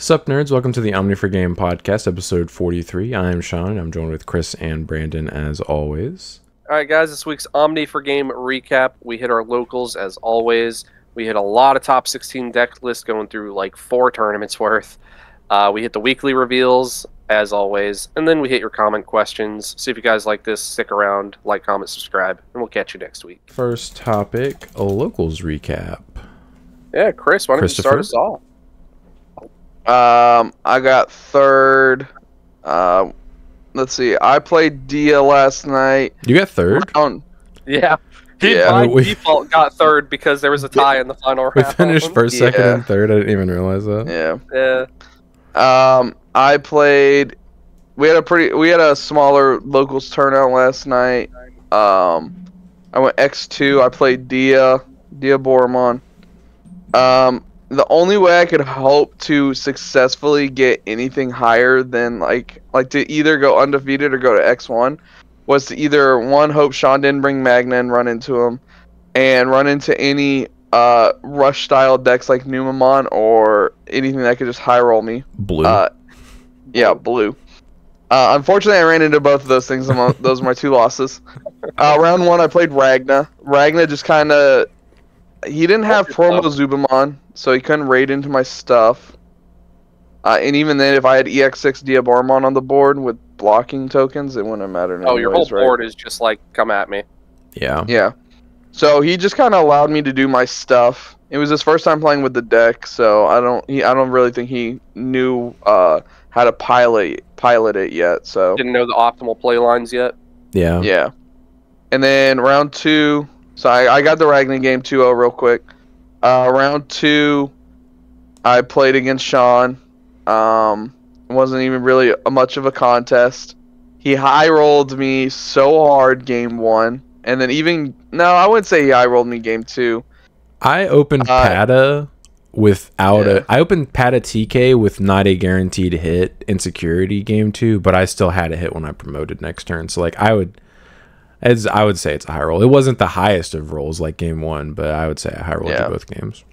Sup nerds, welcome to the Omni4Game podcast, episode 43. I'm Sean, and I'm joined with Chris and Brandon as always. Alright guys, this week's Omni4Game recap. We hit our locals as always. We hit a lot of top 16 deck lists going through like 4 tournaments worth. We hit the weekly reveals as always, and then we hit your comment questions. So if you guys like this, stick around, like, comment, subscribe, and we'll catch you next week. First topic, a locals recap. Yeah, Chris, why don't you start us off? I got third. Let's see. I played Dia last night. You got third? Yeah. He by default got third because there was a tie in the final round. We finished first, second, and third. I didn't even realize that. Yeah. I played. We had a smaller locals turnout last night. I went X2. I played Dia Boromon. The only way I could hope to successfully get anything higher than like to either go undefeated or go to X1 was to either hope Sean didn't bring Magna and run into him, and run into any rush style decks like Numamon or anything that could just high roll me. Blue. Yeah, blue. Unfortunately, I ran into both of those things. Those are my 2 losses. Round 1, I played Ragna. Ragna just kind of. He didn't have promo Zubamon, so he couldn't raid into my stuff. And even then, if I had EX6 Diabormon on the board with blocking tokens, it wouldn't have mattered anyways, oh, your whole board is just like, come at me. Yeah. Yeah. So he just kind of allowed me to do my stuff. It was his first time playing with the deck, so I don't really think he knew how to pilot it yet. So didn't know the optimal play lines yet. Yeah. Yeah. And then round 2. So I got the Ragnar game 2-0 real quick. Round 2, I played against Sean. Wasn't even really much of a contest. He high rolled me so hard game 1, and then I wouldn't say he high rolled me game 2. I opened Pata I opened Pata TK with not a guaranteed hit in security game 2, but I still had a hit when I promoted next turn. So like I would say it's a high roll. It wasn't the highest of rolls like game 1, but I would say I high rolled in both games.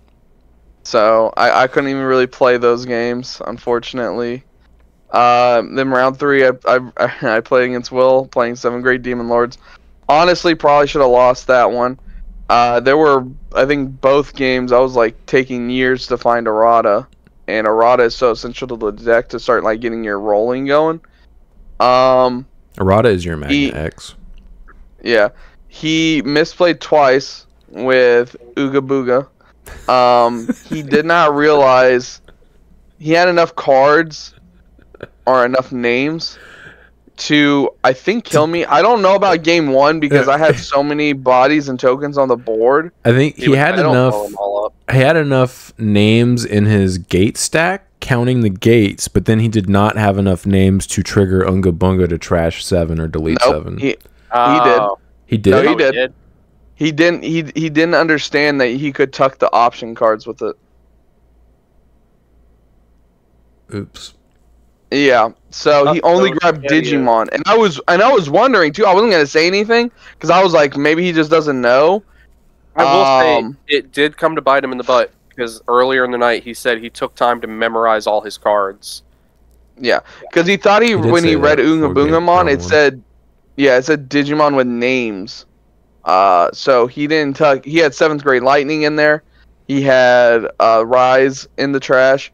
So I couldn't even really play those games, unfortunately. Then round 3, I played against Will, playing 7 Great Demon Lords. Honestly, probably should have lost that one. There were, I think, both games I was like taking years to find Errata, and Errata is so essential to the deck to start like getting your rolling going. Errata is your Magna X. Yeah, he misplayed twice with Ooga Booga. He did not realize he had enough cards or enough names to, I think, kill me. I don't know about game 1 because I had so many bodies and tokens on the board. I think he had enough. He had enough names in his gate stack, counting the gates, but then he did not have enough names to trigger Unga Bunga to trash 7 or delete 7. He did. He did. No, he did. He didn't. He didn't understand that he could tuck the option cards with it. Oops. Yeah. So he only grabbed Digimon, and I was wondering too. I wasn't gonna say anything because I was like, maybe he just doesn't know. I will say it did come to bite him in the butt because earlier in the night he said he took time to memorize all his cards. Yeah, because he thought when he read Oonga Boongamon, it said Digimon with names. So he didn't tuck. He had 7th grade lightning in there. He had Rise in the trash.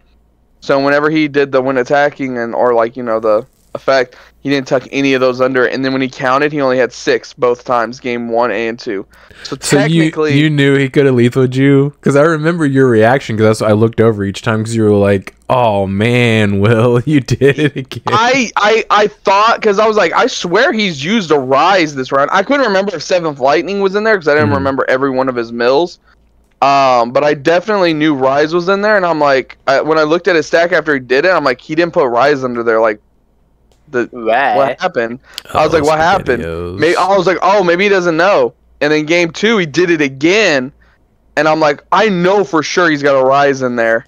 So whenever he did the when attacking or like the effect, he didn't tuck any of those under. And then when he counted, he only had 6 both times, game 1 and 2. So technically, you knew he could have lethaled you, because I remember your reaction. Because that's what I looked over each time because you were like, "Oh man, Will, you did it again." I thought, because I was like, I swear he's used a Rise this round. I couldn't remember if 7th lightning was in there because I didn't remember every one of his mills. But I definitely knew Rise was in there, and I'm like, when I looked at his stack after he did it, I'm like, he didn't put Rise under there. Like, what happened? I was like, what happened? I was like, oh, maybe he doesn't know. And then game 2, he did it again, and I'm like, I know for sure he's got a Rise in there,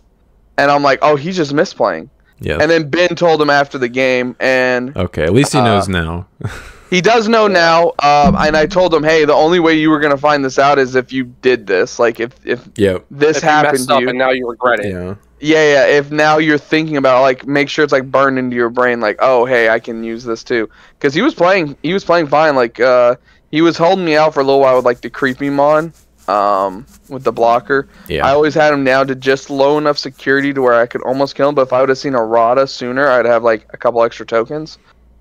and I'm like, oh, he's just misplaying. Yeah. And then Ben told him after the game, and okay, at least he knows now. He does know now, and I told him, hey, the only way you were gonna find this out is if you did this. Like if this happened to you, and now you regret it. Yeah. If now you're thinking about like, make sure it's like burned into your brain, like, oh hey, I can use this too. Because he was playing fine. Like he was holding me out for a little while with like the creepy mon, with the blocker. Yeah. I always had him down to just low enough security to where I could almost kill him. But if I would have seen a Rada sooner, I'd have like a couple extra tokens,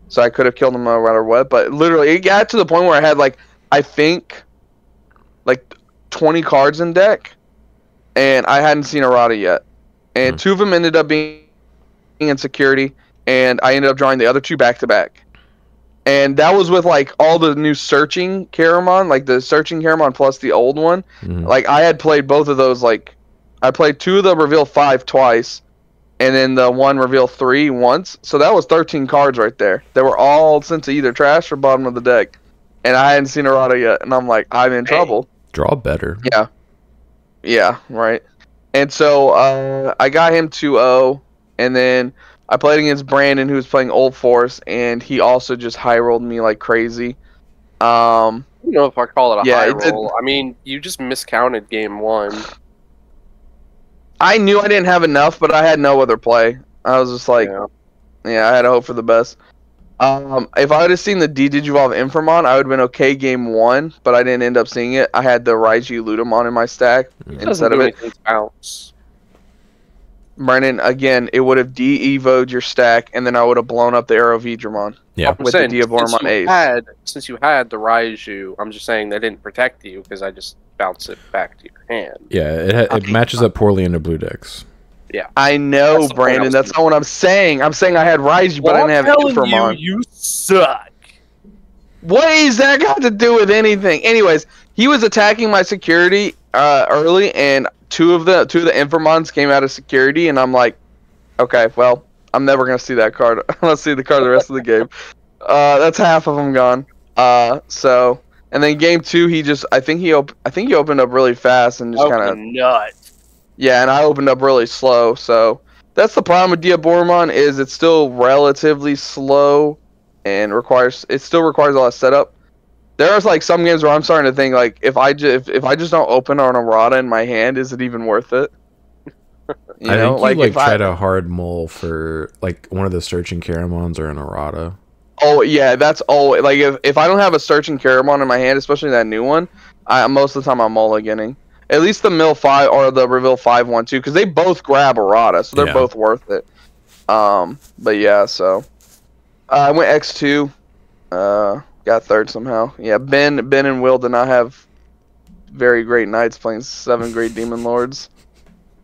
so I could have killed him no matter what. But literally, it got to the point where I had like, I think, like 20 cards in deck, and I hadn't seen a Rada yet. And 2 of them ended up being in security, and I ended up drawing the other 2 back to back. And that was with like all the new searching Caramon, like the searching Caramon plus the old one. Like I had played both of those. Like I played 2 of the reveal 5 twice, and then the one reveal 3 once. So that was 13 cards right there. They were all sent to either trash or bottom of the deck, and I hadn't seen a Rada yet. And I'm like, I'm in trouble. Draw better. Yeah, right. And so I got him 2-0, and then I played against Brandon, who was playing Old Force, and he also just high rolled me like crazy. You know, if I call it a high roll, I mean, you just miscounted game 1. I knew I didn't have enough, but I had no other play. I was just like, yeah, I had to hope for the best. If I would have seen the Digivolve Infernal, I would have been okay game 1, but I didn't end up seeing it. I had the Raiju Ludamon in my stack instead of it. Bounce. Brennan, again, it would have de-evoed your stack, and then I would have blown up the Arrow Vidramon. Yeah, with the Diabormon Ace. Since you had the Raiju, I'm just saying they didn't protect you because I just bounced it back to your hand. Yeah, it matches up poorly into blue decks. Yeah, I know, Brandon. That's not what I'm saying. I'm saying I had Raiju, but I didn't have Infernal. You suck. What is that got to do with anything? Anyways, he was attacking my security early, and two of the Infernals came out of security, and I'm like, okay, well, I'm never gonna see that card. I'm gonna see the card the rest of the game. That's half of them gone. So, and then game 2, I think he opened up really fast and just kind of nuts. Yeah, and I opened up really slow. So that's the problem with Diaboromon, is it's still relatively slow and it still requires a lot of setup. There's like some games where I'm starting to think like, if I just don't open on a Rada in my hand, is it even worth it? I think you tried a hard mull for like one of the searching Caramons or an Errata. Oh yeah, that's all. Like if I don't have a searching Caramon in my hand, especially that new one, most of the time I'm mulliganing. At least the Mill 5 or the Reveal 5 one too, because they both grab Errata, so they're both worth it. But yeah, so I went X2, got third somehow. Yeah, Ben and Will did not have very great nights playing 7 Great Demon Lords.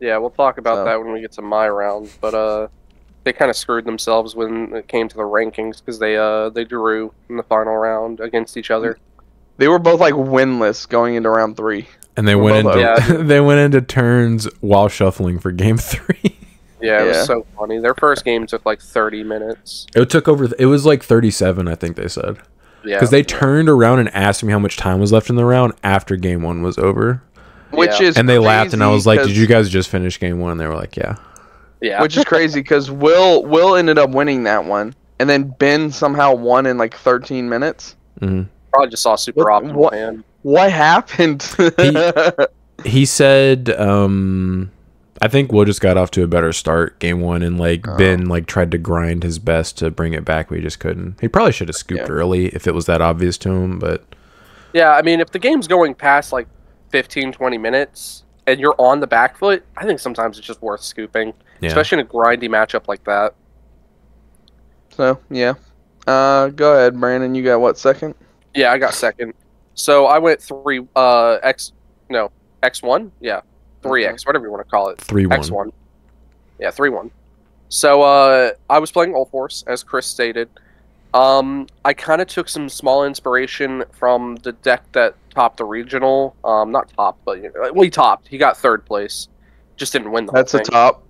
Yeah, we'll talk about that when we get to my round, but they kind of screwed themselves when it came to the rankings because they drew in the final round against each other. They were both like winless going into round 3, and they went into turns while shuffling for game 3. Yeah, it was so funny. Their first game took like 30 minutes. It was like 37, I think they said. Yeah, because they turned around and asked me how much time was left in the round after game 1 was over. And they laughed, and I was like, "Did you guys just finish game 1?" And they were like, "Yeah." Yeah. Which is crazy because Will ended up winning that one, and then Ben somehow won in like 13 minutes. Mm-hmm. Probably just saw super optimal hand. What happened? he said, I think Will just got off to a better start game 1, and Ben tried to grind his best to bring it back, but he just couldn't. He probably should have scooped early if it was that obvious to him, but yeah, I mean, if the game's going past like 15-20 minets and you're on the back foot, I think sometimes it's just worth scooping, especially in a grindy matchup like that. So go ahead, Brandon. You got what, second? Yeah, I got second. So I went X1, 3X, whatever you want to call it. 3-1. X1. Yeah, 3-1. So I was playing Old Force, as Chris stated. I kind of took some small inspiration from the deck that topped the regional. Not top, but he topped. He got 3rd place. Just didn't win the whole thing. That's a top?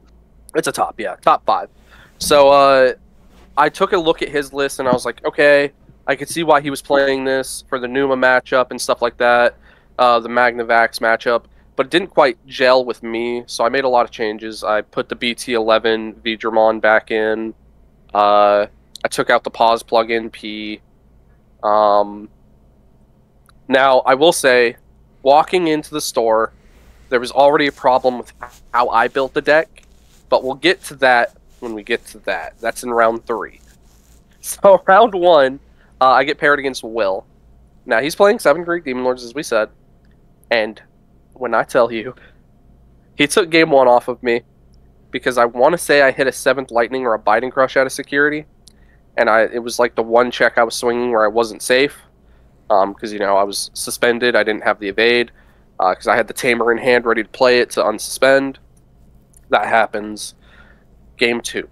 It's a top, yeah. Top 5. So I took a look at his list, and I was like, okay, I could see why he was playing this for the Numa matchup and stuff like that, the Magnavax matchup, but it didn't quite gel with me, so I made a lot of changes. I put the BT11 Vidramon back in. I took out the pause plugin P. Now, I will say, walking into the store, there was already a problem with how I built the deck. But we'll get to that when we get to that. That's in round 3. So round 1, I get paired against Will. Now he's playing 7 Greek Demon Lords, as we said. And when I tell you, he took game 1 off of me because I want to say I hit a 7th Lightning or a Biting Crush out of security. And it was like the one check I was swinging where I wasn't safe. Because, you know, I was suspended. I didn't have the evade. Because I had the Tamer in hand ready to play it to unsuspend. That happens. Game 2.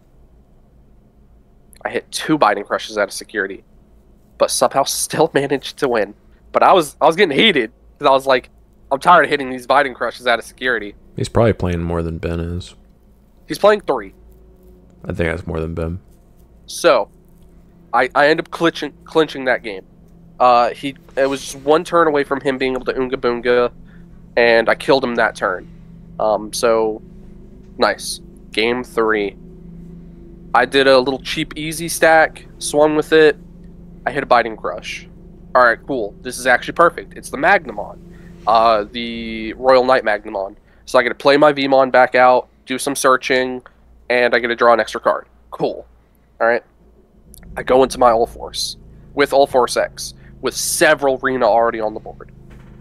I hit 2 Biting Crushes out of security. But somehow still managed to win. But I was getting heated. Because I was like, I'm tired of hitting these Biting Crushes out of security. He's probably playing more than Ben is. He's playing 3. I think that's more than Ben. So, I end up clinching that game. It was just 1 turn away from him being able to Oonga Boonga, and I killed him that turn. So, nice. Game 3. I did a little cheap easy stack, swung with it. I hit a Biting Crush. Alright, cool. This is actually perfect. It's the Magnamon. The Royal Knight Magnamon. So I get to play my Vmon back out, do some searching, and I get to draw an extra card. Cool. Alright. I go into my All-Force. With All-Force X. With several Rena already on the board.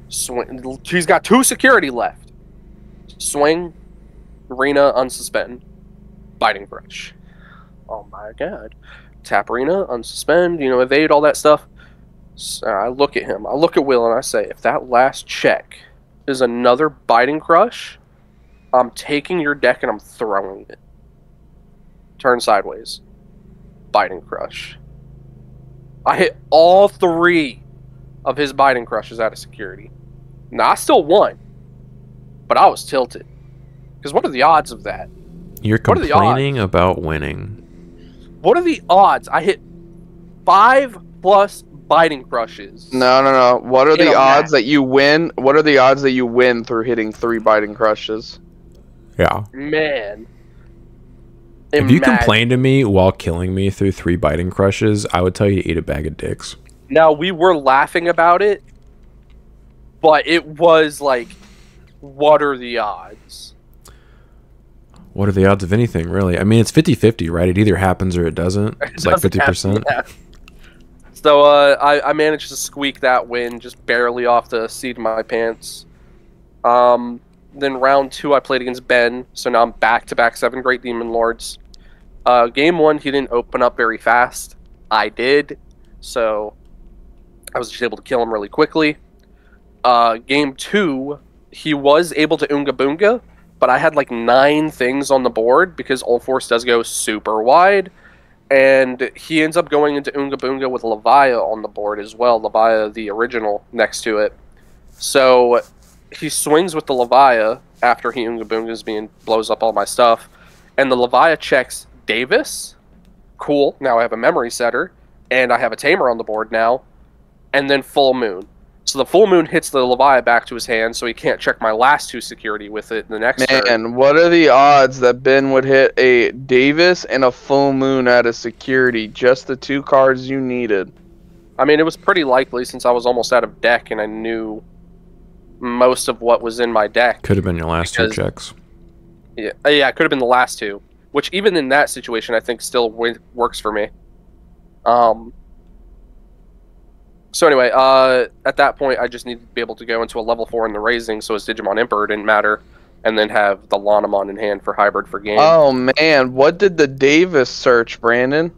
Swing. He's got 2 security left. Swing. Rena, unsuspend. Biting Crush. Oh my god. Tap Rena, unsuspend, you know, evade, all that stuff. So I look at him. I look at Will and I say, if that last check is another Biting Crush, I'm taking your deck and I'm throwing it. Turn sideways. Biting Crush. I hit all 3 of his Biting Crushes out of security. Now, I still won. But I was tilted. Because what are the odds of that? You're complaining about winning. What are the odds? I hit 5+ Biting Crushes. No. What are the odds that you win? What are the odds that you win through hitting 3 Biting Crushes? Yeah. Man. If you complained to me while killing me through 3 Biting Crushes, I would tell you to eat a bag of dicks. Now, we were laughing about it, but it was like, what are the odds? What are the odds of anything, really? I mean, it's 50-50, right? It either happens or it doesn't. It's like 50%. Yeah. So I managed to squeak that win just barely off the seat of my pants. Then round 2, I played against Ben, so now I'm back-to-back 7 Great Demon Lords. Game 1, he didn't open up very fast. I did, so I was just able to kill him really quickly. Game 2, he was able to Oonga Boonga, but I had like 9 things on the board because All-Force does go super wide. And he ends up going into Oonga Boonga with Levia on the board as well. Levia, the original, next to it. So he swings with the Levia after he Oonga Boongas me and blows up all my stuff. And the Levia checks Davis. Cool. Now I have a memory setter. And I have a Tamer on the board now. And then Full Moon. So the Full Moon hits the Levia back to his hand, so he can't check my last 2 security with it the next turn. Man, what are the odds that Ben would hit a Davis and a Full Moon out of security? Just the 2 cards you needed. I mean, it was pretty likely since I was almost out of deck and I knew most of what was in my deck. Could have been your last 2 checks. Yeah, it could have been the last 2. Which, even in that situation, I think still works for me. So anyway, at that point, I just needed to be able to go into a level 4 in the Raising, so his Digimon Emperor didn't matter, and then have the Lanamon in hand for hybrid for game. Oh man, what did the Davis search, Brandon?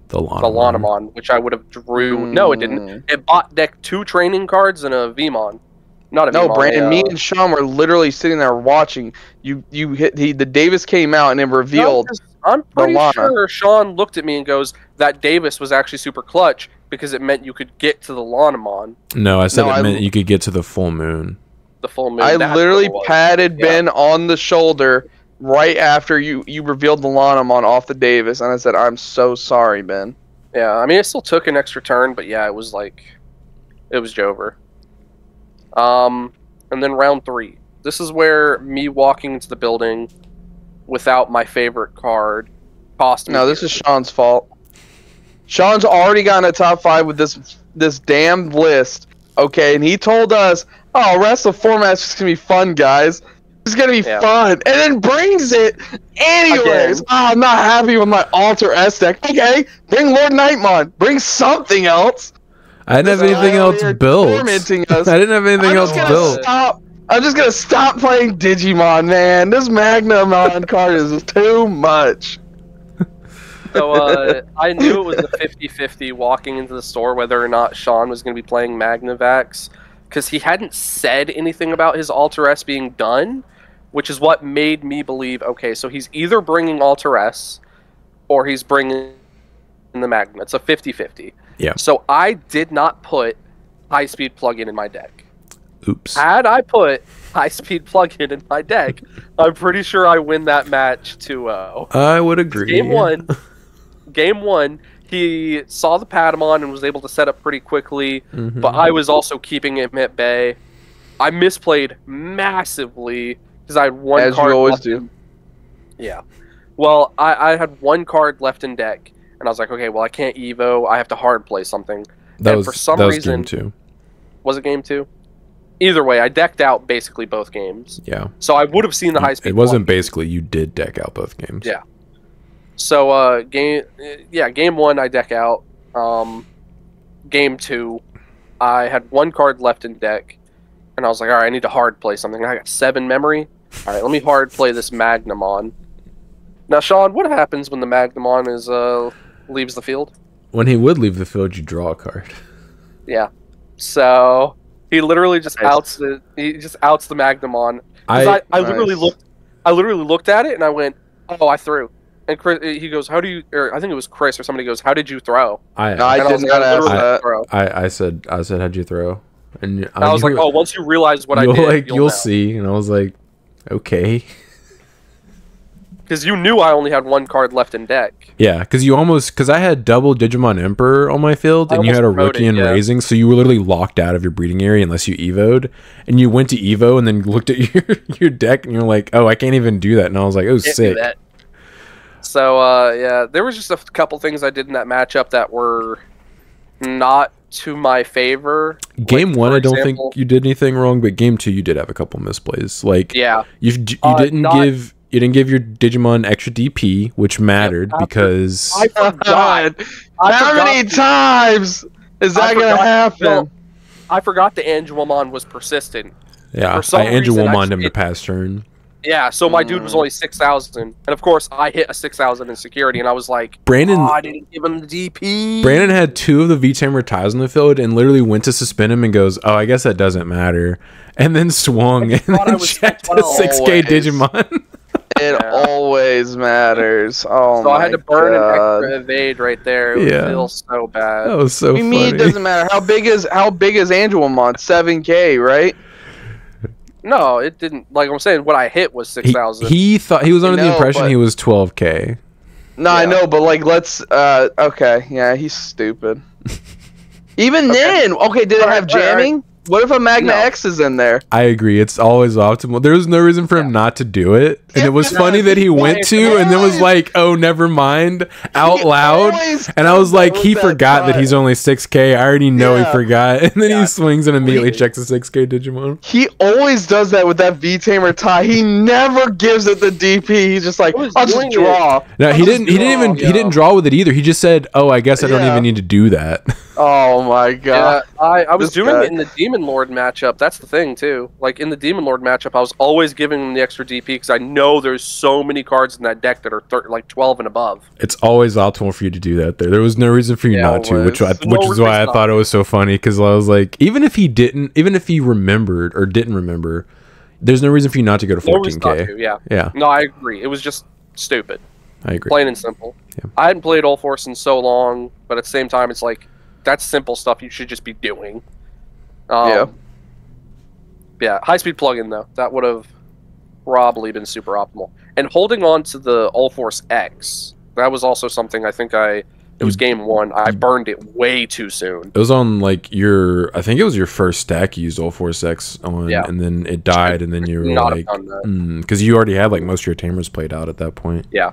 The Lanamon. The Lanamon, which I would have drew. No, it didn't. It bought deck 2 training cards and a Vmon. Not a No, Vmon, Brandon, me and Sean were literally sitting there watching. You hit the Davis came out and it revealed. No, I'm pretty sure Sean looked at me and goes, that Davis was actually super clutch because it meant you could get to the Lanamon. No, I said it meant you could get to the Full Moon. The Full Moon. I literally patted Ben on the shoulder right after you revealed the Lanamon off the Davis, and I said, I'm so sorry, Ben. Yeah, I mean, it still took an extra turn, but yeah, it was Jover. And then round 3. This is where me walking into the building without my favorite card cost me. No, this is Sean's fault. Sean's already gotten a top 5 with this damn list, okay? And he told us, "Oh, rest of the format's just gonna be fun, guys." It's gonna be fun, and then brings it anyways. Oh, I'm not happy with my Alter S deck. Okay, bring Lord Nightmon. Bring something else. I didn't have anything else built. Tormenting us. I didn't have anything else built. I'm just gonna stop playing Digimon, man. This Magnamon card is too much. So I knew it was a 50-50 walking into the store whether or not Sean was going to be playing Magnavax, because he hadn't said anything about his Alter S being done, which is what made me believe, okay, so he's either bringing Alter S or he's bringing the Magna. It's a 50-50. Yeah. So I did not put high-speed plug-in in my deck. Oops. Had I put high-speed plug-in in my deck, I'm pretty sure I win that match 2-0. I would agree. Game one, he saw the Patamon and was able to set up pretty quickly, but I was also keeping him at bay. I misplayed massively because I had one card. As you always do. Yeah. Well, I had one card left in deck, and I was like, okay, well, I can't Evo. I have to hard play something. For some reason, game 2. Was it game 2? Either way, I decked out basically both games. Yeah. So I would have seen the high speed. It wasn't basically, you did deck out both games. Yeah. So game 1 I deck out. Game 2, I had one card left in deck, and I was like, all right, I need to hard play something. I got 7 memory. All right, let me hard play this Magnamon. Now, Sean, what happens when the Magnamon leaves the field? When he would leave the field, you draw a card. Yeah. So he literally just outs the Magnamon. I literally looked at it and I went, oh, I threw. And Chris, he goes, how do you? Or I think it was Chris or somebody goes, how did you throw? I did not ask that. I said, how'd you throw? And I was like, oh, once you realize what I did, you'll see. And I was like, okay. Because you knew I only had one card left in deck. Yeah, because I had double Digimon Emperor on my field, and you had a Rookie and Raising, so you were literally locked out of your breeding area unless you Evo'd. And you went to Evo and then looked at your deck, and you're like, oh, I can't even do that. And I was like, oh, sick. So, yeah, there was just a couple things I did in that matchup that were not to my favor. Game 1, I don't think you did anything wrong, but Game 2, you did have a couple misplays. Like, yeah, you didn't give your Digimon extra DP, which mattered because I forgot. How many times is that going to happen? Well, I forgot the Angelmon was persistent. Yeah, I Angelmon him to pass turn. Yeah, so my dude was only 6,000, and of course I hit a 6,000 in security, and I was like, Brandon, I didn't give him the DP. Brandon had 2 of the V-Tamer ties on the field and literally went to suspend him and goes, oh, I guess that doesn't matter, and then swung and then checked a 6K Digimon. It always matters. Oh, so I had to burn an extra evade right there. It feels so bad. That was so funny. It doesn't matter. How big is Angelmon? 7K, right? No, it didn't. Like I'm saying, what I hit was 6,000. He thought he was under the impression he was 12K. No, I know, but like, let's. Okay, yeah, he's stupid. Even then, did it have jamming? What if a Magna X is in there? I agree. It's always optimal. There was no reason for him not to do it. And it was funny that he went to and then was like, oh, never mind, out loud. And I was like, he forgot that he's only 6K. I already know he forgot. And then he swings and immediately checks a 6K Digimon. He always does that with that V-Tamer tie. He never gives it the DP. He's just like, I'll just draw. No, he didn't draw with it either. He just said, oh, I guess I don't even need to do that. Oh my god. Yeah, I was doing it in the Demon Lord matchup. That's the thing too. Like in the Demon Lord matchup, I was always giving him the extra DP because I know there's so many cards in that deck that are like 12 and above. It's always optimal for you to do that. There was no reason for you not to, which is why I thought it was so funny, because I was like, even if he remembered or didn't remember, there's no reason for you not to go to 14K. Yeah. No, I agree. It was just stupid. I agree. Plain and simple. Yeah. I hadn't played All Force in so long, but at the same time, it's like, that's simple stuff you should just be doing. Yeah, high-speed plug-in, though. That would have probably been super optimal. And holding on to the All Force X, that was also something I think it was game 1. I burned it way too soon. It was on, like, I think it was your first stack you used All Force X on, and then it died, and then you were like, because you already had, like, most of your tamers played out at that point. Yeah.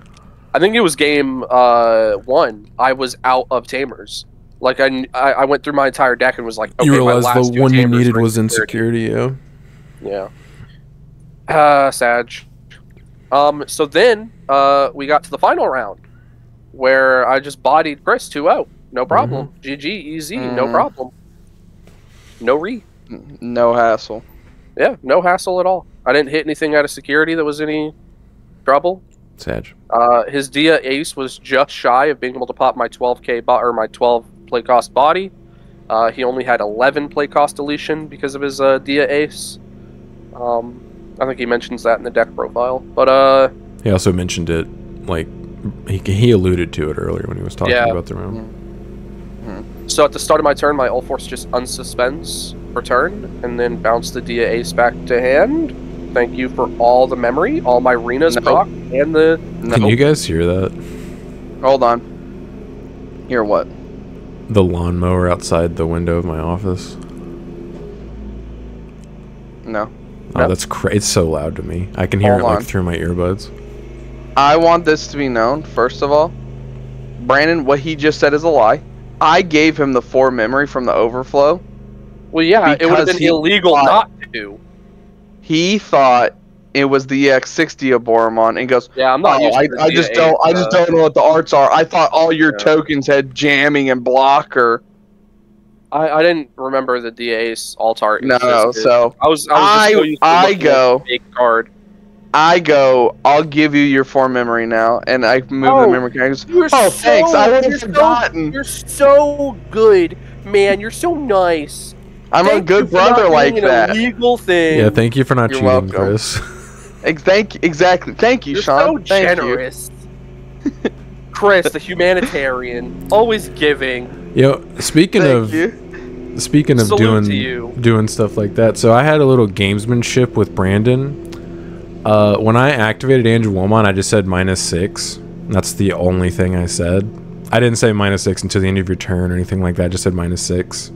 I think it was game 1. I was out of tamers. Like, I went through my entire deck and was like, okay, you realized the one you needed was insecurity, Yeah. Sag. So then we got to the final round where I just bodied Chris 2-0. No problem. GG, easy, no problem. No re. No hassle. Yeah, no hassle at all. I didn't hit anything out of security that was any trouble. Sag. His Dia Ace was just shy of being able to pop my 12k or my 12 play cost body. He only had 11 play cost deletion because of his Dia Ace. I think he mentions that in the deck profile. But he also mentioned it, like he alluded to it earlier when he was talking about the round. So at the start of my turn, my All Force just unsuspends for turn, and then bounce the Dia Ace back to hand. Thank you for all the memory, all my Rena's proc, and the... Can you guys hear that? Hold on. Hear what? The lawnmower outside the window of my office. No. Oh, that's it's so loud to me. I can hear it like through my earbuds. I want this to be known, first of all. Brandon, what he just said is a lie. I gave him the 4 memory from the overflow. Well, yeah, it would have been illegal not to. He thought it was the EX6 Aboromon and goes, yeah, I'm not I just don't know what the arts are. I thought all your tokens had jamming and blocker. I didn't remember the Dia Ace alt art. No, so I go big card. I'll give you your 4 memory now, and I move the memory characters. Thanks, I would have forgotten. You're so good, man. You're so nice. I'm a good brother like that. Illegal thing. Yeah, thank you for not cheating, welcome. Chris. Exactly. Thank you, You're Sean. so generous. Chris, the humanitarian, always giving. Yo, speaking of doing stuff like that, so I had a little gamesmanship with Brandon. When I activated Angel Woman, I just said -6. That's the only thing I said. I didn't say -6 until the end of your turn or anything like that. I just said -6.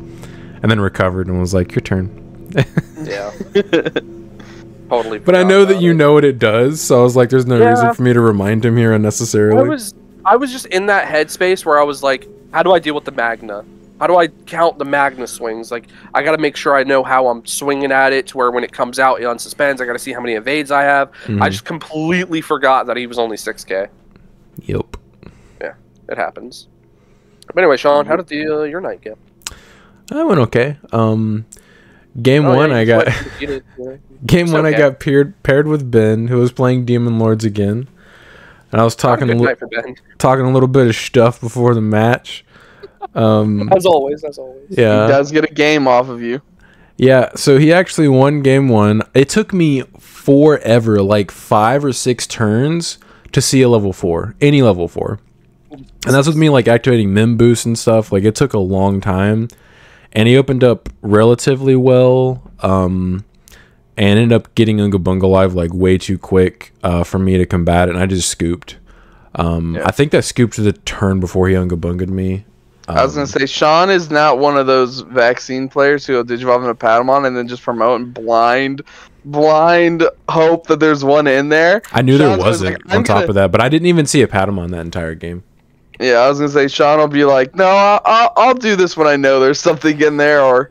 And then recovered and was like, your turn. Yeah. Totally. But I know that you know what it does, so I was like, there's no reason for me to remind him here unnecessarily. I was just in that headspace where I was like, how do I deal with the Magna? How do I count the Magna swings? Like, I got to make sure I know how I'm swinging at it to where when it comes out, it unsuspends. I got to see how many evades I have. I just completely forgot that he was only 6k. Yep. Yeah, it happens. But anyway, Sean, how did your night go? I went okay. Game one, I got paired with Ben, who was playing Demon Lords again, and I was talking a little bit of stuff before the match. As always. Yeah, he does get a game off of you. Yeah, so he actually won game one. It took me forever, like 5 or 6 turns, to see a level 4, any level 4, and that's with me like activating Mim boost and stuff. Like, it took a long time. And he opened up relatively well, and ended up getting Unga Bunga live like way too quick for me to combat it, and I just scooped. I think I scooped the turn before he Unga Bunga'd me. I was going to say, Sean is not one of those vaccine players who will Digivolve into Patamon and then just promote and blind hope that there's one in there. I knew there wasn't on top of that, but I didn't even see a Patamon that entire game. Yeah, I was gonna say Sean will be like, no, I'll do this when I know there's something in there, or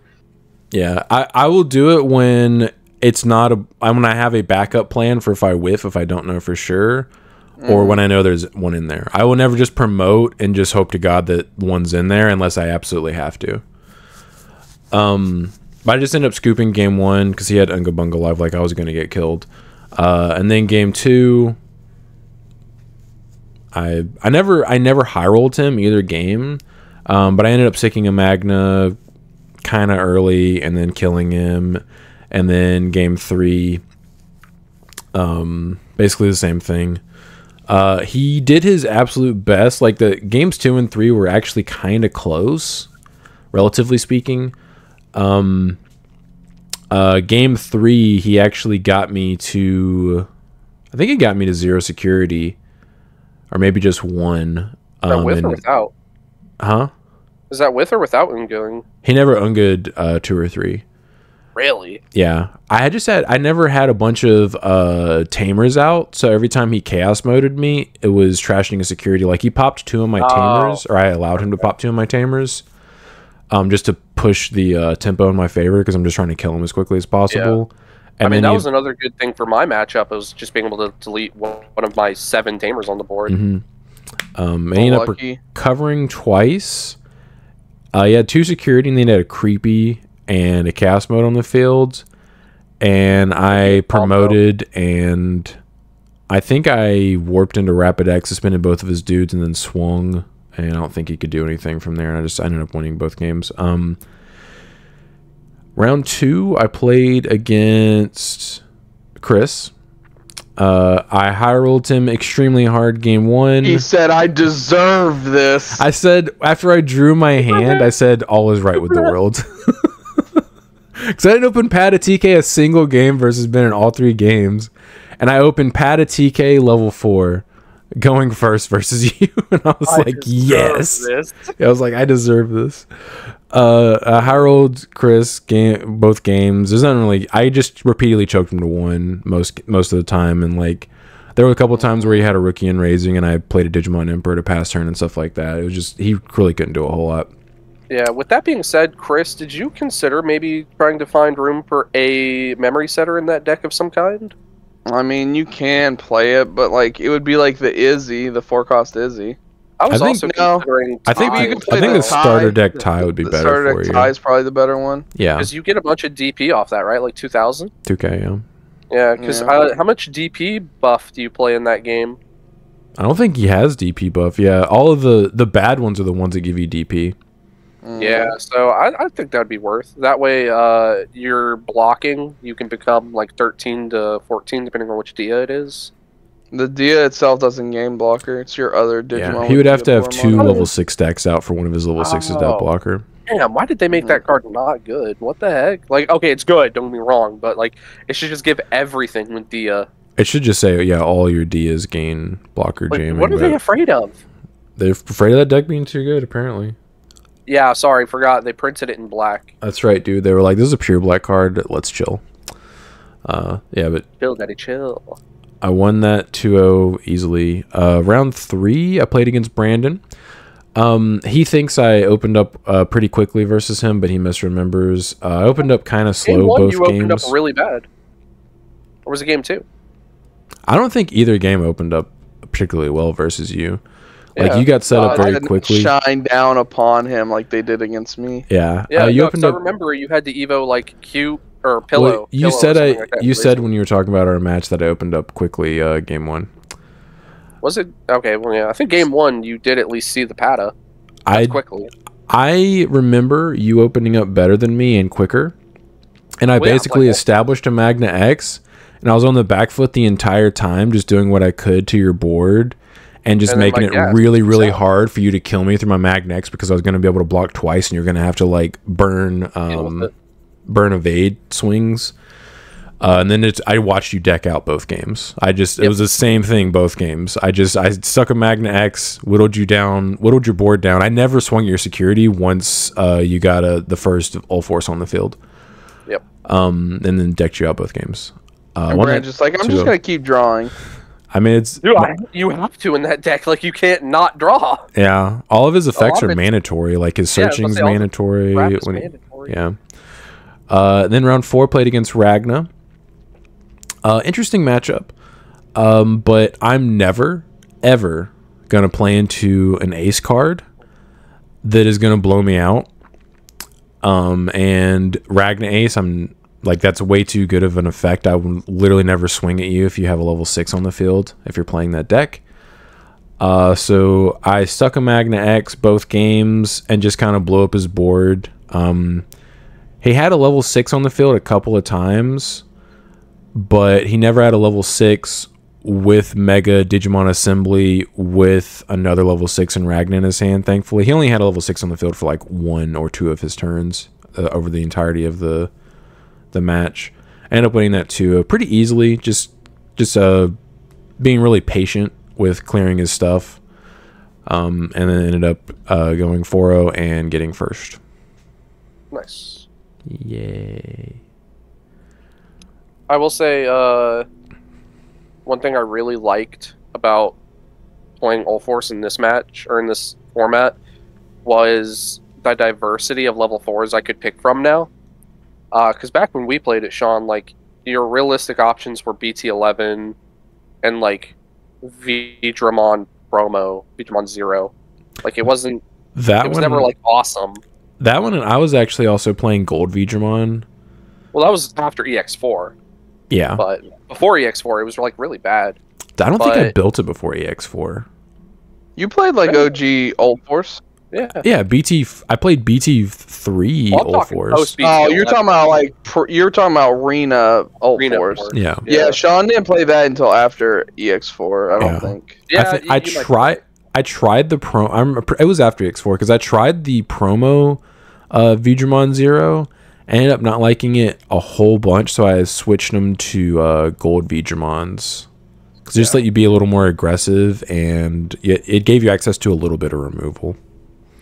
yeah, I will do it when it's not when I have a backup plan for if I whiff, if I don't know for sure, or when I know there's one in there. I will never just promote and just hope to God that one's in there unless I absolutely have to. But I just ended up scooping game one because he had Unga Bunga live, like I was gonna get killed, and then game two. I never high rolled him either game, but I ended up sicking a Magna kind of early and then killing him, and then game 3, basically the same thing. He did his absolute best. Like, the games 2 and 3 were actually kind of close, relatively speaking. Game 3, he actually got me to, I think he got me to 0 security. Or maybe just 1. Is that with or without? Huh? Is that with or without Ungoing? He never Unga'd 2 or 3. Really? Yeah. I never had a bunch of tamers out, so every time he chaos moded me, it was trashing a security. Like, he popped 2 of my tamers, or I allowed him to pop 2 of my tamers, just to push the tempo in my favor, because I'm just trying to kill him as quickly as possible. Yeah. And I mean, then that was another good thing for my matchup. Was just being able to delete one of my 7 tamers on the board. and he ended up recovering twice. He had 2 security, and then he had a creepy and a chaos mode on the field. And I promoted, and I think I warped into Rapid X, suspended both of his dudes, and then swung. And I don't think he could do anything from there. And I ended up winning both games. Round 2, I played against Chris. I high rolled him extremely hard game 1. He said, "I deserve this." I said, after I drew my hand, I said, all is right with the world. Because I didn't open Pata TK a single game versus Ben in all 3 games. And I opened Pata TK level 4 going first versus you. And I was like, yes. I was like, I deserve this. High rolled Chris both games. There's not really. I just repeatedly choked him to 1 most of the time, and like there were a couple times where he had a rookie in raising, and I played a Digimon Emperor to pass turn and stuff like that. It was just he really couldn't do a whole lot. Yeah. With that being said, Chris, did you consider maybe trying to find room for a memory setter in that deck of some kind? I mean, you can play it, but like it would be like the 4-cost Izzy. I think considering I think the starter deck tie would be better for you. Starter deck tie is probably the better one. Yeah, because you get a bunch of DP off that, right? Like 2,000. 2K, yeah. Yeah, because how much DP buff do you play in that game? I don't think he has DP buff. Yeah, all of the bad ones are the ones that give you DP. Yeah, so I think that'd be worth. That way, you're blocking. You can become like 13 to 14, depending on which Dia it is. The Dia itself doesn't game blocker. It's your other Digimon. Yeah, he would have to have 2 level 6 decks out for one of his level 6's deck blocker. Damn, why did they make that card not good? What the heck? Like, okay, it's good, don't get me wrong, but like, it should just give everything with Dia. It should just say, yeah, all your Dias gain blocker jamming. What are they afraid of? They're afraid of that deck being too good, apparently. Yeah, sorry, forgot. They printed it in black. That's right, dude. They were like, this is a pure black card. Let's chill. Yeah, but... Chill, daddy, chill. I won that 2-0 easily. Round 3, I played against Brandon. He thinks I opened up pretty quickly versus him, but he misremembers. I opened up kind of slow both games. You opened up really bad. Or was it game 2? I don't think either game opened up particularly well versus you. Like, you got set up very quickly. Shine down upon him like they did against me. Yeah. Yeah, you opened up. I remember you had to Evo, like, Q or Pillow. Well, you said when you were talking about our match that I opened up quickly game 1. Was it? Okay, well, yeah. I think game 1 you did at least see the Pata. Quickly. I remember you opening up better than me and quicker. And I basically established a Magna X, and I was on the back foot the entire time, just doing what I could to your board. And just making it really, really hard for you to kill me through my Magna X, because I was going to be able to block twice, and you're going to have to like burn evade swings. And then I watched you deck out both games. It was the same thing both games. I stuck a Magna X, whittled your board down. I never swung your security once you got the first all force on the field. Yep. And then decked you out both games. And Brand's just like, I'm just going to keep drawing. I mean, it's... Dude, you have to in that deck. Like, you can't not draw. Yeah. All of his effects are mandatory. Like, his searching's mandatory. Mandatory. Yeah. Then round 4, played against Ragna. Interesting matchup. But I'm never, ever going to play into an ace card that is going to blow me out. And Ragna ace, that's way too good of an effect. I would literally never swing at you if you have a level 6 on the field, if you're playing that deck. So I stuck a Magna X both games and just kind of blew up his board. He had a level 6 on the field a couple of times, but he never had a level 6 with Mega Digimon Assembly with another level 6 and Ragna in his hand, thankfully. He only had a level 6 on the field for like 1 or 2 of his turns over the entirety of the match. I ended up winning that too pretty easily, just being really patient with clearing his stuff, and then ended up going 4-0 and getting first. Nice. Yay. I will say one thing I really liked about playing All Force in this match, or in this format, was the diversity of level 4s I could pick from now. Because back when we played it, Sean, like, your realistic options were BT11 and like Vidramon promo, Vidramon Zero. Like it wasn't. That it was one never like awesome. That one, and I was actually also playing Gold Vidramon. Well, that was after EX4. Yeah, But before EX4, it was like really bad. I don't think I built it before EX4. You played like OG Old Force? Yeah. Yeah, I played BT3 Old Force. Oh, you're talking about like you're talking about Rena Old Rena Force. Force. Yeah. Yeah, Sean didn't play that until after EX4. I don't think. Yeah, I tried the it was after EX4 because I tried the promo Vidramon Zero. I ended up not liking it a whole bunch, so I switched them to Gold Vidramons. Because they just let you be a little more aggressive, and it gave you access to a little bit of removal.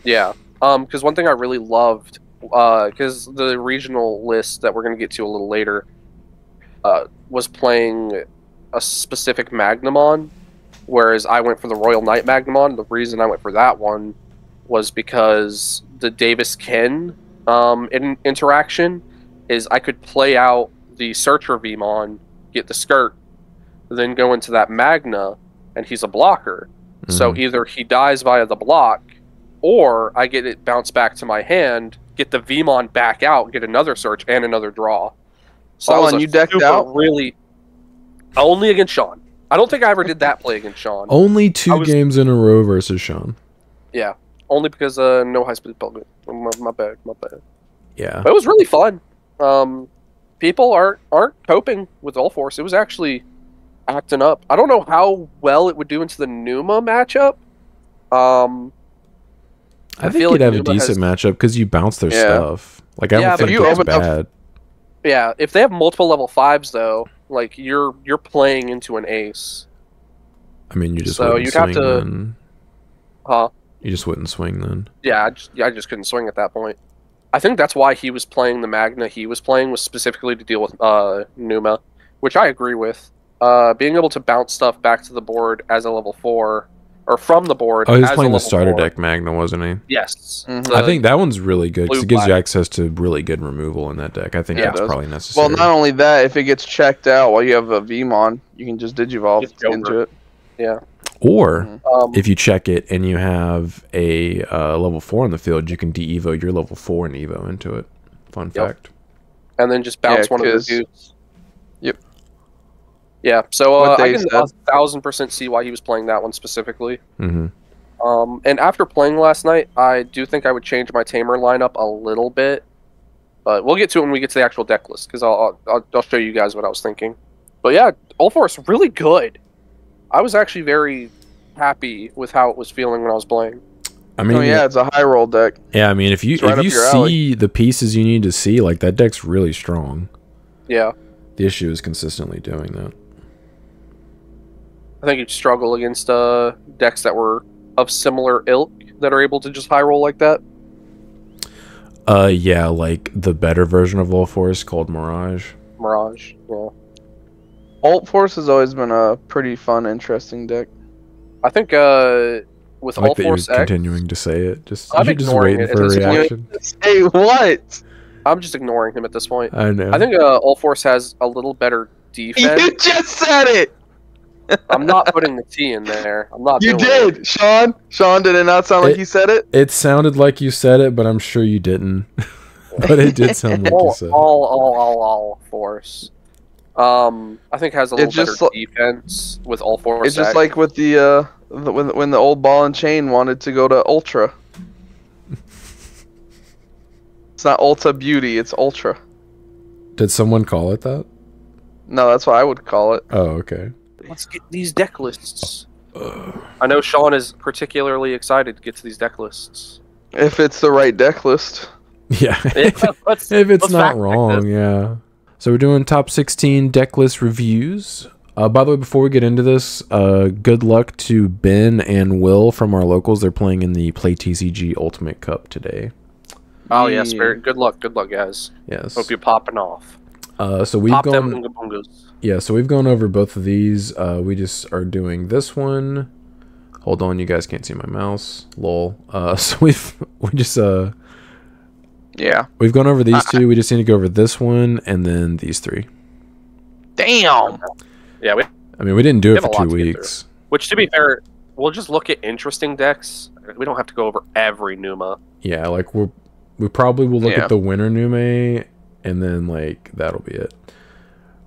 Yeah. Because one thing I really loved, because the regional list that we're going to get to a little later was playing a specific Magnamon, whereas I went for the Royal Knight Magnamon. The reason I went for that one was because the Davis Ken interaction is I could play out the Searcher Vmon, get the skirt, then go into that Magna, and he's a blocker. Mm-hmm. So either he dies via the block, or I get it bounced back to my hand, get the Vmon back out, get another search and another draw. So you decked out? Really, only against Sean. I don't think I ever did that play against Sean. Only two games in a row versus Sean. Yeah, only because no high speed pellet. My bad. Yeah, but it was really fun. People aren't coping with All Force. It was actually acting up. I don't know how well it would do into the Numa matchup. I think you'd have a decent matchup because you bounce their stuff. Like I don't think it's bad. Yeah, if they have multiple level 5s though, like you're playing into an ace. I mean, you just wouldn't swing then. Huh? You just wouldn't swing then. Yeah, I just couldn't swing at that point. I think that's why he was playing the Magna he was playing was specifically to deal with Numa, which I agree with. Being able to bounce stuff back to the board as a level 4, or from the board. Oh, he was playing the starter deck Magna, wasn't he? Yes. Mm-hmm. I think that one's really good because it gives you access to really good removal in that deck. I think that's probably necessary. Well, not only that, if it gets checked out while you have a Vmon, you can just Digivolve into it. Yeah. Or if you check it and you have a level 4 on the field, you can de-evo your level 4 and evo into it. Fun fact. And then just bounce one of the dudes. Yep. Yeah, so I can 1,000% see why he was playing that one specifically. Mm-hmm. And after playing last night, I do think I would change my Tamer lineup a little bit. But we'll get to it when we get to the actual deck list, because I'll show you guys what I was thinking. But yeah, All Force, really good. I was actually very happy with how it was feeling when I was playing. I mean, it's a high roll deck. Yeah, I mean, if you see the pieces you need to see, like that deck's really strong. Yeah. The issue is consistently doing that. I think you'd struggle against decks that were of similar ilk that are able to just high roll like that. Yeah, like the better version of All Force called Mirage. Mirage, yeah. Alt Force has always been a pretty fun, interesting deck. I think with Alt Force X, continuing to say it. You're just waiting for a reaction. Say what? I'm just ignoring him at this point. I know. I think All Force has a little better defense. You just said it. I'm not putting the T in there. I'm not. You did, it. Sean. Sean, did it not sound like you said it? It sounded like you said it, but I'm sure you didn't. But it did sound like you said it. All Force. I think has a little better defense with All Force. It's just like with the when the old ball and chain wanted to go to Ultra. It's not Ulta Beauty, it's Ultra. Did someone call it that? No, that's what I would call it. Oh, okay. Let's get these deck lists. I know Sean is particularly excited to get to these deck lists. If it's the right deck list. Yeah. If it's not wrong, yeah. So we're doing top 16 deck list reviews. By the way, before we get into this, good luck to Ben and Will from our locals. They're playing in the Play TCG Ultimate Cup today. Oh, yes. Very good luck. Good luck, guys. Yes. Hope you're popping off. So we've gone over both of these. We just are doing this one. Hold on, you guys can't see my mouse. Lol. So we've gone over these two. We just need to go over this one and then these three. Damn. Yeah, I mean, we didn't do it have for a lot 2 to get weeks. which, to be fair, we'll just look at interesting decks. We don't have to go over every Numa. Yeah, like we probably will look Yeah. at the winter Nume, and then like that'll be it.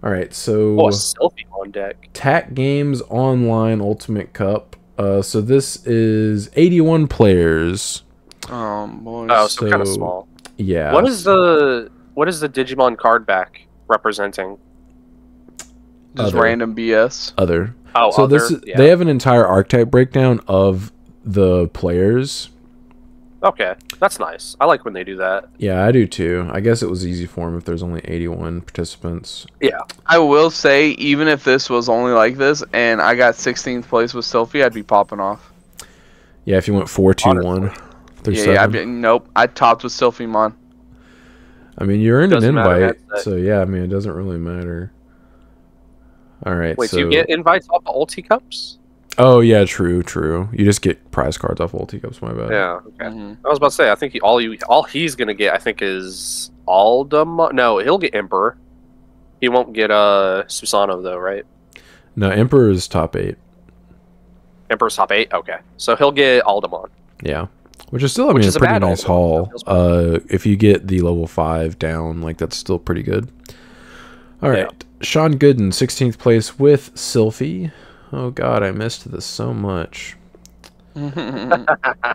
All right, so Oh, a Sylphie on deck. TAC Games Online Ultimate Cup. So this is 81 players. Boys. Oh, so kind of small. Yeah. What is the Digimon card back representing? Just Other. random BS. Other. Oh, So other? this is, Yeah. they have an entire archetype breakdown of the players. Okay, that's nice. I like when they do that. Yeah, I do too. I guess it was easy for them if there's only 81 participants. Yeah. I will say, even if this was only like this and I got 16th place with Sylphie, I'd be popping off. Yeah, if you went 4-2-1 through Yeah, 7. nope. I topped with Sylphie Mon. I mean, you earned an Doesn't matter, invite, that's it. so yeah, I mean, it doesn't really matter. All right, Wait, so do you get invites off the Ulti Cups? oh yeah, true. You just get prize cards off Ulti Cups. My bad. Yeah. Okay. Mhm. I was about to say, I think all he's gonna get, I think, is Aldemon. No, he'll get Emperor. He won't get Susano though, right? No, Emperor is top 8. Emperor's top 8. Okay, so he'll get Aldemon. Yeah, which is still, I Which mean, is a a pretty bad nice Aldemon, haul. so it feels If you get the level 5 down, like that's still pretty good. All Yeah. right, Sean Gooden, 16th place with Sylphie. Oh God, I missed this so much. I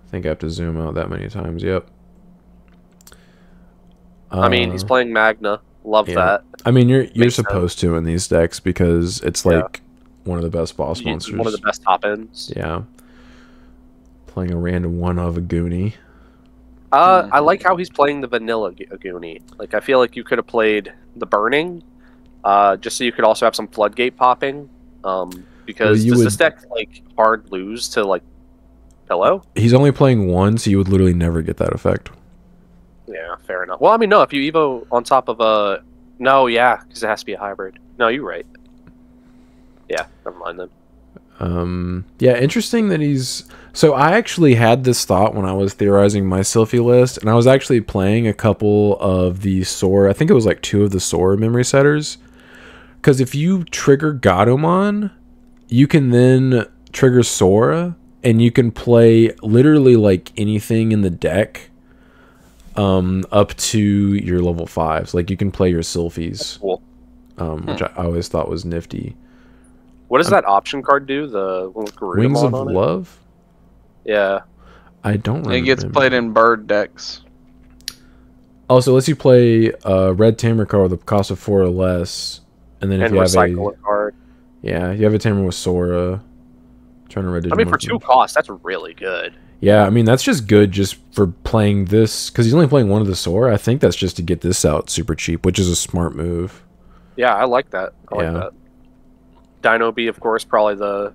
think I have to zoom out that many times. Yep. I mean, he's playing Magna. Love yeah. that. I mean, you're Makes supposed to in these decks because it's Yeah. like one of the best boss monsters. One of the best top ends. Yeah. Playing a random one of a Goonie. I like how he's playing the vanilla Aguni. Like, I feel like you could have played the Burning, just so you could also have some Floodgate popping. Because you does would- this deck like hard lose to like Pillow? He's only playing one, so you would literally never get that effect. Yeah, fair enough. Well, I mean, no, if you Evo on top of a... No, yeah, because it has to be a hybrid. No, you're right. Yeah, never mind then. Yeah, interesting that he's... So I actually had this thought when I was theorizing my Sylphie list, and I was actually playing a couple of the Sora... I think it was like 2 of the Sora memory setters. Because if you trigger Gatomon, you can then trigger Sora, and you can play literally like anything in the deck up to your level 5s. Like you can play your Sylphies, Cool. which I always thought was nifty. What does that option card do? The one with Garudamon Wings of on it? Love? Yeah. I don't remember. It gets played in bird decks. Also, lets you play Red Tamer card with a cost of 4 or less. And then if And you have recycle a card. Yeah, you have a Tamer with Sora. Trying to read I mean, for 2 costs, that's really good. Yeah, I mean, that's just good just for playing this. Because he's only playing one of the Sora. I think that's just to get this out super cheap, which is a smart move. Yeah, I like that. I like Yeah. that. Dino B, of course, probably the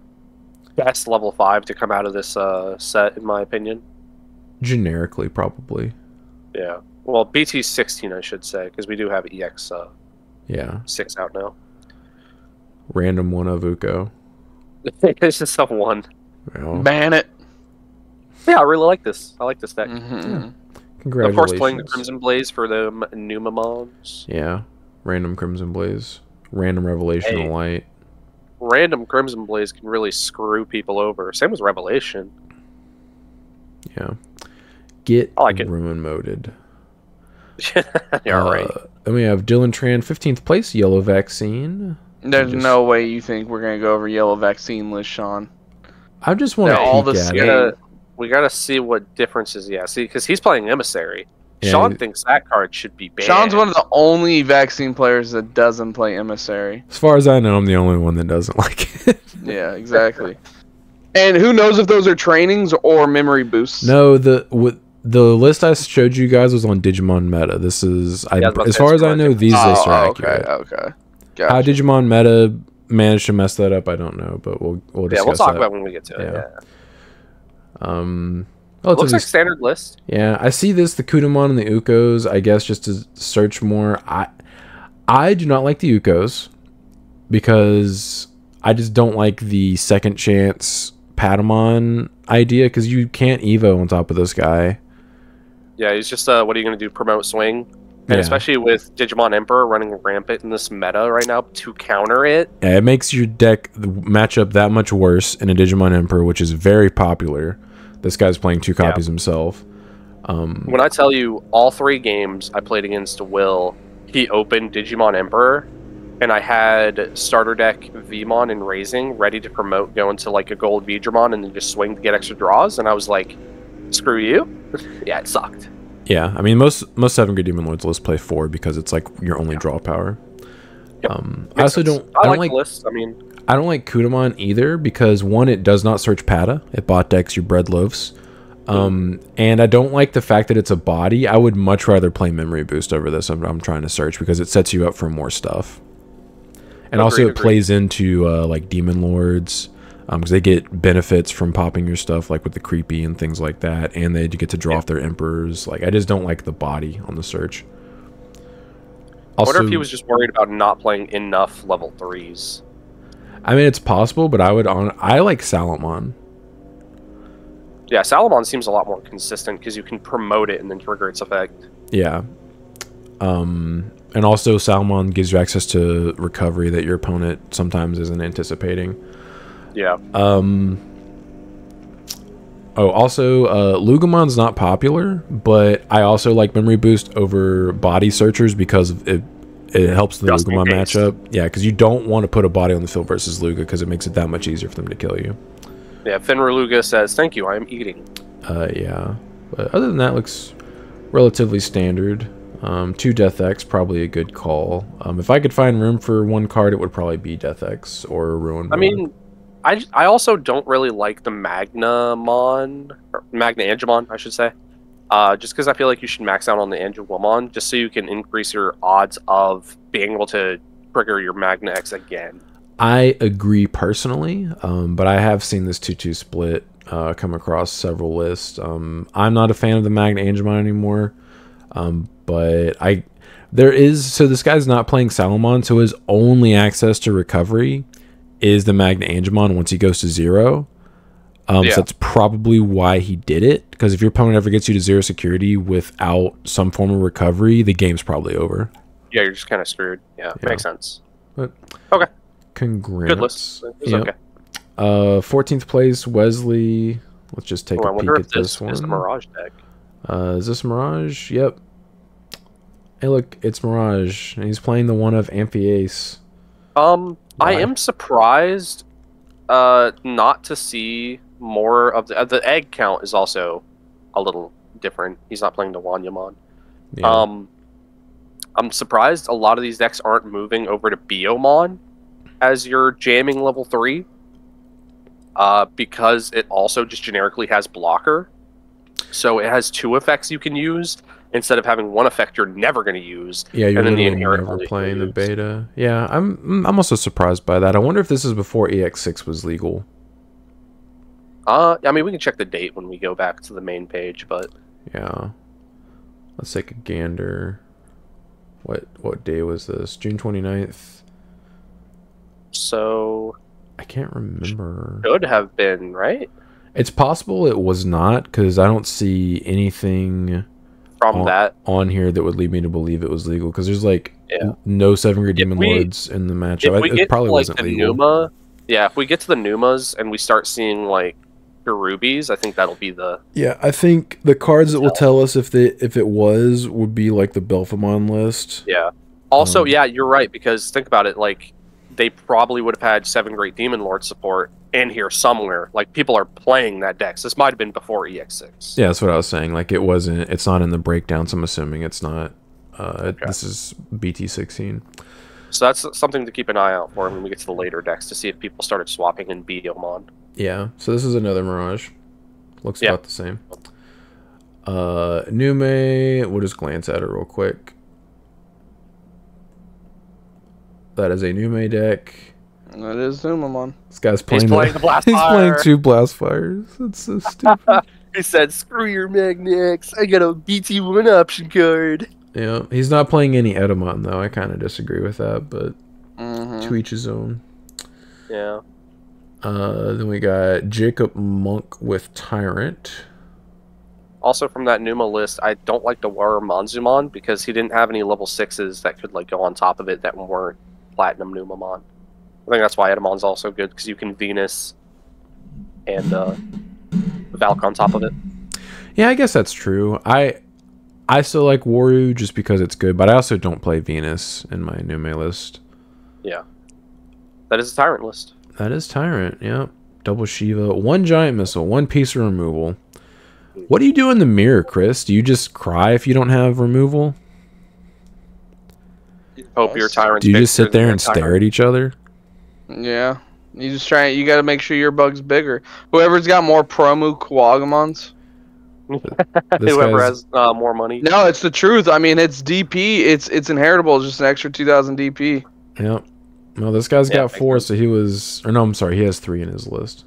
best level 5 to come out of this set, in my opinion. Generically, probably. Yeah. Well, BT 16, I should say, because we do have EX6 Yeah. out now. Random one of Uko. It's just a 1. Well, Ban it. Yeah, I really like this. I like this deck. Mhm. congratulations. Of course, playing the Crimson Blaze for the Numamons. Yeah. Random Crimson Blaze. Random Revelation Hey. of Light. Random Crimson Blaze can really screw people over. Same as Revelation. Yeah. Get I like it. ruin moded. Yeah, right. Then we have Dylan Tran, 15th place, Yellow Vaccine. There's Just- no way you think we're gonna go over yellow vaccine list, Sean. I just want to They're all peek the at same. it. We gotta see what differences. Yeah, see, because he's playing Emissary. Yeah, Sean he- thinks that card should be banned. Sean's one of the only vaccine players that doesn't play emissary. As far as I know, I'm the only one that doesn't like it. Yeah, exactly. And who knows if those are trainings or memory boosts? No, the list I showed you guys was on Digimon Meta. This is, I was about to as say far it's as I know, correct. these lists are okay, accurate. okay. How Gotcha. Digimon Meta managed to mess that up, I don't know, but we'll Yeah, discuss we'll talk that. about it when we get to it. Yeah. Yeah. Oh, it's Looks a- like standard list. yeah, I see this, the Kudamon and the Ukos, I guess just to search more. I do not like the Ukos because I just don't like the second chance Patamon idea because you can't Evo on top of this guy. Yeah, he's just what are you gonna do? Promote swing? And especially with Digimon Emperor running rampant in this meta right now to counter it. Yeah, it makes your deck matchup that much worse in a Digimon Emperor, which is very popular. This guy's playing 2 copies himself. When I tell you all 3 games I played against Will, he opened Digimon Emperor, and I had starter deck Vmon and Raising ready to promote going to like a gold Vidramon and then just swing to get extra draws, and I was like, screw you. Yeah, it sucked. Yeah, I mean most 7-grade Demon Lords lists play 4 because it's like your only draw power. Yep. I also don't like lists. I mean, I don't like Kudamon either because 1, it does not search Pata. It bot decks your bread loaves. And I don't like the fact that it's a body. I would much rather play Memory Boost over this. I'm trying to search because it sets you up for more stuff. And also it plays into like Demon Lords. Because they get benefits from popping your stuff, like with the creepy and things like that, and they get to draw off their emperors. Like, I just don't like the body on the search. Also, I wonder if he was just worried about not playing enough level 3s. I mean, it's possible, but I like Salamon. Yeah, Salamon seems a lot more consistent because you can promote it and then trigger its effect. Yeah. And also Salamon gives you access to recovery that your opponent sometimes isn't anticipating. Yeah. Also, Lugamon's not popular, but I also like Memory Boost over Body Searchers because it helps the Lugamon matchup. Yeah, because you don't want to put a body on the field versus Luga because it makes it that much easier for them to kill you. Yeah, Fenrir Luga says, "Thank you, I am eating." Yeah. But other than that, looks relatively standard. 2 Death X, probably a good call. If I could find room for 1 card, it would probably be Death X or Ruin. I mean, I also don't really like the Magnamon, or Magna Angemon, I should say. Just because I feel like you should max out on the Angemon, just so you can increase your odds of being able to trigger your Magna X again. I agree personally, but I have seen this 2-2 split come across several lists. I'm not a fan of the Magna Angemon anymore, but so this guy's not playing Salamon, so his only access to recovery is the Magna Angemon once he goes to 0. So that's probably why he did it, because if your opponent ever gets you to 0 security without some form of recovery, the game's probably over. Yeah, you're just kind of screwed. Yeah, makes sense. But okay. Congrats. Good list. It's okay. 14th place, Wesley. Let's just take a peek at this one. Is the Mirage deck. Is this Mirage? Yep. Hey, look, it's Mirage. And he's playing the one of Amphiace. I am surprised not to see more of the egg count is also a little different. He's not playing the Wanyamon. Yeah. I'm surprised a lot of these decks aren't moving over to Biomon as your jamming level 3. Because it also just generically has blocker. So it has 2 effects you can use instead of having 1 effect you're never going to use. Yeah, you're never playing the beta. Yeah, I'm also surprised by that. I wonder if this is before EX6 was legal. I mean, we can check the date when we go back to the main page, but yeah. Let's take a gander. What day was this? June 29th. So I can't remember. Should have been, right? It's possible it was not, because I don't see anything from that on here that would lead me to believe it was legal, because there's like no 7-grade Demon Lords in the matchup. It probably wasn't legal. If we get to the Numas and we start seeing like Rubies, I think that'll be the... Yeah, I think the cards that will tell us if it was would be like the Belphemon list. Yeah. Also, yeah, you're right, because think about it, like they probably would have had 7-grade Demon Lord support in here somewhere. Like, people are playing that deck. So this might have been before EX6. Yeah, that's what I was saying. Like, it's not in the breakdown, so I'm assuming it's not. Okay. This is BT16. So that's something to keep an eye out for when we get to the later decks, to see if people started swapping in Biomon. Yeah, so this is another Mirage. Looks about the same. Nume, we'll just glance at it real quick. That is a Nume deck. That is Numamon. This guy's playing the Blast Fire. He's playing 2 Blast Fires. That's so stupid. He said, screw your Magnex. I got a BT1 option card. Yeah, he's not playing any Edamon, though. I kind of disagree with that, but to each his own. Yeah. Then we got Jacob Monk with Tyrant. Also from that Numa list, I don't like the Monzumon because he didn't have any level 6s that could like go on top of it that weren't Platinum Numamon. I think that's why Edamon's also good, because you can Venus and Valk on top of it. Yeah, I guess that's true. I still like Waru just because it's good, but I also don't play Venus in my Nume list. Yeah. That is a Tyrant list. That is Tyrant, yeah. Double Shiva, 1 Giant Missile, 1 piece of removal. What do you do in the mirror, Chris? Do you just cry if you don't have removal? Hope your Tyrant's Do you just sit there and stare at each other? Yeah. You just try. You got to make sure your bug's bigger. Whoever's got more promo Quagamons. Whoever has more money. No, it's the truth. I mean, it's DP. It's inheritable. It's just an extra 2,000 DP. Yep. Well, this guy's got 4, so he was... Or no, I'm sorry. He has 3 in his list.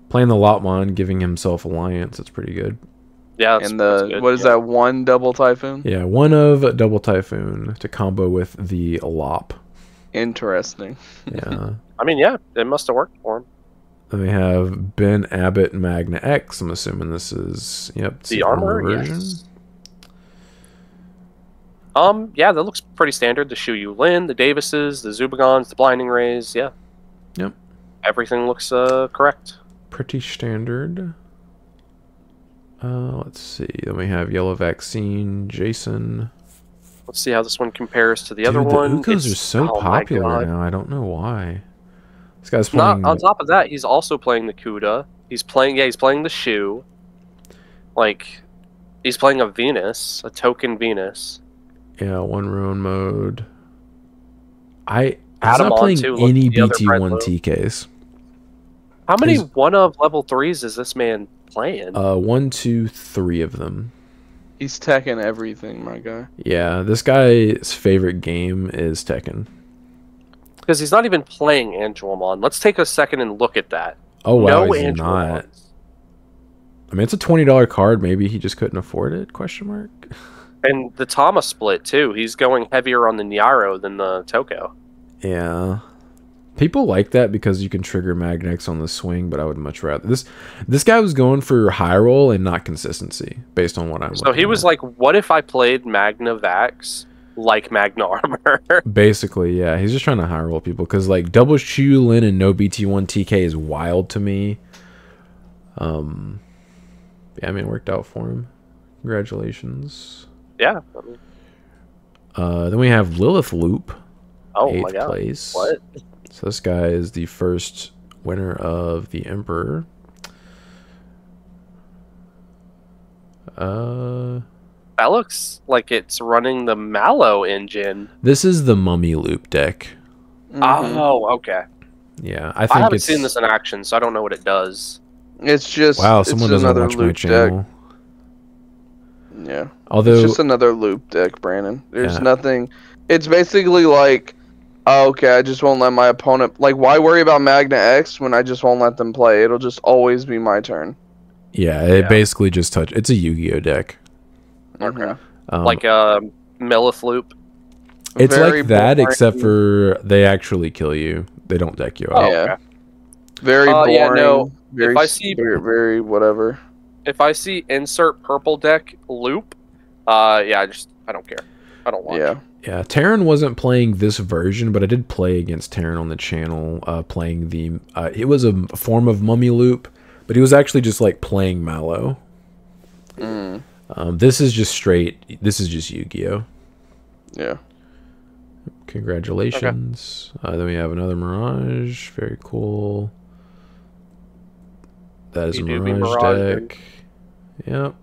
Playing the Lotmon, giving himself Alliance. It's pretty good. Yeah, and what is that? 1 double Typhoon? Yeah, 1 of double Typhoon to combo with the Lop. Interesting. Yeah. I mean, yeah, it must have worked for him. Then we have Ben Abbott Magna X. I'm assuming this is the armor version. Yes. Yeah, that looks pretty standard. The Shu Yu Lin, the Davises, the Zubagons, the Blinding Rays. Yeah. Yep. Everything looks correct. Pretty standard. Let's see. Then we have Yellow Vaccine, Jason. Let's see how this one compares to the other one. The Ukos are so popular now. I don't know why. This guy's playing... on top of that, he's also playing the Kuda. He's playing the Shu. Like, he's playing a Venus, a token Venus. Yeah, 1 Ruin mode. I'm not playing any BT1 TKs. How many 1 of level 3s is this man playing? 1, 2, 3 of them. He's Tekken everything, my guy. Yeah, this guy's favorite game is Tekken. Because he's not even playing Angelmon. Let's take a second and look at that. Oh, wow, he's not. I mean, it's a $20 card. Maybe he just couldn't afford it, question mark. And the Tama split, too. He's going heavier on the Nyaro than the Toko. Yeah. People like that because you can trigger Magnex on the swing, but I would much rather... This guy was going for high roll and not consistency, based on what I'm So he was like, what if I played Magna Vax like Magna Armor? Basically, yeah. He's just trying to high roll people, because like double Shu Lin and no BT1 TK is wild to me. Yeah, I mean, it worked out for him. Congratulations. Yeah. Then we have Lilith Loop. Oh 8th my god. place. What? So this guy is the first winner of the Emperor. That looks like it's running the Mallow engine. This is the Mummy Loop deck. Oh, okay. Yeah, I haven't seen this in action, so I don't know what it does. It's just... Wow, someone doesn't watch my channel. Deck. Yeah. Although... It's just another loop deck, Brandon. There's nothing... It's basically like... Oh, okay, I just won't let my opponent... Like, why worry about Magna X when I just won't let them play? It'll just always be my turn. Yeah, it basically just touch. It's a Yu-Gi-Oh deck. Okay. Like a Melith Loop. It's like that, except for they actually kill you. They don't deck you out. Oh, okay. Very boring. Yeah, no. Very, if I see very whatever. If I see insert purple deck loop, yeah, I don't care. I don't watch. Yeah, Terran wasn't playing this version, but I did play against Terran on the channel, playing the... it was a form of Mummy Loop, but he was actually just, like, playing Mallow. This is just straight... This is just Yu-Gi-Oh! Yeah. Congratulations. Okay. Then we have another Mirage. Very cool. That is a Mirage deck. Yep.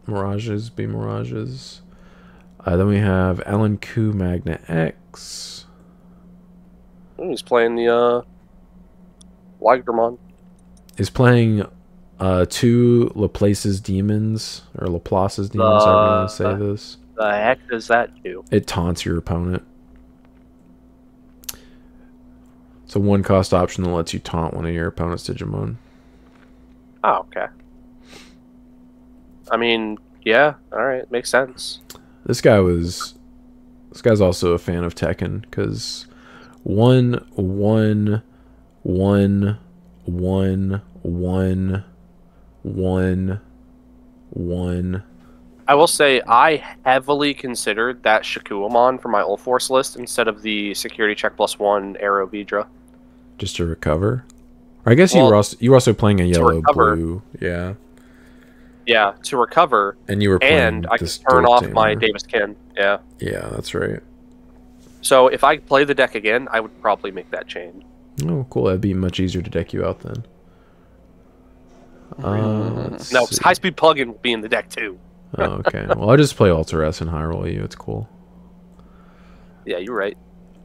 Mirages be Mirages. Then we have Alan Koo Magna X. He's playing the Lagermon. He's playing 2 Laplace's Demons, or Laplace's Demons, however you want to say this. The heck does that do? It taunts your opponent. It's a 1-cost option that lets you taunt one of your opponent's Digimon. Oh, okay. I mean, yeah, alright, makes sense. This guy's also a fan of Tekken, because 1, 1, 1, 1, 1, 1, 1. I will say I heavily considered that Shakuamon for my Ulforce list instead of the security check +1 Arrow Vidra. Just to recover? Or I guess Well, you were also playing a yellow recover. blue. Yeah. Yeah, to recover. And you were playing And I can this turn Dirt off my Tamer. Davis Kin. Yeah. Yeah, that's right. So if I play the deck again, I would probably make that change. Oh, cool. That'd be much easier to deck you out then. Let's No, see. High Speed Plugin will be in the deck too. Oh, okay. Well, I'll just play Alter S and high roll you. It's cool. Yeah, you're right.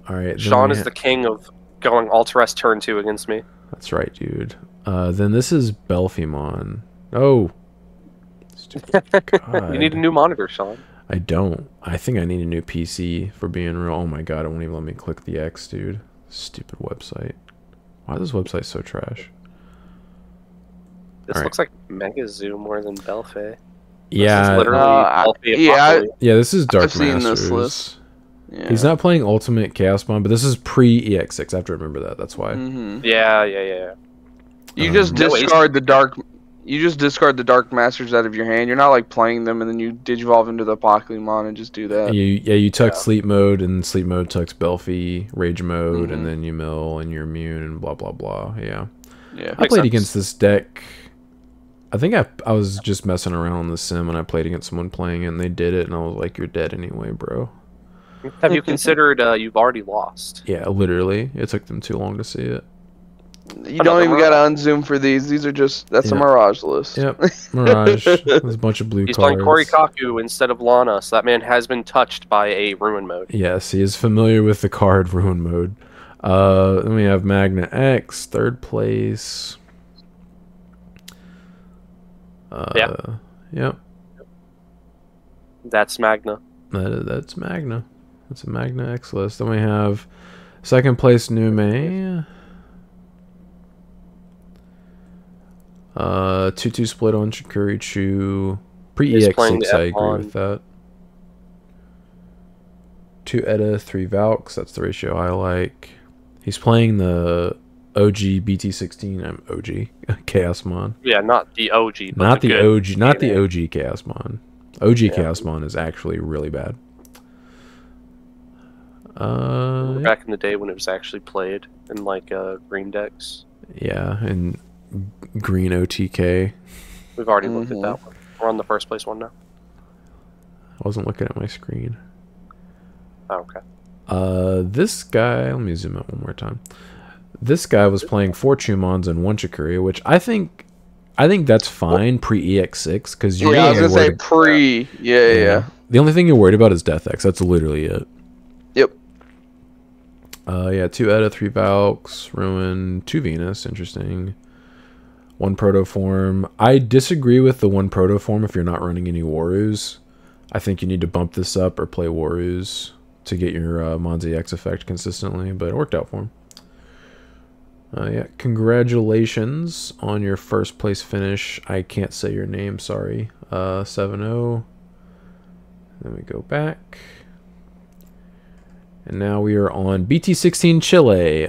All right. then Sean we is the king of going Alteress turn 2 against me. That's right, dude. Then this is Belphimon. Oh. Stupid God. You need a new monitor, Sean. I don't. I think I need a new PC for being real. Oh my god, it won't even let me click the X, dude. Stupid website. Why is this website so trash? This All right. looks like Mega Zoo more than Belfay. Yeah. This is literally Belfay yeah, Apocalypse. Yeah, this is Dark I've seen Masters. this list. Yeah. He's not playing Ultimate Chaos Bond, but this is pre EX6. I have to remember that. That's why. Yeah. You just No, discard the dark. You just discard the Dark Masters out of your hand. You're not like playing them, and then you digivolve into the Apocalypse and just do that. You tuck Sleep Mode, and Sleep Mode tucks Belfie, Rage Mode, and then you mill, and you're immune, and blah blah blah. Yeah. Yeah. I played against this deck. I think I was just messing around on the sim, and I played against someone playing it, and they did it, and I was like, "You're dead anyway, bro." Have you considered you've already lost? Yeah, literally, it took them too long to see it. You don't even gotta unzoom for these. These are just that's a Mirage list. Yep, Mirage. There's a bunch of blue He's cards. playing Korikaku instead of Lana, so that man has been touched by a Ruin mode. Yes, he is familiar with the card Ruin Mode. Then we have Magna X, third place. Yep. That's Magna. That's Magna. That's a Magna X list. Then we have second place Nume. 2-2 split on Shikuri Chu. Pre EX6, I agree with that. 2 Edda, 3 Valks. That's the ratio I like. He's playing the OG BT16. I'm OG Chaosmon. Yeah, not the OG. But Not the OG. good Not the DNA. OG Chaosmon. OG Chaosmon is actually really bad. Back in the day when it was actually played in like green decks. Yeah, and green OTK. We've already looked at that one. We're on the first place one now. I wasn't looking at my screen. Oh, okay. This guy. Let me zoom out one more time. This guy was playing 4 Chumons and 1 Chikuria, which I think that's fine pre EX6 because you're I was gonna say worried- pre. Yeah. The only thing you're worried about is Death X. That's literally it. Yep. Yeah, 2 Edda, 3 Valks, Ruin, 2 Venus. Interesting. 1 Protoform. I disagree with the 1 Protoform if you're not running any Warus. I think you need to bump this up or play Warus to get your Monzi X effect consistently, but it worked out for him. Yeah, congratulations on your first place finish. I can't say your name, sorry. 7-0. Then we go back. And now we are on BT16 Chile.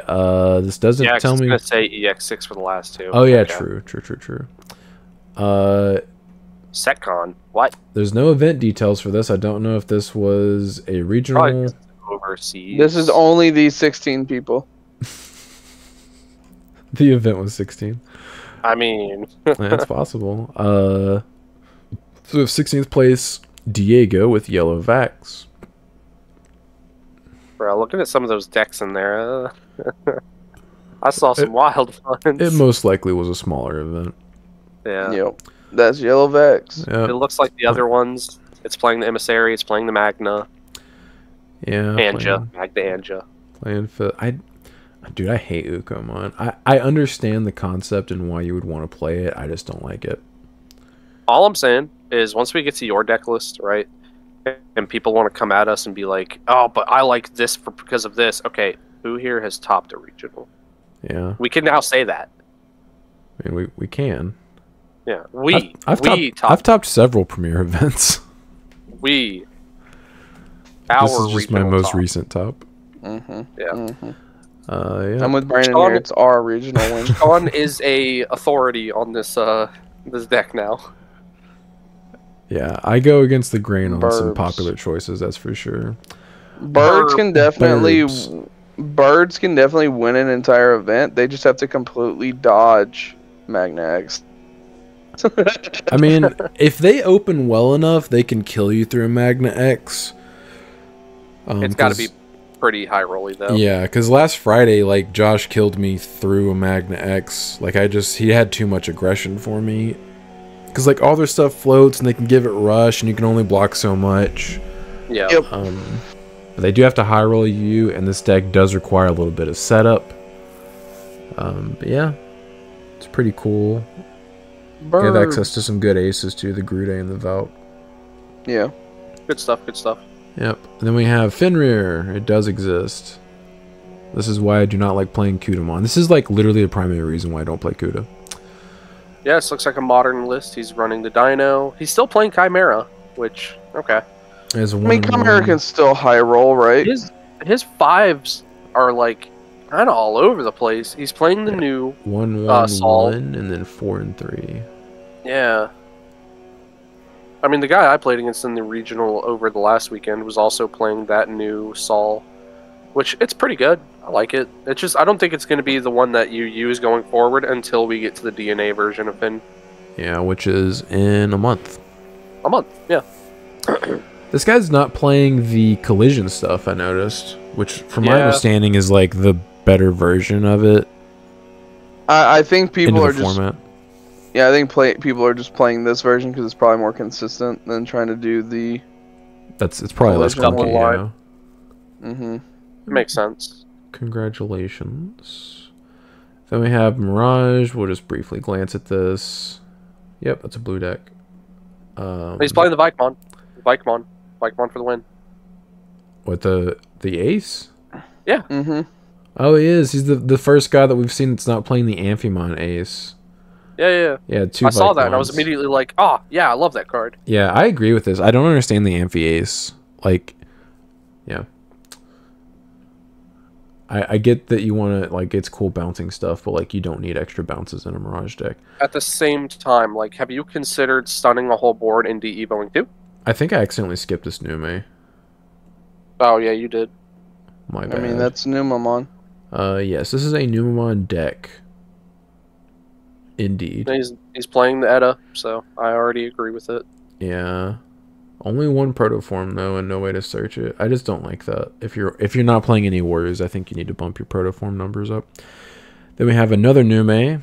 This doesn't tell me. I was going to say EX6 for the last two. Oh, yeah, true. Setcon. What? There's no event details for this. I don't know if this was a regional. Probably overseas. This is only these 16 people. The event was 16. I mean, That's possible. So we have 16th place Diego with yellow Vax. bro, looking at some of those decks in there, I saw some wild ones. It most likely was a smaller event. Yeah. Yep. That's Yellow Vex. Yeah. It looks like the other ones. It's playing the Emissary. It's playing the Magna. Yeah. Magna Anja. Playing Dude, I hate Ukomon. I understand the concept and why you would want to play it. I just don't like it. All I'm saying is once we get to your deck list, right, and people want to come at us and be like, oh, but I like this because of this. Okay, who here has topped a regional? Yeah. We can now say that. I mean, we can. Yeah, I've topped several premier events. This is just my most recent top. Yeah. Yeah. I'm with Brandon Sean- here. It's our original win. Sean is a authority on this this deck now. Yeah, I go against the grain on some Burbs. popular choices, that's for sure. Birds can definitely Burbs. birds can definitely win an entire event. They just have to completely dodge Magna X. I mean, if they open well enough, they can kill you through a Magna X. It's got to be pretty high rolly though. Yeah, because last Friday, like, Josh killed me through a Magna X. Like, he had too much aggression for me. Because, like, all their stuff floats and they can give it rush and you can only block so much. Yeah. Yep. But they do have to high roll you, and this deck does require a little bit of setup. But yeah, it's pretty cool. You have access to some good aces too, the Grude and the Vault. Yeah. Good stuff. Good stuff. Yep. And then we have Fenrir. It does exist. This is why I do not like playing Kudamon. This is like literally the primary reason why I don't play Kuda. Yeah, this looks like a modern list. He's running the Dino. He's still playing Chimera, which okay. I mean, Chimera can still high roll, right? His fives are like kind of all over the place. He's playing the new 1-1-1 and then 4 and 3. Yeah. I mean, the guy I played against in the regional over the last weekend was also playing that new Saul, which it's pretty good. I like it. It's just I don't think it's going to be the one that you use going forward until we get to the DNA version of Finn. Yeah, which is in a month. A month, yeah. This guy's not playing the collision stuff, I noticed, which from my understanding is like the better version of it. I think people are just format. Yeah, I think people are just playing this version because it's probably more consistent than trying to do the. It's probably less clunky. Yeah. Mm-hmm. It makes sense. Congratulations. Then we have Mirage. We'll just briefly glance at this. Yep, that's a blue deck. He's playing the Vikemon. Vikemon for the win. What, the ace? Yeah. Mm-hmm. Oh, he is. He's the first guy that we've seen that's not playing the Amphimon ace. Yeah. Yeah, I saw that and I was immediately like, oh, yeah, I love that card. Yeah, I agree with this. I don't understand the Amphi ace. Like, yeah. I get that you want to, like, it's cool bouncing stuff, but, like, you don't need extra bounces in a Mirage deck. At the same time, like, have you considered stunning a whole board and de-evoing too? I think I accidentally skipped this Nume. Oh, yeah, you did. My bad. I mean, that's Numamon. Yes, this is a Numamon deck. Indeed. He's playing the Edda, so I already agree with it. Yeah. Only one protoform though, and no way to search it. I just don't like that. If you're not playing any warriors, I think you need to bump your protoform numbers up. Then we have another Nume.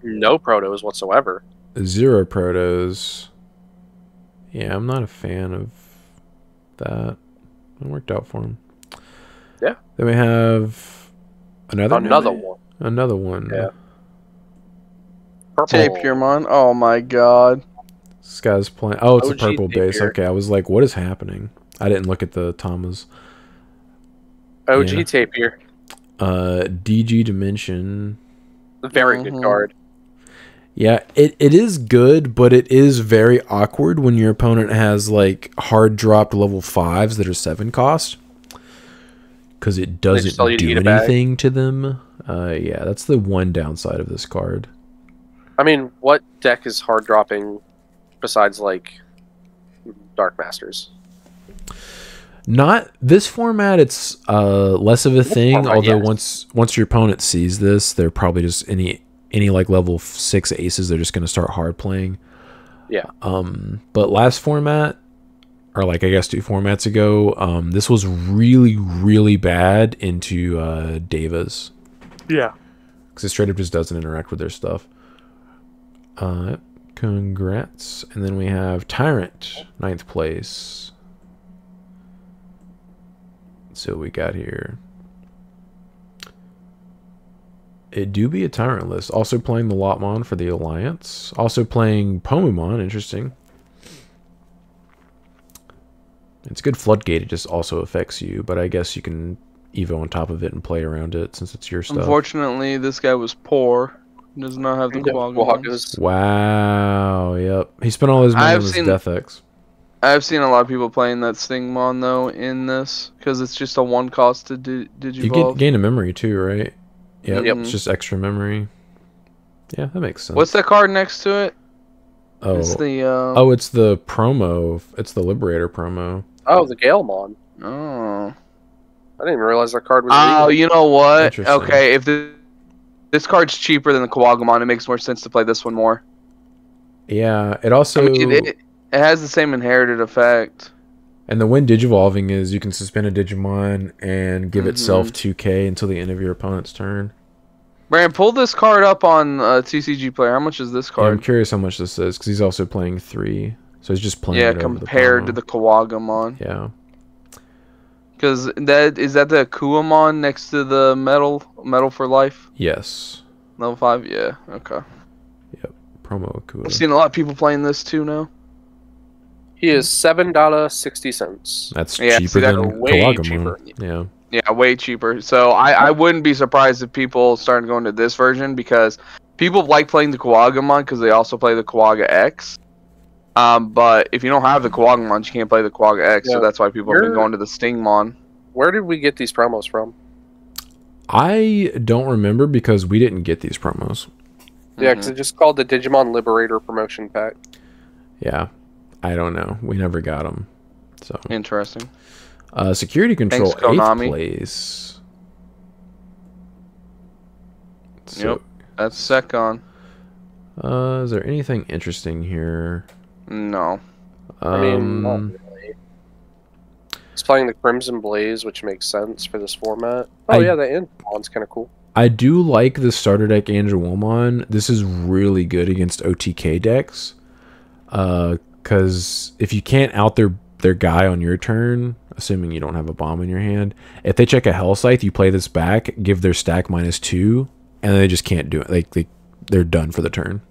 No protos whatsoever. 0 protos. Yeah, I'm not a fan of that. It worked out for him. Yeah. Then we have another one. Another one. Yeah. Tapirmon. Oh my god. This guy's playing. Oh, it's OG a purple base. Tapir. Okay, I was like, what is happening? I didn't look at the Tamas. OG Yeah. Tapir. DG Dimension. Very good card. Yeah, it is good, but it is very awkward when your opponent has like hard dropped level 5s that are 7 cost. Because it doesn't do anything to them. Yeah, that's the one downside of this card. I mean, what deck is hard dropping besides like Dark Masters? Not this format. It's less of a thing. format, Although yes. once your opponent sees this, they're probably just any like level 6 aces. They're just going to start hard playing. Yeah. But last format, or like I guess 2 formats ago, this was really really bad into Devas. Yeah. Because it straight up just doesn't interact with their stuff. Congrats. And then we have Tyrant, 9th place. Let's see what we got here. It do be a Tyrant list. Also playing the Lotmon for the Alliance. Also playing Pomumon, interesting. It's good Floodgate, it just also affects you, but I guess you can Evo on top of it and play around it since it's your stuff. Unfortunately, this guy was poor. Does not have the Quagmons. Wow, yep. He spent all his money on his Death X. I've seen a lot of people playing that Stingmon, though, in this, because it's just a 1 cost to Digivolve. You gain a memory, too, right? Yep, Yep. It's just extra memory. Yeah, that makes sense. What's that card next to it? Oh, it's the it's the promo. It's the Liberator promo. Oh, the Galemon. Oh. I didn't even realize that card was Oh, legal. you know what? Interesting. Okay, if this card's cheaper than the Kawagamon, it makes more sense to play this one more. Yeah, it also... I mean, it has the same inherited effect. And the win Digivolving is you can suspend a Digimon and give itself 2k until the end of your opponent's turn. Brand, pull this card up on TCG Player. How much is this Yeah, card? I'm curious how much this is, because he's also playing 3. So he's just playing it over compared to the Kawagamon. Yeah. Because is that the Kuamon next to the Metal for Life? Yes. Level 5? Yeah, okay. Yep, promo Akua. I've seen a lot of people playing this too now. He is $7.60. That's Yeah, cheaper than way Kawagamon. cheaper. Yeah. Yeah, way cheaper. So I wouldn't be surprised if people started going to this version, because people like playing the Kawagamon because they also play the Kawaga X. But if you don't have the Kawagamon, you can't play the Kawaga X, so that's why people have been going to the Stingmon. Where did we get these promos from? I don't remember because we didn't get these promos. Yeah, because it's just called the Digimon Liberator promotion pack. Yeah. I don't know. We never got them. So Interesting. Security Control, Thanks, Konami. 8th place. So, Yep, that's Sekon. Is there anything interesting here? No. I mean, not really. It's playing the Crimson Blaze, which makes sense for this format. Oh, yeah, the Angelmon's kind of cool. I do like the starter deck Angelmon. This is really good against OTK decks. Because if you can't out their guy on your turn, assuming you don't have a bomb in your hand, if they check a Hell Scythe, you play this back, give their stack -2, and they just can't do it. Like they're done for the turn.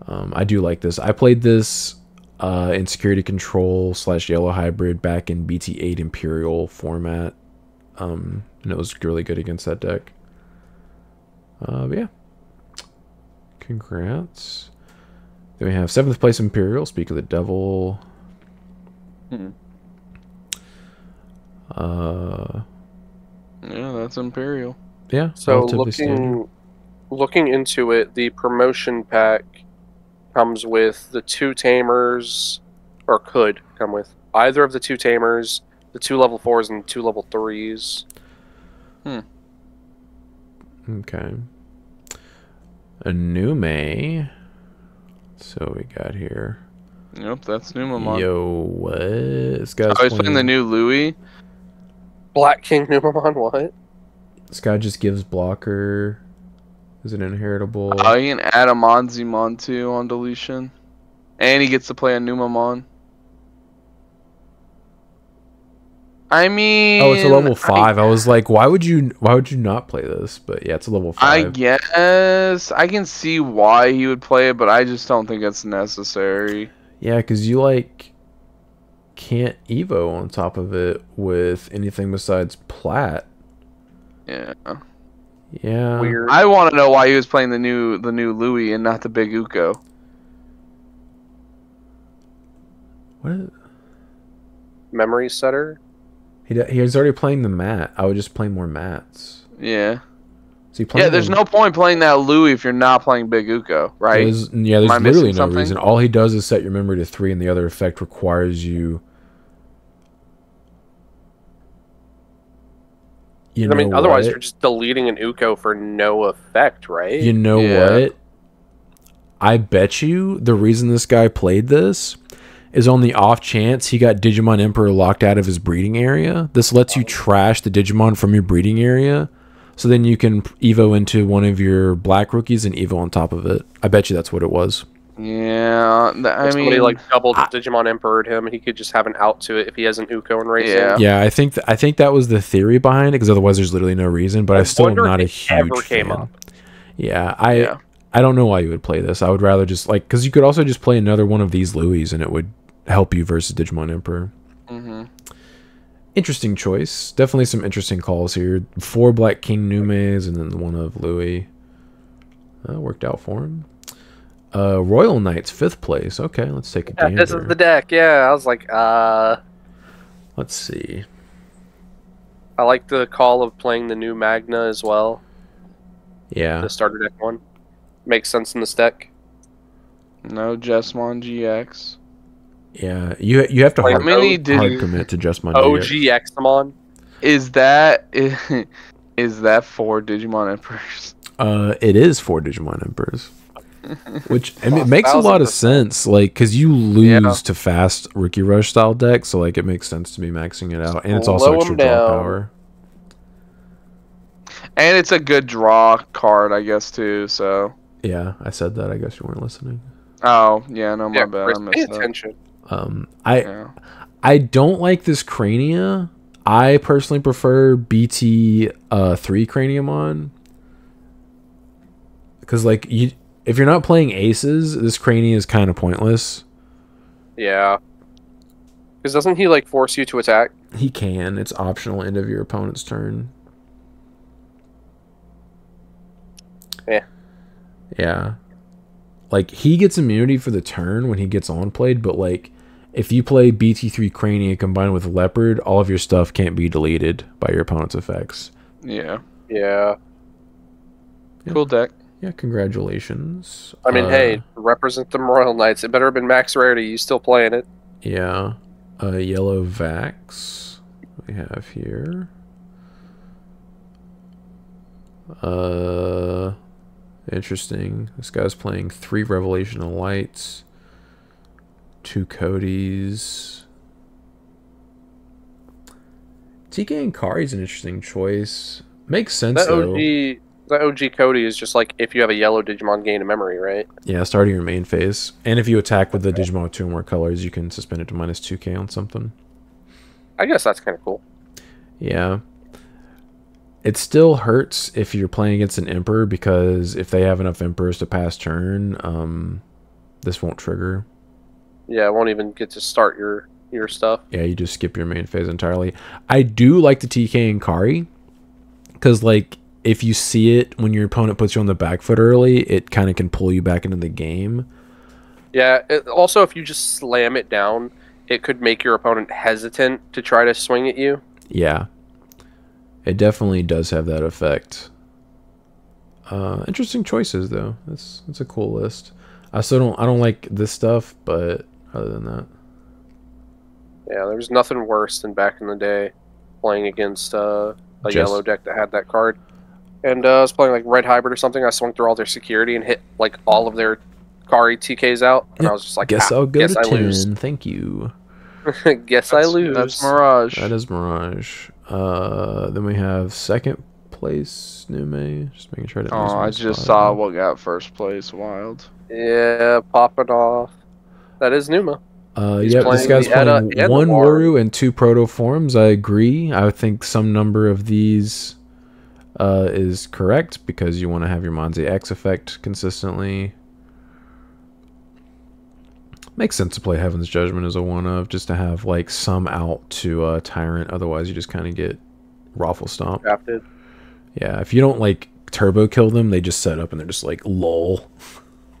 I do like this. I played this in Security Control / Yellow Hybrid back in BT8 Imperial format, and it was really good against that deck. But yeah, congrats. Then we have 7th place Imperial, Speak of the Devil. Yeah, that's Imperial. Yeah. So looking into it, the promotion pack comes with the 2 Tamers, or could come with either of the 2 Tamers, the 2 level 4s, and 2 level 3s. Okay. A Nume. So we got here. Yep, that's Numamon. Yo, what? This guy's he's playing the new Louis. Black King Numamon, what? This guy just gives blocker. Is it inheritable? Oh, he can add a Monzimon too on deletion. And he gets to play a Numamon. I mean... Oh, it's a level 5. I was like, why would you not play this? But yeah, it's a level 5. I guess I can see why he would play it, but I just don't think it's necessary. Yeah, because you like can't Evo on top of it with anything besides Plat. Yeah. Yeah. Weird. I want to know why he was playing the new Louis and not the big Uko. What? Memory setter? He's already playing the mat. I would just play more mats. Yeah. Is he playing Yeah, there's no point playing that Louis if you're not playing big Uko, right? There's Am I literally missing no something? reason. All he does is set your memory to 3, and the other effect requires you. I mean, otherwise you're just deleting an Uko for no effect, right? You know what? I bet you the reason this guy played this is on the off chance he got Digimon Emperor locked out of his breeding area. This lets you trash the Digimon from your breeding area, so then you can Evo into one of your black rookies and Evo on top of it. I bet you that's what it was. Yeah, I Somebody mean, like doubled Digimon Emperored him, and he could just have an out to it if he has an Uko and race. Yeah, I think that was the theory behind it, because otherwise there's literally no reason. But I still am not a huge fan. Yeah, I don't know why you would play this. I would rather just because you could also just play another one of these Louis and it would help you versus Digimon Emperor. Interesting choice. Definitely some interesting calls here. 4 Black King Numes and then 1 of Louis. Worked out for him. Royal Knights, 5th place. Okay, let's take a gander. This is the deck. Yeah, I was like, Let's see. I like the call of playing the new Magna as well. Yeah. The starter deck one. Makes sense in this deck. No Jesmon GX. Yeah, you have to Like, hard, How many did hard you- commit to Just My OG GX. Xamon. Is that 4 Digimon Emperors? It is 4 Digimon Emperors. Which I mean, it makes a lot of 1000%. sense, like, because you lose to fast Rookie Rush style decks, so like it makes sense to be maxing it out, and it's also Slow extra 'em draw down. power. And it's a good draw card, I guess, too. So. Yeah, I said that. I guess you weren't listening. Oh yeah, no, my Yeah, bad. Chris, I pay missed that. attention. Yeah. I don't like this Crania. I personally prefer BT 3 Craniamon, because like if you're not playing aces, this Crania is kind of pointless. Yeah. Because doesn't he like force you to attack? He can. It's optional end of your opponent's turn. Yeah. Yeah. Like, he gets immunity for the turn when he gets on played, but like, if you play BT3 Crania combined with Leopard, all of your stuff can't be deleted by your opponent's effects. Yeah. Yeah. Cool deck. Yeah, congratulations. I mean, hey, represent them Royal Knights. It better have been max rarity. You still playing it? Yeah. Yellow Vax we have here. Interesting. This guy's playing 3 Revelation of Lights, 2 Codys. TK and Kari's an interesting choice. Makes sense, though. That OG Cody is just like if you have a yellow Digimon gain a memory, right? Yeah, starting your main phase. And if you attack with the Digimon with 2 or more colors, you can suspend it to minus 2k on something. I guess that's kind of cool. Yeah. It still hurts if you're playing against an Emperor, because if they have enough Emperors to pass turn, this won't trigger. Yeah, it won't even get to start your stuff. Yeah, you just skip your main phase entirely. I do like the TK and Kari, because like, if you see it when your opponent puts you on the back foot early, it kind of can pull you back into the game. Yeah, also if you just slam it down, it could make your opponent hesitant to try to swing at you. Yeah. It definitely does have that effect. Interesting choices, though. That's a cool list. I don't like this stuff, but other than that, yeah, there was nothing worse than back in the day playing against a yellow deck that had that card. And I was playing like Red Hybrid or something. I swung through all their security and hit like all of their Kari TKs out, and I was just like, guess I'll go to 10. lose. Thank you. I lose. That's Mirage. That is Mirage. Then we have second place, Nume. Just making sure I didn't lose my I just spot. saw what got first place. Wild. Yeah, popping off. That is Numa. He's Yep, this playing guy's the Edda playing and 1 the Waru. Waru and 2 Proto forms. I agree. I think some number of these is correct, because you want to have your Monze X effect consistently. Makes sense to play Heaven's Judgment as a 1-of, just to have like some out to Tyrant. Otherwise, you just kind of get Raffle Stomp. Drafted. Yeah, if you don't like turbo kill them, they just set up and they're just like lol.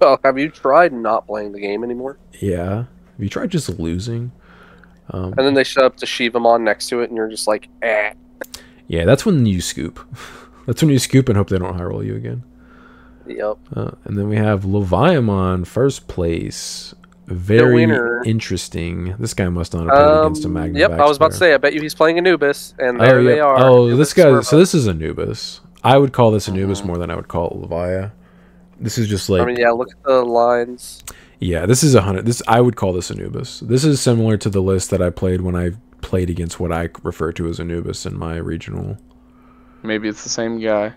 Oh, have you tried not playing the game anymore? Yeah. Have you tried just losing? And then they set up the Shivamon next to it, and you're just like, eh. Yeah, that's when you scoop. That's when you scoop and hope they don't high roll you again. Yep. And then we have Leviamon first place. Very winner. interesting. This guy must not have played against a Magnavox. Yep, I was about to say, I bet you he's playing Anubis, and there they are. Oh, Anubis this guy. Swervo. So this is Anubis. I would call this Anubis more than I would call it Levia. This is just like. I mean, yeah, look at the lines. Yeah, this is 100. This I would call this Anubis. This is similar to the list that I played when I played against what I refer to as Anubis in my regional. Maybe it's the same guy.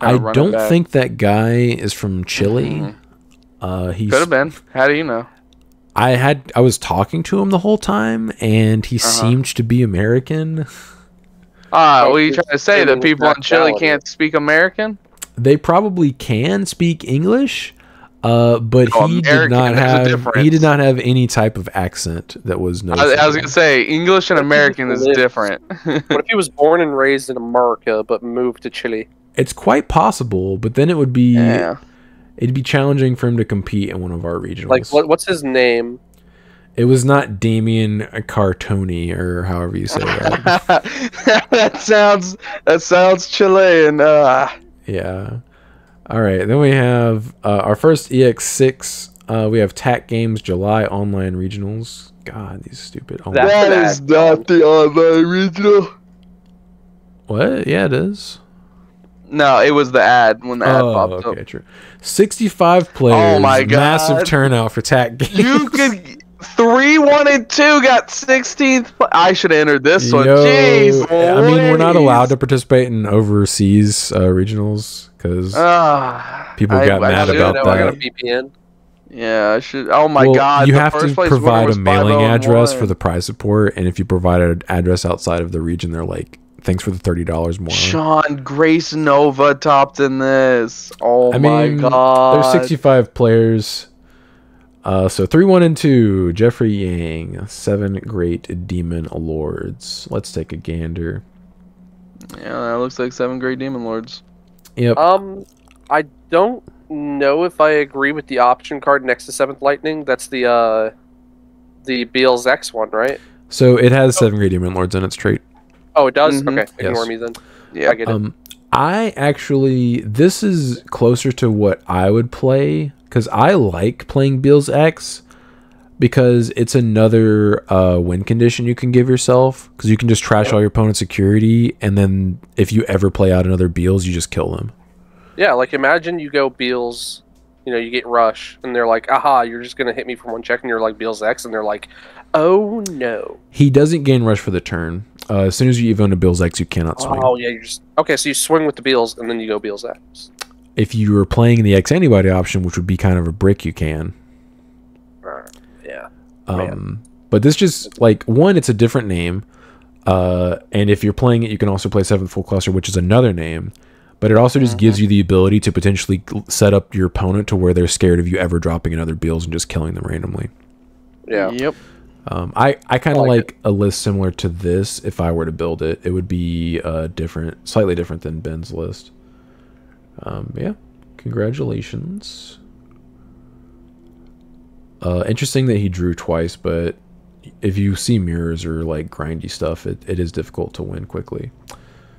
I don't think that guy is from Chile. He could have been. How do you know? I was talking to him the whole time, and he seemed to be American. What are you trying to say? That people in Chile can't speak American? They probably can speak English, but he did not have any type of accent that was noticeable. I was gonna say English and American is different. What if he was born and raised in America but moved to Chile? It's quite possible, but then it would be it'd be challenging for him to compete in one of our regionals. Like, what's his name? It was not Damien Cartoni, or however you say that. that sounds Chilean. Yeah. All right, then we have our first EX6. We have TAC Games July online regionals. God, these stupid. That's That an is ad, not the online regional. What? Yeah, it is. No, it was the ad when the ad popped okay, up. true. 65 players. Oh my Massive God. turnout for TAC Games. You could 3, 1, and 2 got 16th. I should have entered this one. Yo, Jeez, I mean, we're not allowed to Louise. participate in overseas regionals because people got mad I about know, I got a that. VPN. Yeah, I should. Oh my Well, God! you the have first to place winner provide a was mailing 5-0-1. address for the prize support, and if you provide an address outside of the region, they're like, "Thanks for the $30 more." Sean Grace Nova topped in this. Oh I my mean, God! there's 65 players. So 3, 1, and 2. Jeffrey Yang, 7 great demon lords. Let's take a gander. Yeah, that looks like 7 great demon lords. Yep. I don't know if I agree with the option card next to Seventh Lightning. That's the BLX one, right? So it has 7 great demon lords in its trait. Oh, it does. Mhm. Okay, ignore Yes. me then. Yeah. I get it. I actually, this is closer to what I would play because I like playing Beals X because it's another win condition you can give yourself because you can just trash all your opponent's security, and then if you ever play out another Beals, you just kill them. Yeah, like imagine you go Beals, you get Rush, and they're like, aha, you're just going to hit me for one check, and you're like Beals X, and they're like, oh no. He doesn't gain Rush for the turn. As soon as you evoke a Beals X, you cannot swing. Oh, yeah, okay, so you swing with the Beals, and then you go Beals X. If you were playing the X Antibody option, which would be kind of a brick, you can. Yeah. But this just, like, one, it's a different name. And if you're playing it, you can also play 7th Full Cluster, which is another name. But it also just gives you the ability to potentially set up your opponent to where they're scared of you ever dropping another Beals and just killing them randomly. Yeah. Yep. I kind of like a list similar to this. If I were to build it, it would be slightly different than Ben's list. Yeah, congratulations. Interesting that he drew twice, but if you see mirrors or like grindy stuff, it is difficult to win quickly.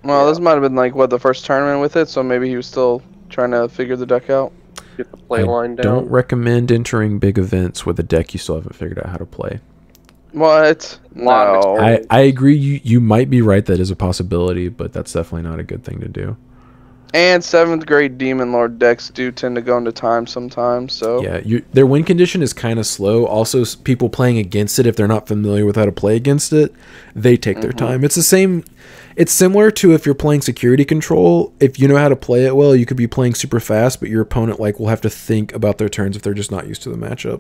Well, this might have been like the first tournament with it, so maybe he was still trying to figure the deck out. Get the play line down. Don't recommend entering big events with a deck you still haven't figured out how to play. What? No. I agree. You might be right. That is a possibility, but that's definitely not a good thing to do. And 7th grade demon lord decks do tend to go into time sometimes. So yeah, their win condition is kind of slow. Also, people playing against it, if they're not familiar with how to play against it, they take their time. It's the same. It's similar to if you're playing security control. If you know how to play it well, you could be playing super fast, but your opponent will have to think about their turns if they're just not used to the matchup.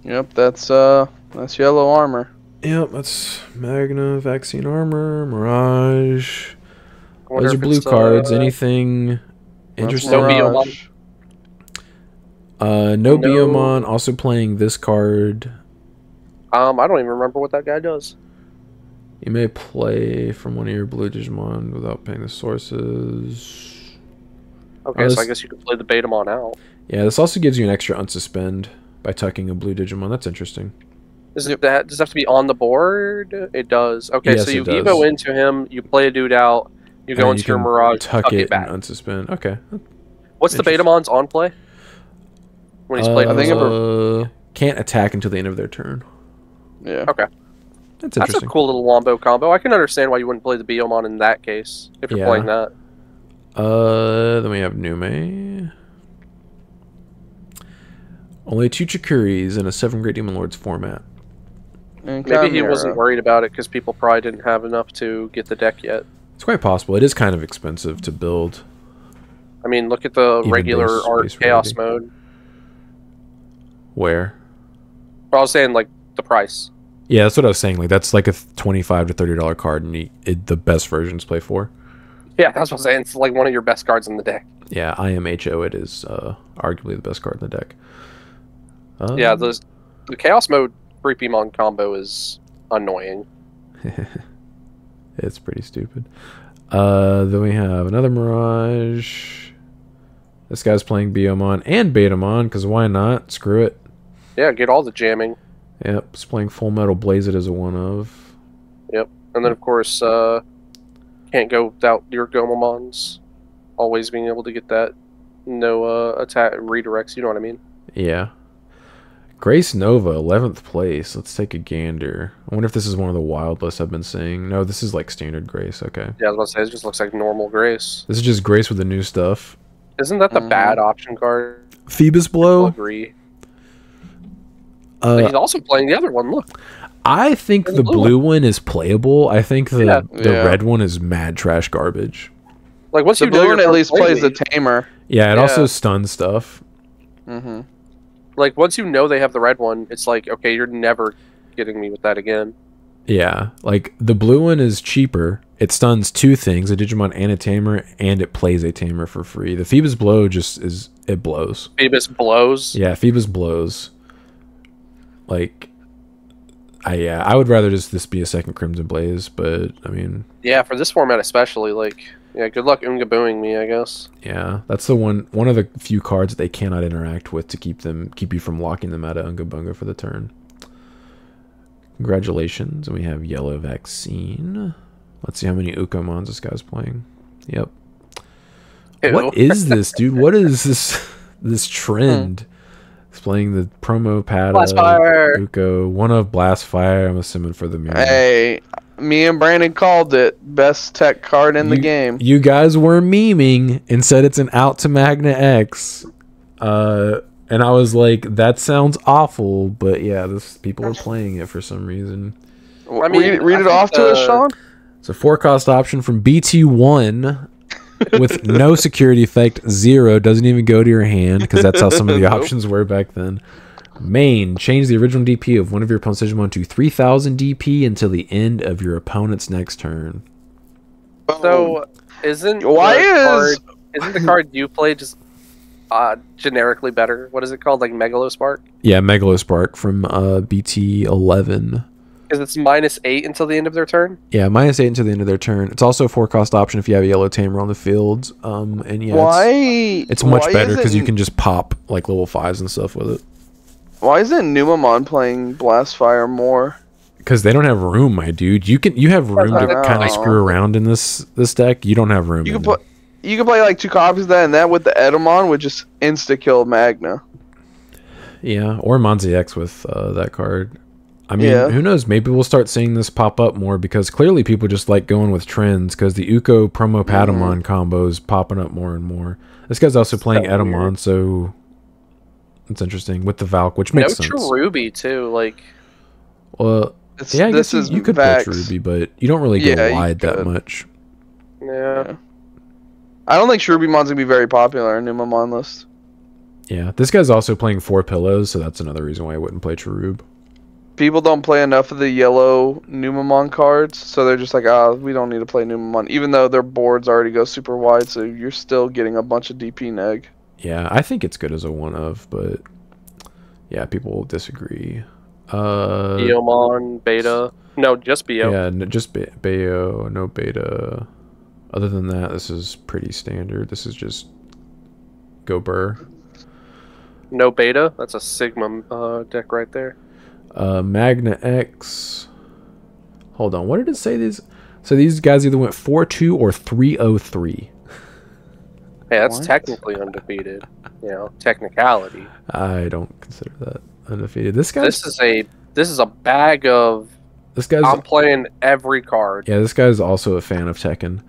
Yep, that's yellow armor. Yep, that's Magna, Vaccine Armor, Mirage. Those are blue cards. Anything interesting? No Biomon. No Biomon. Also playing this card. I don't even remember what that guy does. You may play from one of your blue Digimon without paying the sources. Okay, so I guess you can play the Betamon out. Yeah, this also gives you an extra unsuspend by tucking a blue Digimon. That's interesting. Does it have to be on the board? It does. Okay, Yes, so you it does. Evo into him, you play a dude out, you go into your Mirage, tuck it back. and unsuspend. Okay. What's the Betamon's on play? When he's played, I think can't attack until the end of their turn. Yeah. Okay. That's That's interesting. a cool little Wombo combo. I can understand why you wouldn't play the Biomon in that case, if you're playing that. Then we have Nume. Only 2 Chikuris in a 7 Great Demon Lords format. And Maybe he Chimera. wasn't worried about it because people probably didn't have enough to get the deck yet. It's quite possible. It is kind of expensive to build. I mean, look at the Even regular art base Chaos rarity. mode. Where? I was saying, like, the price. Yeah, that's what I was saying. Like that's like a $25 to $30 card, and the best versions play for. Yeah, that's what I'm saying. It's like one of your best cards in the deck. Yeah, IMHO. It is arguably the best card in the deck. Yeah, the Chaos mode Creepymon combo is annoying. It's pretty stupid. Then we have another Mirage. This guy's playing Biomon and Betamon, because why not? Screw it. Yeah, get all the jamming. Yep, he's playing Full Metal Blaze It as a one of. Yep. And then, of course, can't go without your Gomamons. always being able to get that no attack redirects. You know what I mean? Yeah. Grace Nova, 11th place. Let's take a gander. I wonder if this is one of the wild lists I've been seeing. No, this is like standard Grace. Okay. Yeah, I was about to say, it just looks like normal Grace. This is just Grace with the new stuff. Isn't that the bad option card? Phoebus Blow? I agree. He's also playing the other one, look. I think the blue one is playable. I think the red one is mad trash garbage. Like, once the blue one at least plays the tamer. Yeah, it also stuns stuff. Mm-hmm. Like, once you know they have the red one, it's like, okay, you're never getting me with that again. Yeah, like, the blue one is cheaper. It stuns 2 things, a Digimon and a tamer, and it plays a tamer for free. The Phoebus Blow just is, it blows. Phoebus blows? Yeah, Phoebus blows. Like, I would rather just this be a second Crimson Blaze, but, I mean... Yeah, for this format especially, like... Yeah, good luck Unga-booing me, I guess. Yeah, that's the one of the few cards that they cannot interact with to keep you from locking them out of Unga Bunga for the turn. Congratulations, and we have Yellow Vaccine. Let's see how many Ukomons this guy's playing. Yep. Ew. What is this, dude? What is this trend? He's playing the promo pad Uko. One of Blastfire, I'm assuming for the mirror. Hey, me and Brandon called it best tech card in the game. You guys were memeing and said it's an out to Magna X. And I was like, that sounds awful, but yeah, people are playing it for some reason. I mean, read it off to us, Sean. It's a 4-cost option from BT1 with no security effect, 0, doesn't even go to your hand, because that's how some of the options were back then. Main, change the original DP of one of your opponent's Digimon to 3000 DP until the end of your opponent's next turn. So, isn't the card you play just generically better? What is it called? Like Megalospark? Yeah, Megalospark from BT11. Because it's -8 until the end of their turn? Yeah, -8 until the end of their turn. It's also a 4-cost option if you have a yellow tamer on the field. And yeah, it's much better because you can just pop like level 5s and stuff with it. Why isn't Numamon playing Blastfire more? Because they don't have room, my dude. You have room to kind of screw around in this deck. You don't have room. You can play like 2 copies of that, and that with the Edamon would just insta kill Magna. Yeah, or Monzi X with that card. I mean, who knows? Maybe we'll start seeing this pop up more because clearly people just like going with trends because the Uko promo Patamon combo is popping up more and more. This guy's also playing Edamon, so it's interesting with the Valk, which makes sense. No Cherubi too, like. Well, yeah, I guess you could play Cherubi, but you don't really go wide that much. Yeah. I don't think Cherubimon's gonna be very popular in Numamon list. Yeah, this guy's also playing 4 pillows, so that's another reason why I wouldn't play Cherub. People don't play enough of the yellow Numamon cards, so they're just like, we don't need to play Numamon, even though their boards already go super wide, so you're still getting a bunch of DP neg. Yeah, I think it's good as a 1-of, but yeah, people will disagree. Biomon, Beta. No, just Bio. Yeah, just Bio, no Beta. Other than that, this is pretty standard. This is just Go Burr. No Beta? That's a Sigma deck right there. Magna X. Hold on, what did it say? So these guys either went 4-2 or 3-0-3. Hey, that's technically undefeated. You know, technicality. I don't consider that undefeated. This is a bag of. I'm playing every card. Yeah, this guy's also a fan of Tekken.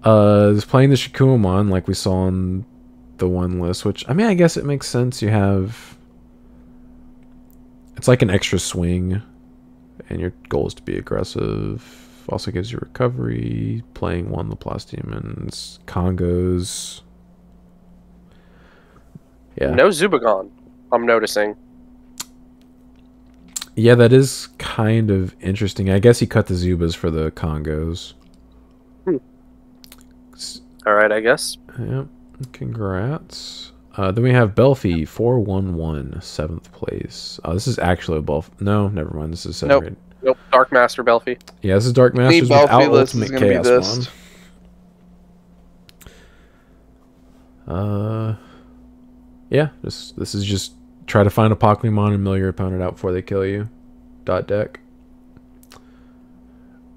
He's playing the Shikuamon like we saw on the one list, which I mean, I guess it makes sense. You have. It's like an extra swing, and your goal is to be aggressive. Also gives you recovery. Playing 1 Laplace Demons, Congos. Yeah. No Zubagon, I'm noticing. Yeah, that is kind of interesting. I guess he cut the Zubas for the Congos. All right, I guess. Yep. Congrats. Then we have Belfie, 411, 7th place. This is actually a Belfie. No, never mind. This is separated. Nope. Dark Master Belfie. Yeah, this is Dark Masters without Ultimate Chaos Mon. Yeah, this is just try to find a Pokemon and mill your opponent out before they kill you. Deck.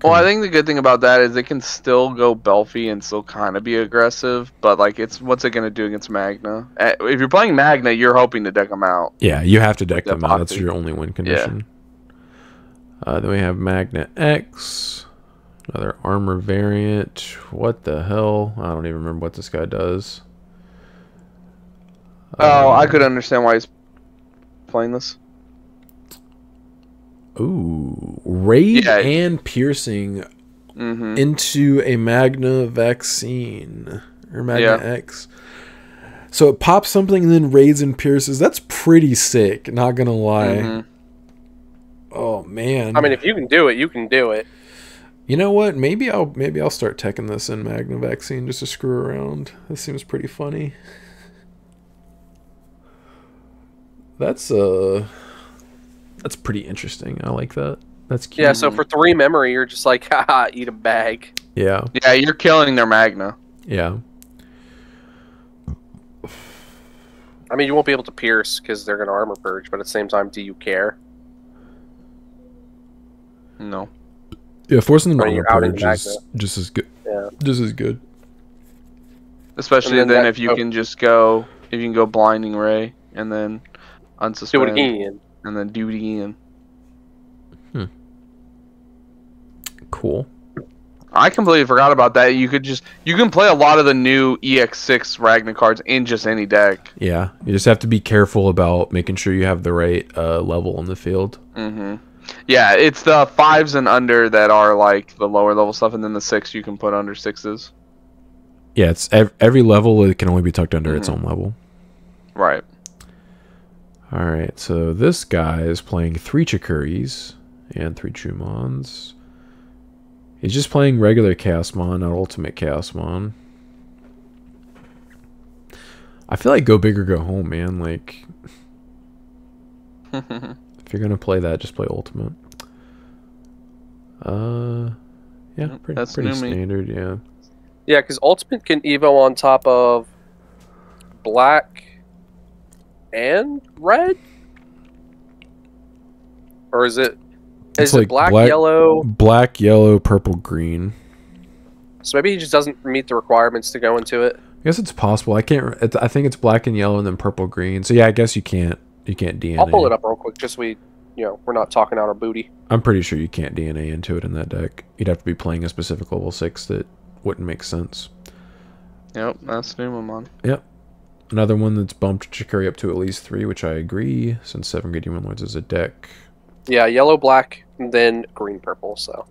Well, I think the good thing about that is it can still go Belfie and still kind of be aggressive, but like what's it going to do against Magna? If you're playing Magna, you're hoping to deck them out. Yeah, you have to deck them out. That's your only win condition. Yeah. Then we have Magna X, another armor variant. What the hell? I don't even remember what this guy does. Oh, I could understand why he's playing this. Ooh, raid and piercing into a Magna vaccine or Magna X. So it pops something and then raids and pierces. That's pretty sick. Not gonna lie. Oh man. I mean, if you can do it, you can do it. You know what? Maybe I'll start teching this in Magna vaccine just to screw around. This seems pretty funny. That's pretty interesting. I like that. That's cute. Yeah, so for 3 memory, you're just like, haha, eat a bag. Yeah. Yeah, you're killing their Magna. Yeah. I mean, you won't be able to pierce because they're going to armor purge, but at the same time, do you care? No. Yeah, forcing them to armor purge is just as good. Yeah. Just as good. Especially then if you can just go, if you can go Blinding Ray and then unsuspend. Do it again. And then do it again. Cool. I completely forgot about that. You can play a lot of the new EX6 Ragnar cards in just any deck. Yeah, you just have to be careful about making sure you have the right level on the field. Yeah, it's the 5s and under that are like the lower level stuff, and then the 6 you can put under 6s. Yeah, it's every level it can only be tucked under its own level. Right. All right, so this guy is playing 3 Chikuris and 3 Chumons. He's just playing regular Chaosmon, not Ultimate Chaosmon. I feel like go big or go home, man. Like, if you're gonna play that, just play Ultimate. Yeah, pretty standard, yeah. Yeah, because Ultimate can Evo on top of black and red? Or is it like black, yellow? Black, yellow, purple, green. So maybe he just doesn't meet the requirements to go into it. I guess it's possible. I think it's black and yellow and then purple, green. So yeah, I guess you can't DNA. I'll pull it up real quick, just so we're not talking out our booty. I'm pretty sure you can't DNA into it in that deck. You'd have to be playing a specific level 6 that wouldn't make sense. Yep, that's Numamon. Yep. Another one that's bumped Chikuri up to at least 3, which I agree, since 7 good Demon Lords is a deck. Yeah, yellow, black, and then green, purple, so.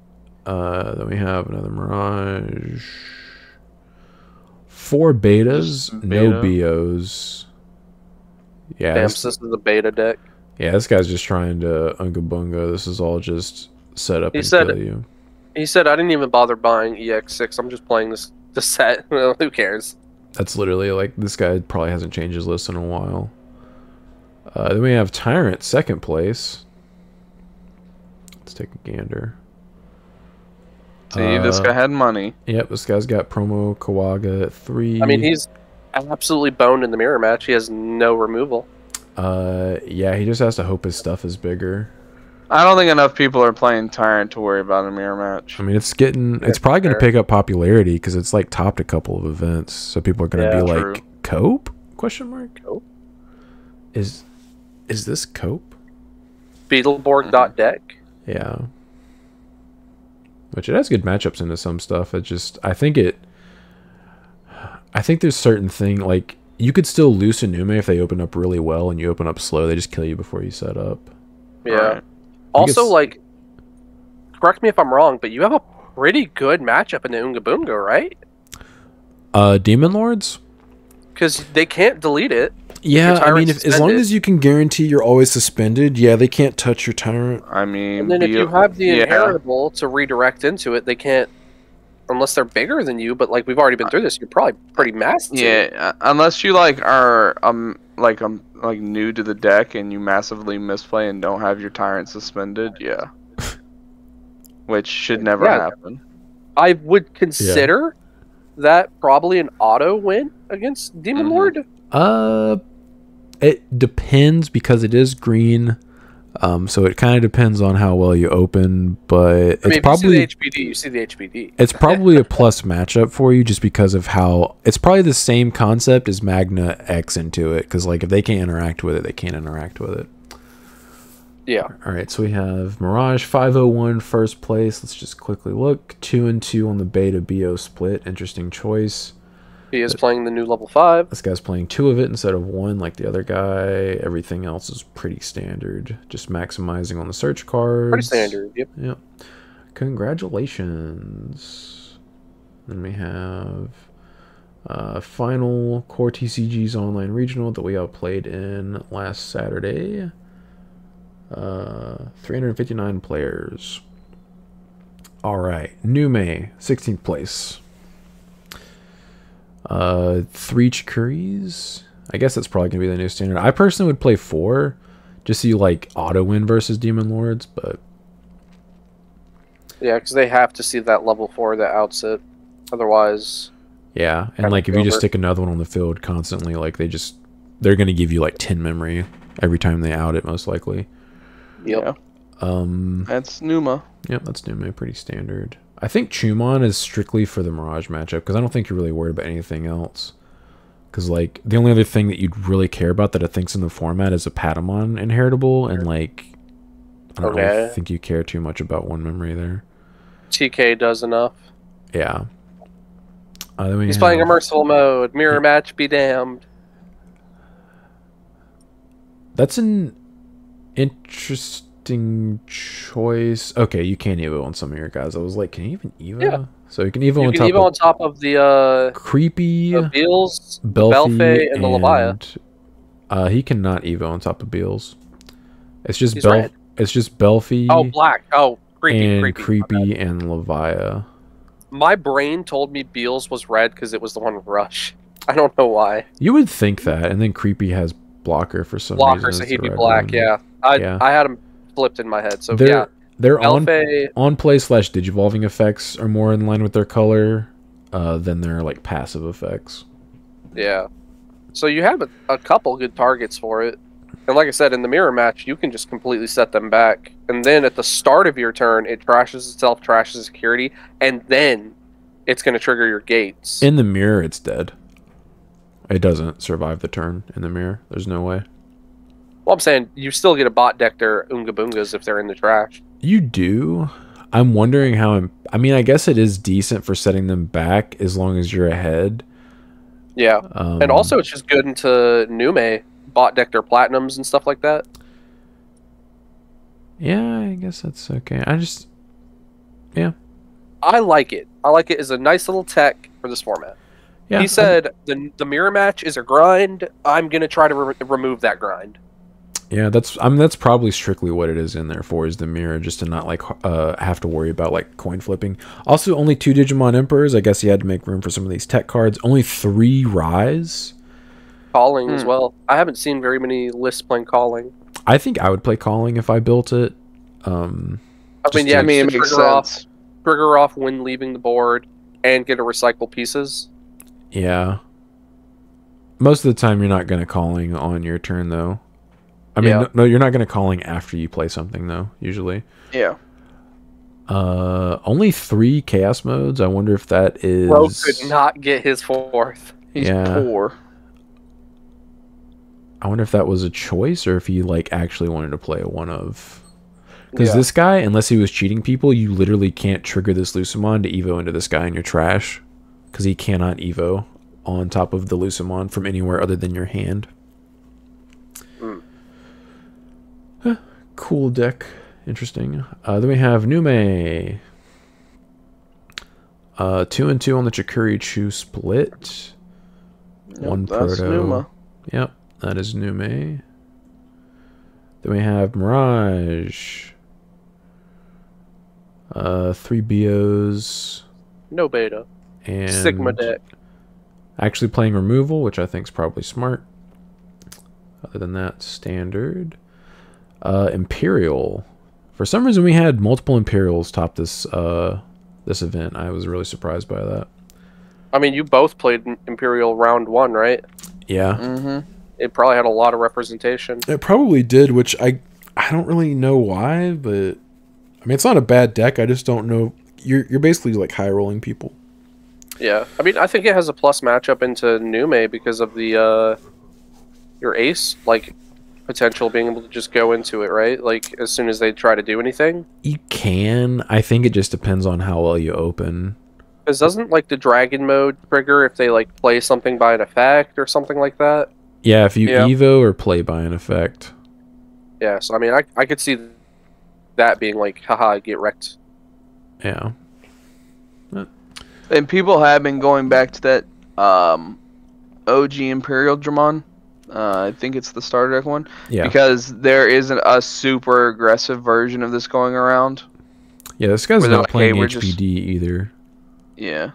Then we have another Mirage. 4 betas, no BOs. Yeah, this is the beta deck. Yeah, this guy's just trying to Unga Bunga. This is all just set up and kill you. He said, I didn't even bother buying EX6. I'm just playing the set. Who cares? That's literally like, this guy probably hasn't changed his list in a while. Then we have Tyrant, 2nd place. Let's take a gander. See, this guy had money. Yep, this guy's got promo Kawaga at 3. I mean, he's absolutely boned in the mirror match. He has no removal. Yeah, he just has to hope his stuff is bigger. I don't think enough people are playing Tyrant to worry about a mirror match. I mean, it's probably going to pick up popularity because it's like topped a couple of events. So people are going to be like, Cope? Question mark? Cope? Is this Cope? Beetleborg.deck? Yeah. Which it has good matchups into some stuff. I think there's certain thing, like, you could still lose to Nume if they open up really well and you open up slow. They just kill you before you set up. Yeah. Right. Also, like, correct me if I'm wrong, but you have a pretty good matchup in the Unga Bunga, right? Demon Lords? Because they can't delete it. Yeah, I mean, as long as you can guarantee you're always suspended, yeah, they can't touch your Tyrant. I mean... And then if you have the inheritable to redirect into it, they can't... Unless they're bigger than you, but like we've already been through this, you're probably pretty massive. Yeah, unless you like are like new to the deck and you massively misplay and don't have your Tyrant suspended, yeah. Which should never happen. I would consider that probably an auto win against Demon Lord. It depends because it is green. So it kind of depends on how well you open, but I mean, it's probably if you see the HPD. It's probably a plus matchup for you just because of how it's probably the same concept as Magna X into it. Because like if they can't interact with it, they can't interact with it. Yeah. All right, so we have Mirage 501 first place. Let's just quickly look. 2-2 on the beta BO split. Interesting choice. He is playing the new level 5. This guy's playing 2 of it instead of 1 like the other guy. Everything else is pretty standard. Just maximizing on the search cards. Pretty standard, yep. Yep. Congratulations. Then we have final Core TCG's online regional that we all played in last Saturday. 359 players. All right. Nume, 16th place. 3 Chikuris. I guess that's probably going to be the new standard. I personally would play 4 just so you like auto win versus Demon Lords, but yeah, because they have to see that level 4 that outs it. Otherwise, yeah, and like if you just stick another one on the field constantly, like they're going to give you like 10 memory every time they out it, most likely. Yep. Yeah. That's Numa. Yep, that's Numa, pretty standard. I think Chumon is strictly for the Mirage matchup because I don't think you're really worried about anything else. Because like the only other thing that you'd really care about that I think's in the format is a Patamon inheritable, and like I don't really think you care too much about one memory there. TK does enough. Yeah. He's playing a merciful mode. Mirror match, be damned. That's an interesting choice. Okay, you can Evo on some of your guys. I was like, can you even Evo? Yeah. So you can Evo on top of the Creepy, the Beals, Belfay, and the Levia. He cannot Evo on top of Beals. It's just It's just Belfie. Oh, black. Oh, Creepy and Levia. My brain told me Beals was red because it was the one with Rush. I don't know why. You would think that, and then Creepy has blocker for some reason. So he'd be black. Yeah, I had him flipped in my head. So yeah. Their on play / digivolving effects are more in line with their color than their like passive effects. Yeah. So you have a couple good targets for it. And like I said, in the mirror match, you can just completely set them back. And then at the start of your turn, it trashes itself, trashes security, and then it's going to trigger your gates. In the mirror, it's dead. It doesn't survive the turn in the mirror. There's no way. Well, I'm saying you still get a bot deck their Oonga Boongas if they're in the trash. You do. I'm wondering how... I mean, I guess it is decent for setting them back as long as you're ahead. Yeah. And also it's just good into Nume, bot deck their Platinums and stuff like that. Yeah, I guess that's okay. Yeah. I like it. I like it as a nice little tech for this format. Yeah, he said the mirror match is a grind. I'm going to try to remove that grind. Yeah, that's probably strictly what it is in there for, is the mirror, just to not like have to worry about like coin flipping. Also, only 2 Digimon Emperors. I guess he had to make room for some of these tech cards. Only 3 Rise. Calling as well. I haven't seen very many lists playing Calling. I think I would play Calling if I built it. It makes sense. Trigger off when leaving the board and get to recycle pieces. Yeah. Most of the time, you're not going to Calling on your turn, though. I mean, no, you're not going to Calling after you play something, though, usually. Yeah. Only 3 Chaos modes. I wonder if that is... Bro could not get his 4th. He's poor. I wonder if that was a choice or if he like actually wanted to play a one of. Because this guy, unless he was cheating people, you literally can't trigger this Lucimon to Evo into this guy in your trash. Because he cannot Evo on top of the Lucimon from anywhere other than your hand. Cool deck. Interesting. Then we have Nume. 2-2 on the Chikuri Chu split. Yep, 1 that's Proto. Numa. Yep, that is Nume. Then we have Mirage. 3 Bios. No beta. And Sigma deck. Actually playing removal, which I think is probably smart. Other than that, standard. Imperial. For some reason, we had multiple Imperials top this this event. I was really surprised by that. I mean, you both played Imperial round 1, right? Yeah. Mm-hmm. It probably had a lot of representation. It probably did, which I I don't really know why, but I mean, it's not a bad deck. I just don't know. You're basically like high rolling people. Yeah, I mean, I think it has a plus matchup into Nume because of the your ace like potential being able to just go into it, right? Like as soon as they try to do anything. You can. I think it just depends on how well you open. Because doesn't like the dragon mode trigger if they like play something by an effect or something like that? Yeah, if you Evo or play by an effect. Yeah, so I mean, I could see that being like, haha, get wrecked. Yeah. And people have been going back to that OG Imperial Dramon. I think it's the starter deck one. Yeah. Because there isn't a super aggressive version of this going around. Yeah, this guy's not like, playing hey, HPD either. Yeah.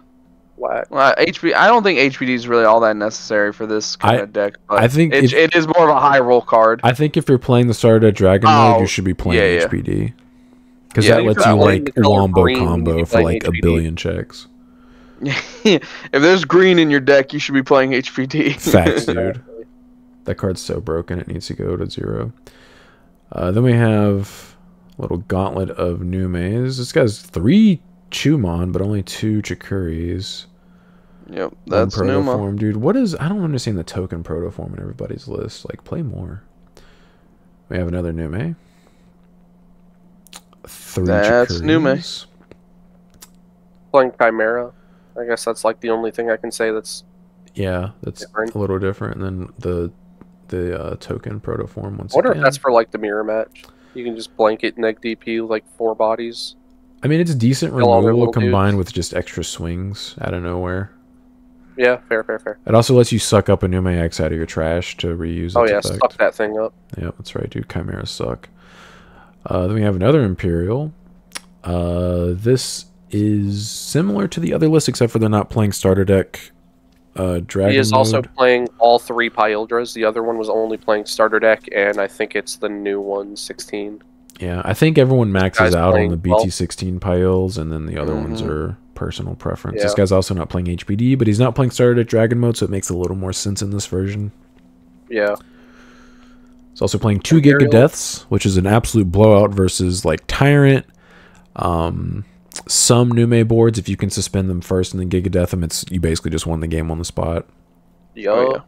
Whack. Well, I don't think HPD is really all that necessary for this kind of deck. But I think it is more of a high roll card. I think if you're playing the starter deck Dragon mode, you should be playing HPD. Because that lets you like wombo combo for like a billion checks. If there's green in your deck, you should be playing HPD. Facts, dude. That card's so broken it needs to go to 0. Then we have a little gauntlet of Numes. This guy's 3 Chumon, but only 2 Chikuris. Yep, that's Protoform, dude. What is... I don't understand the token Protoform in everybody's list. Like, play more. We have another Nume. 3 That's Chikuris. Playing Chimera. I guess that's like the only thing I can say that's... Yeah, that's different. A little different than the token Protoform once I wonder again. if that's for like the mirror match. You can just blanket neg DP like 4 bodies. I mean, it's decent removal combined with just extra swings out of nowhere. Yeah, fair. It also lets you suck up a Nume X out of your trash to reuse its effect. Suck that thing up. Yeah, that's right, dude. Chimeras suck. Then we have another Imperial. This is similar to the other list, except for they're not playing starter deck Dragon He is mode. also playing all 3 Pyldras. The other one was only playing starter deck, and I think it's the new one, 16. Yeah, I think everyone maxes out on the BT16 Pyles, and then the other ones are personal preference. Yeah. This guy's also not playing HPD, but he's not playing starter deck Dragon mode, so it makes a little more sense in this version. Yeah. He's also playing 2 Giga Deaths, which is an absolute blowout versus like Tyrant. Some Nume boards, if you can suspend them first and then Giga Death them, you basically just won the game on the spot. Yo.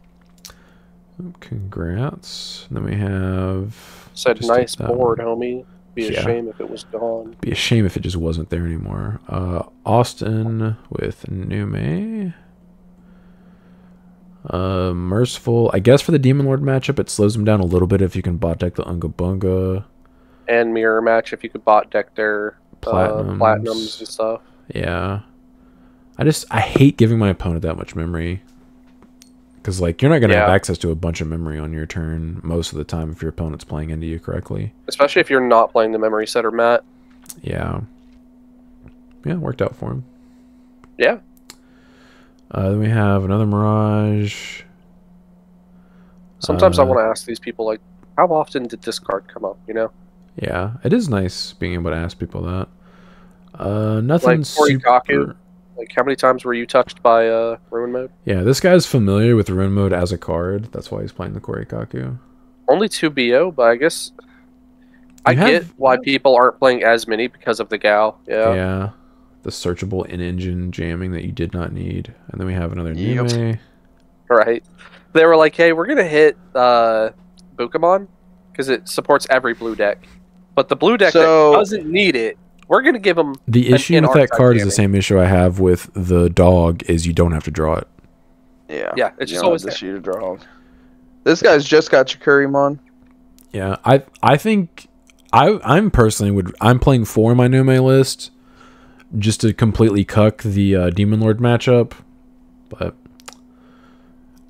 Congrats. And then we have... Said nice board, homie. Be a shame if it was gone. Be a shame if it just wasn't there anymore. Austin with Nume. Merciful. I guess for the Demon Lord matchup, it slows them down a little bit if you can bot deck the Unga Bunga. And mirror match if you could bot deck their platinums and stuff. Yeah. I hate giving my opponent that much memory. Because, like, you're not going to have access to a bunch of memory on your turn most of the time if your opponent's playing into you correctly. Especially if you're not playing the memory setter, Matt. Yeah. Yeah, it worked out for him. Yeah. Then we have another Mirage. Sometimes I want to ask these people, like, how often did this card come up, you know? Yeah, it is nice being able to ask people that. Nothing like super... Like, how many times were you touched by Ruin Mode? Yeah, this guy's familiar with Ruin Mode as a card. That's why he's playing the Korikaku. Only 2 BO, but I guess... I get why people aren't playing as many because of the Gal. Yeah. Yeah. The searchable in-engine jamming that you did not need. And then we have another Nume. Right. They were like, hey, we're going to hit Bukamon because it supports every blue deck. But the blue deck that doesn't need it, we're going to give them... The issue with that card is the same issue I have with the dog, is you don't have to draw it. Yeah. Yeah, it's just always the shoot to draw. This guy's just got Chikurimon. Yeah, I think... I'm personally... I'm playing 4 in my Nume list just to completely cuck the Demon Lord matchup. But...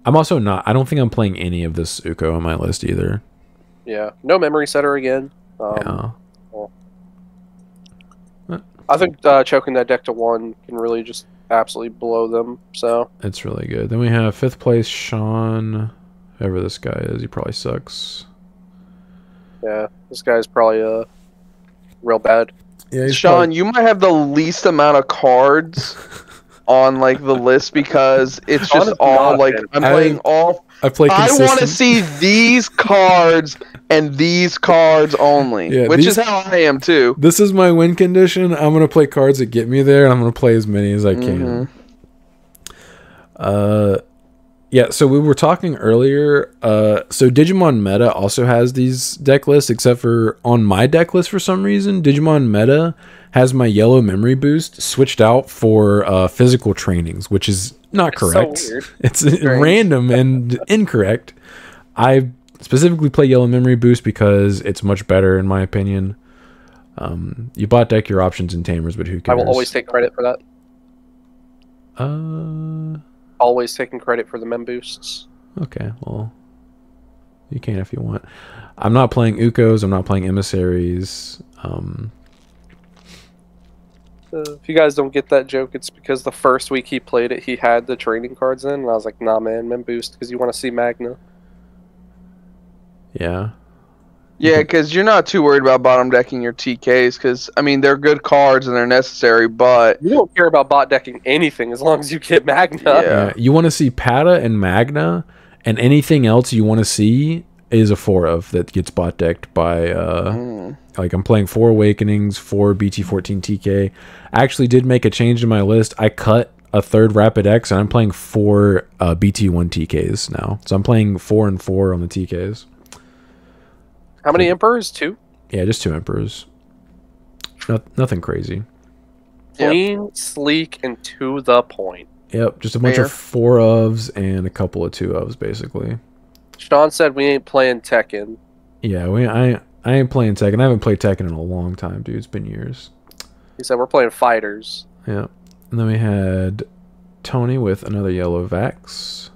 I'm also not... I don't think I'm playing any of this Uko on my list either. Yeah. No memory setter again. Yeah. I think choking that deck to 1 can really just absolutely blow them. So it's really good. Then we have 5th place Sean, whoever this guy is. He probably sucks. Yeah, this guy's probably real bad. Yeah, Sean, you might have the least amount of cards on like the list because it's Sean just is all not a like fan. I'm playing all. I play I consistent. want to see these cards and these cards only, Yeah, which is how I am too. This is my win condition. I'm gonna play cards that get me there, and I'm gonna play as many as I can. Yeah. So we were talking earlier. So Digimon Meta also has these deck lists, except for on my deck list for some reason, Digimon Meta has my yellow memory boost switched out for physical trainings, which is not correct. So weird. It's random and incorrect. I specifically play yellow memory boost because it's much better in my opinion. You bot deck your options and tamers, but who cares? I will always take credit for that. Uh, Always taking credit for the mem boosts. Okay, well, you can if you want. I'm not playing Ukos. I'm not playing emissaries. If you guys don't get that joke, it's because the first week he played it, he had the training cards in, and I was like, nah, man, mem boost, because you want to see Magna. Yeah. Yeah, because you're not too worried about bottom decking your TKs, because, I mean, they're good cards and they're necessary, but... You don't care about bot decking anything as long as you get Magna. Yeah. You want to see Pata and Magna, and anything else you want to see is a 4 of that gets bot decked by... Like, I'm playing 4 Awakenings, 4 BT14 TK. I actually did make a change to my list. I cut a 3rd Rapid X, and I'm playing 4 BT1 TKs now. So I'm playing 4 and 4 on the TKs. How many Emperors? 2? Yeah, just 2 Emperors. Nothing crazy. Clean, sleek, and to the point. Yep, just a bunch of 4 ofs and a couple of 2 ofs, basically. Sean said we ain't playing Tekken. Yeah, I ain't playing Tekken. I haven't played Tekken in a long time, dude. It's been years. He said we're playing fighters. Yeah. And then we had Tony with another yellow Vax.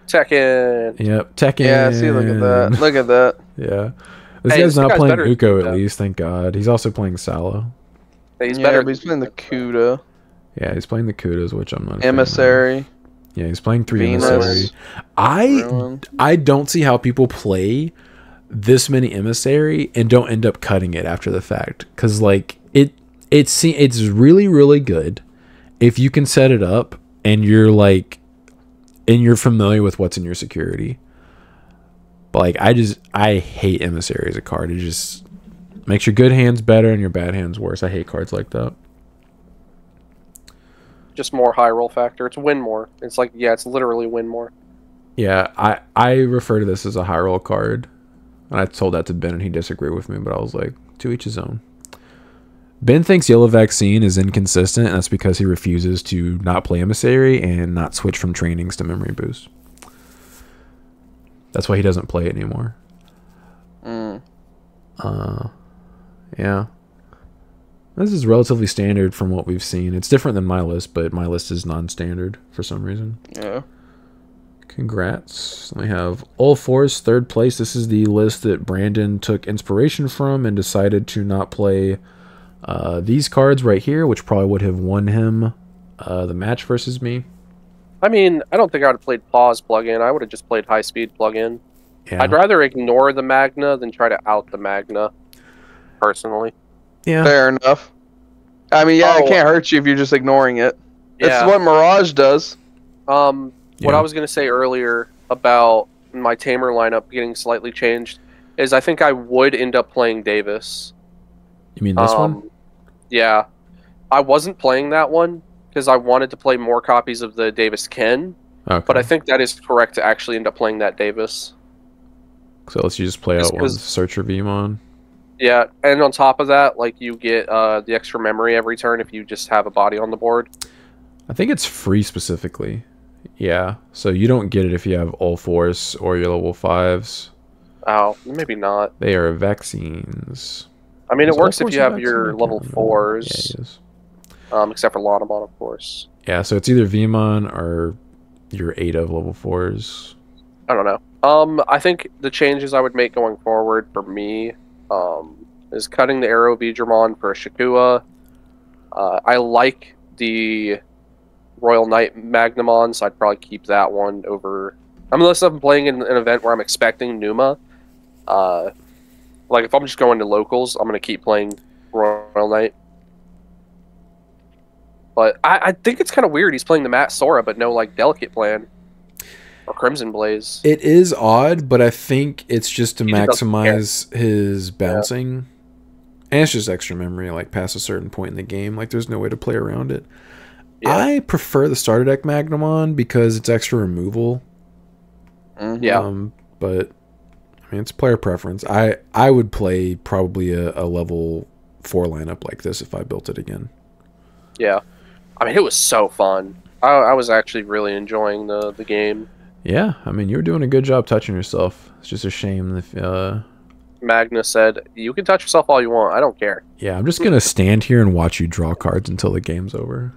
Tekken. Yep, Tekken. Yeah, see, look at that. Look at that. Yeah. This guy's not playing Uko at least, thank God. He's also playing Salo. Yeah, he's better. But he's playing the Kuda. Yeah, he's playing the Kudas, which I'm not. Emissary. Yeah, he's playing 3 Venus. Emissary. I don't see how people play this many Emissary and don't end up cutting it after the fact, because like it's really, really good if you can set it up and you're familiar with what's in your security. But like I hate Emissary as a card. It just makes your good hands better and your bad hands worse. I hate cards like that. Just more high roll factor. It's win more. It's like, yeah, it's literally win more. Yeah, I refer to this as a high roll card. And I told that to Ben and he disagreed with me, but I was like, to each his own. Ben thinks Yellow Vaccine is inconsistent, and that's because he refuses to not play Emissary and not switch from trainings to memory boost. That's why he doesn't play it anymore. Yeah. This is relatively standard from what we've seen. It's different than my list, but my list is non-standard for some reason. Yeah. Congrats. We have All Force, 3rd place. This is the list that Brandon took inspiration from and decided to not play these cards right here, which probably would have won him the match versus me. I mean, I don't think I would have played Pause plugin. I would have just played High Speed plugin. Yeah. I'd rather ignore the Magna than try to out the Magna, personally. Yeah. Fair enough. I mean, yeah, it can't hurt you if you're just ignoring it. That's what Mirage does. What I was going to say earlier about my Tamer lineup getting slightly changed is I think I would end up playing Davis. You mean this one? Yeah. I wasn't playing that one because I wanted to play more copies of the Davis Ken. Okay. But I think that is correct to actually end up playing that Davis. So let's just play out one Searcher Vemon. Yeah, and on top of that, like, you get the extra memory every turn if you just have a body on the board. I think it's free specifically. Yeah, so you don't get it if you have All Force or your level 5s. Oh, maybe not. They are vaccines. I mean, it works if you have your level 4s. Yeah, it is. Except for Lonamon, of course. Yeah, so it's either Vemon or your 8 of level 4s. I don't know. I think the changes I would make going forward for me is cutting the Arrow Vigramon for a Shakua. I like the Royal Knight Magnamon, so I'd probably keep that one over... Unless I'm playing in an event where I'm expecting Numa. Like, if I'm just going to locals, I'm going to keep playing Royal Knight. But I think it's kind of weird. He's playing the Matt Sora, but no like Delicate Plan or Crimson Blaze. It is odd, but I think it's just to He just maximize his bouncing. And it's just extra memory, like past a certain point in the game. Like there's no way to play around it. Yeah. I prefer the starter deck Magnamon because it's extra removal. Yeah. But I mean, it's player preference. I would play probably a level 4 lineup like this if I built it again. Yeah. I mean, it was so fun. I was actually really enjoying the game. Yeah, I mean, you were doing a good job touching yourself. It's just a shame if Magnus said, "You can touch yourself all you want. I don't care." Yeah, I'm just gonna stand here and watch you draw cards until the game's over.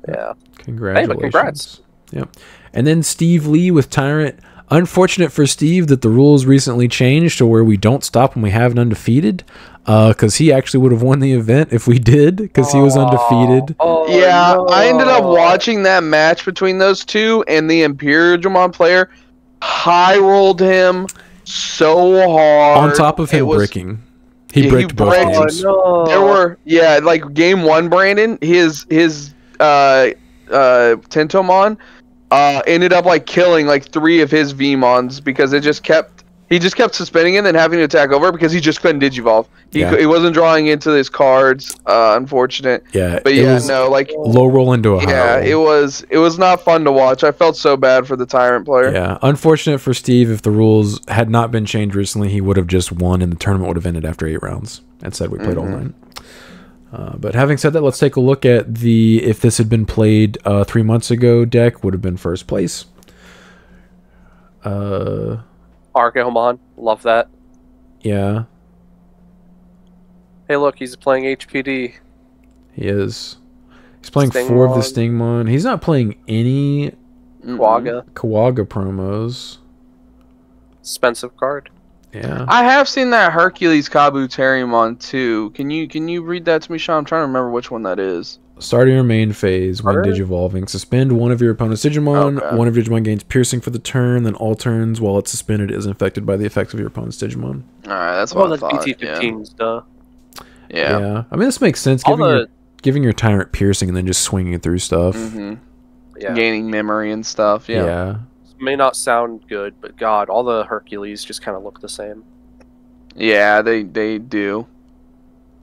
Yeah. Congratulations. Hey, but congrats. Yep. And then Steve Lee with Tyrant. Unfortunate for Steve that the rules recently changed to where we don't stop when we have an undefeated. Because he actually would have won the event if we did, because he was undefeated. Yeah, no. I ended up watching that match between those two, and the Imperial Digimon player high rolled him so hard. On top of him bricking. He bricked both games. No. There were, like game 1, Brandon, his Tentomon ended up like killing like 3 of his Vmons because he just kept suspending it and having to attack over because he just couldn't Digivolve. He wasn't drawing into his cards, unfortunate. Yeah, but low roll into a high roll. It was not fun to watch. I felt so bad for the Tyrant player. Yeah, unfortunate for Steve. If the rules had not been changed recently, he would have just won and the tournament would have ended after 8 rounds. And said we played all night. But having said that, let's take a look at the if this had been played 3 months ago deck would have been first place. Argomon, love that. Yeah. Hey, look, he's playing HPD. He is. He's playing 4 of the Stingmon. He's not playing any Kawaga promos. Expensive card. Yeah. I have seen that Hercules Kabuterimon too. Can you read that to me, Sean? I'm trying to remember which one that is. Start of your main phase when Digivolving. Suspend one of your opponent's Digimon. Okay. One of your Digimon gains piercing for the turn. Then all turns while it's suspended is infected by the effects of your opponent's Digimon. Alright, that's what I thought. BT15's duh. Yeah. I mean, this makes sense. Giving your Tyrant piercing and then just swinging it through stuff. Yeah. Gaining memory and stuff. Yeah. This may not sound good, but God, all the Hercules just kind of look the same. Yeah, they do.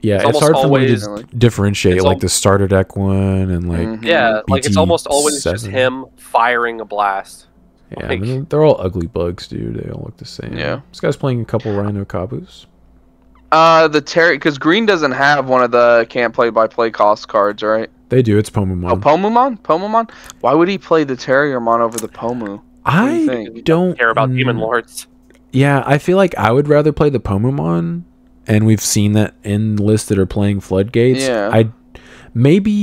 Yeah, it's hard for me to differentiate like the starter deck one and like like it's almost always just him firing a blast. Yeah, I mean, they're all ugly bugs, dude. They all look the same. Yeah, this guy's playing a couple Rhino Kabus. The Terry, because Green doesn't have one of the can't play by play cost cards, right? They do. It's Pomumon. Oh, Pomumon. Why would he play the Terriermon over the Pomu? I don't care about Demon Lords. Yeah, I feel like I would rather play the Pomumon. And we've seen that in lists that are playing Floodgates. Yeah. Mirage?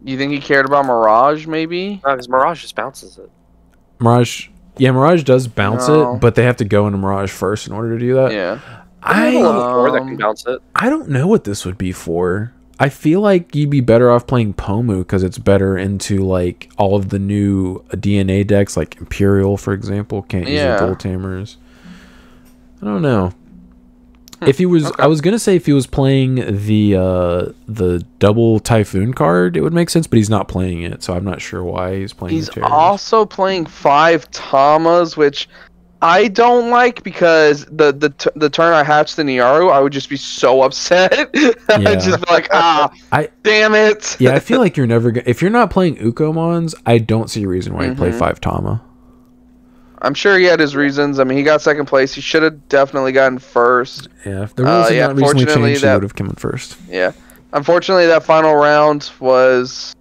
You think he cared about Mirage, maybe? No, because Mirage just bounces it. Mirage does bounce it, but they have to go into Mirage first in order to do that. Yeah. I that can bounce it. I don't know what this would be for. I feel like you'd be better off playing Pomu because it's better into like all of the new DNA decks, like Imperial, for example. Can't use the Dual Tamers. I don't know. If he was, I was gonna say if he was playing the double Typhoon card, it would make sense. But he's not playing it, so I'm not sure why he's playing. He's also playing 5 Tamas, which I don't like because the turn I hatched the Niaru, I would just be so upset. I'd just be like, damn it. Yeah, I feel like you're never gonna, if you're not playing Ukomons, I don't see a reason why you play 5 Tama. I'm sure he had his reasons. I mean, he got second place. He should have definitely gotten first. Yeah, if the rules had not recently changed, he would have come in first. Yeah, unfortunately, that final round was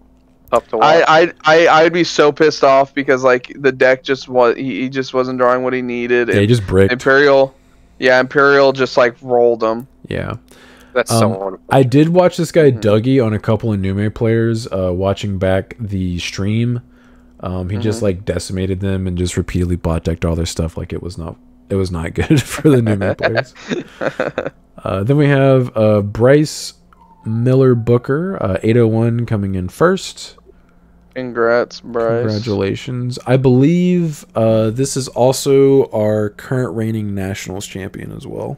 tough to watch. I'd be so pissed off because like the deck just he just wasn't drawing what he needed. Yeah, he just bricked. Imperial just like rolled him. Yeah. That's so wonderful. I did watch this guy Dougie on a couple of Nume players watching back the stream. He just like decimated them and just repeatedly bot decked all their stuff like it was not good for the Nume players. Then we have Bryce Miller Booker, 801 coming in first. Congrats, Bryce. Congratulations. I believe this is also our current reigning nationals champion as well.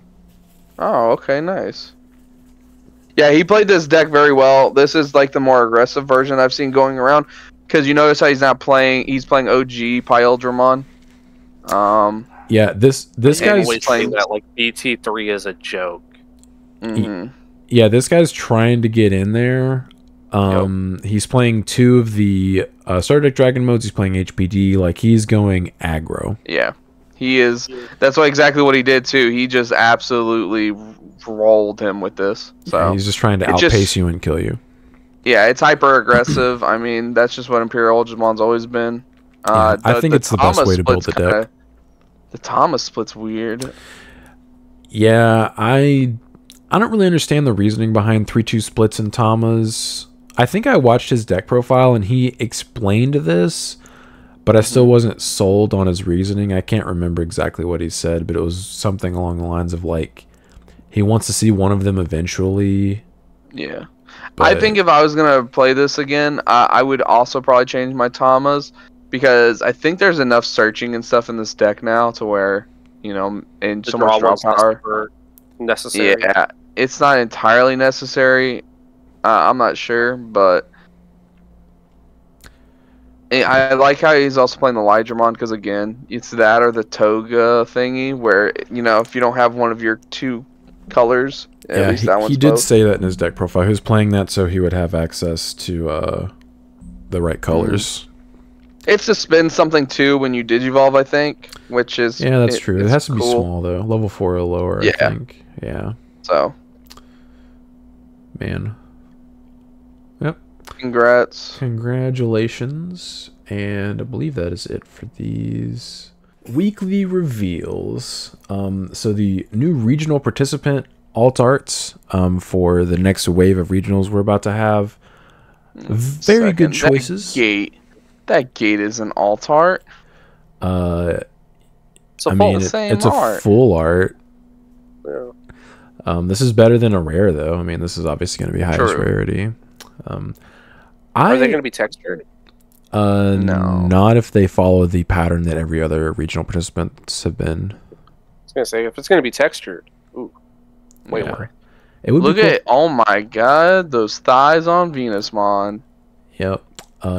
Oh, okay, nice. Yeah, he played this deck very well. This is like the more aggressive version I've seen going around. Because you notice how he's not playing. He's playing OG Pyeldramon. Yeah, this guy's playing that like BT3 is a joke. Yeah, this guy's trying to get in there. He's playing 2 of the Starter Deck Dragon modes. He's playing HPD. Like, he's going aggro. Yeah, he is. That's exactly what he did too. He just absolutely rolled him with this. So yeah, he's just trying to outpace you and kill you. Yeah, it's hyper aggressive. I mean, that's just what Imperial Ultramon's always been. I think it's the best way to build the deck. The Thomas split's weird. Yeah, I don't really understand the reasoning behind 3-2 splits in Tama's. I think I watched his deck profile and he explained this, but I still wasn't sold on his reasoning. I can't remember exactly what he said, but it was something along the lines of like he wants to see one of them eventually. Yeah. I think if I was going to play this again, I would also probably change my Tamas, because I think there's enough searching and stuff in this deck now to where, you know, and so much draw power. Necessary. Yeah, it's not entirely necessary. I'm not sure, but I like how he's also playing the Lydramon, because again, it's that or the Toga thingy where, you know, if you don't have one of your 2 colors, at least that one's he did say that in his deck profile. He was playing that so he would have access to the right colors. It's to spin something too when you Digivolve, I think, which is that's true. It has to be small though, level 4 or lower. I think. Yeah. So, man. Yep. Congratulations, and I believe that is it for these weekly reveals. So the new regional participant alt arts for the next wave of regionals we're about to have. Very good choices. That gate is an alt art. It's a full art. Yeah. This is better than a rare though. I mean, this is obviously going to be highest rarity. Are they going to be textured? No. Not if they follow the pattern that every other regional participants have been. I was going to say, if it's going to be textured, ooh, way more. It would Look at, oh my god, those thighs on Venusmon. Yep.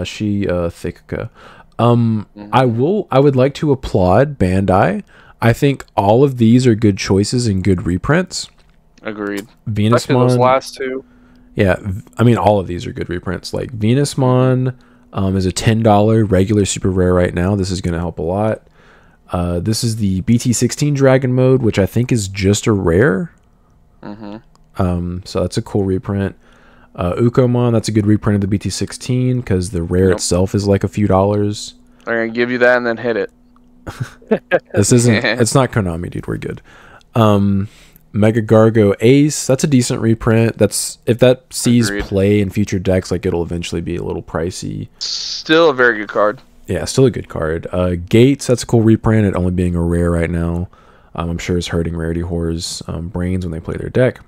She Thicka. I would like to applaud Bandai. I think all of these are good choices and good reprints. Agreed. Especially those last 2. Yeah, I mean all of these are good reprints. Like Venusmon is a $10 regular super rare right now. This is going to help a lot. This is the BT16 Dragon mode, which I think is just a rare. So that's a cool reprint. Ukomon, that's a good reprint of the BT16 because the rare itself is like a few dollars. They're going to give you that and then hit it. This isn't, it's not Konami, dude. We're good. Mega Gargo Ace, that's a decent reprint. That's if that sees play in future decks, like it'll eventually be a little pricey. Still a very good card. Yeah, still a good card. Gates, that's a cool reprint. It only being a rare right now. I'm sure it's hurting Rarity Whore's brains when they play their deck.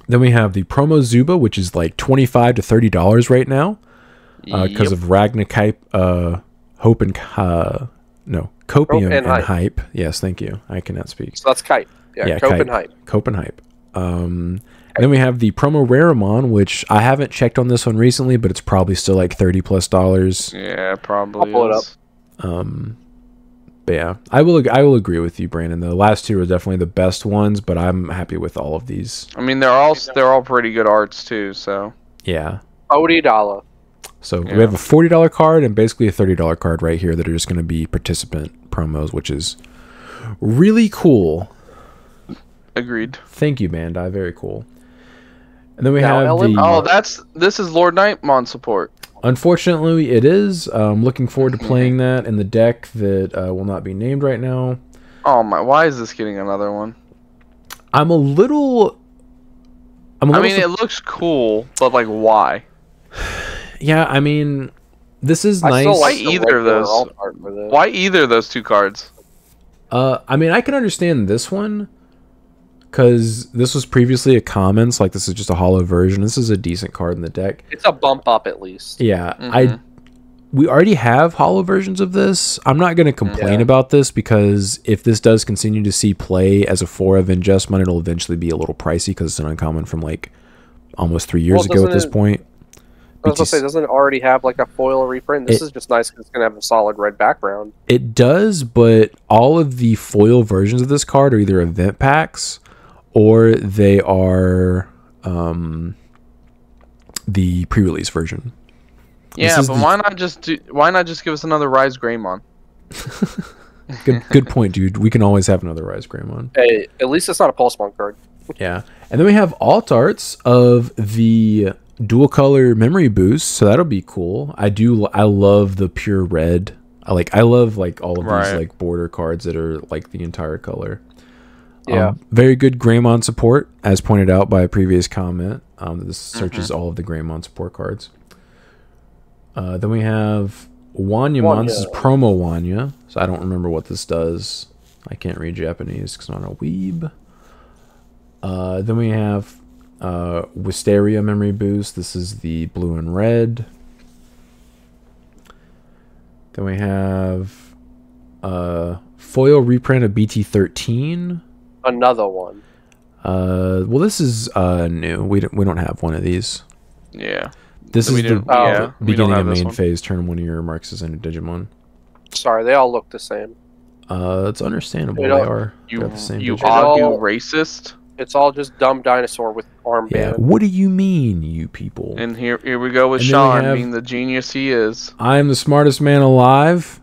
Then we have the promo Zuba, which is like $25 to $30 right now because of Ragnakype, Hope and Copium and Hype. Yes, thank you. I cannot speak. So that's Kite. Yeah, Cope and Hype. Cope and Hype. Then we have the promo Raramon, which I haven't checked on this one recently, but it's probably still like $30+. Yeah, probably. I'll pull it up. But yeah, I will agree with you, Brandon. The last 2 are definitely the best ones, but I'm happy with all of these. I mean, they're all pretty good arts too. So yeah, $40. So we have a $40 card and basically a $30 card right here that are just going to be participant promos, which is really cool. Agreed. Thank you, Bandai. Very cool. And then we have this is Lord Nightmon support. Unfortunately, it is. Looking forward to playing that in the deck that will not be named right now. Oh my! Why is this getting another one? I mean, it looks cool, but like, why? Yeah, I mean, this is nice. Why either of those 2 cards? I mean, I can understand this one because this was previously a commons. Like, this is just a hollow version. This is a decent card in the deck. It's a bump up at least. Yeah, we already have holo versions of this. I'm not going to complain about this because if this does continue to see play as a 4 of Ingestion, it'll eventually be a little pricey because it's an uncommon from like almost 3 years ago at this point. I was going to say, doesn't it already have like a foil reprint? This is just nice because it's going to have a solid red background. It does, but all of the foil versions of this card are either event packs or they are the pre-release version. Yeah, but why not just give us another Rise Greymon? Good point, dude. We can always have another Rise Greymon. Hey, at least it's not a Pulsemon card. Yeah, and then we have alt arts of the dual color memory boost, so that'll be cool. I love the pure red. I love like all of these like border cards that are like the entire color. Yeah, very good Greymon support, as pointed out by a previous comment. This searches all of the Greymon support cards. Then we have Wanyamon. This is promo Wanya, so I don't remember what this does. I can't read Japanese because I'm not a weeb. Then we have Wisteria memory boost. This is the blue and red. Then we have foil reprint of BT13. Another one. Well, this is new. We don't have one of these. Yeah. This is the beginning of main one. phase. Turn one of your marks as into Digimon. Sorry, they all look the same. It's understandable. They are. You the same argue racist? It's all just dumb dinosaur with armband. Yeah. What do you mean, you people? And here we go with Sean being the genius he is. I am the smartest man alive.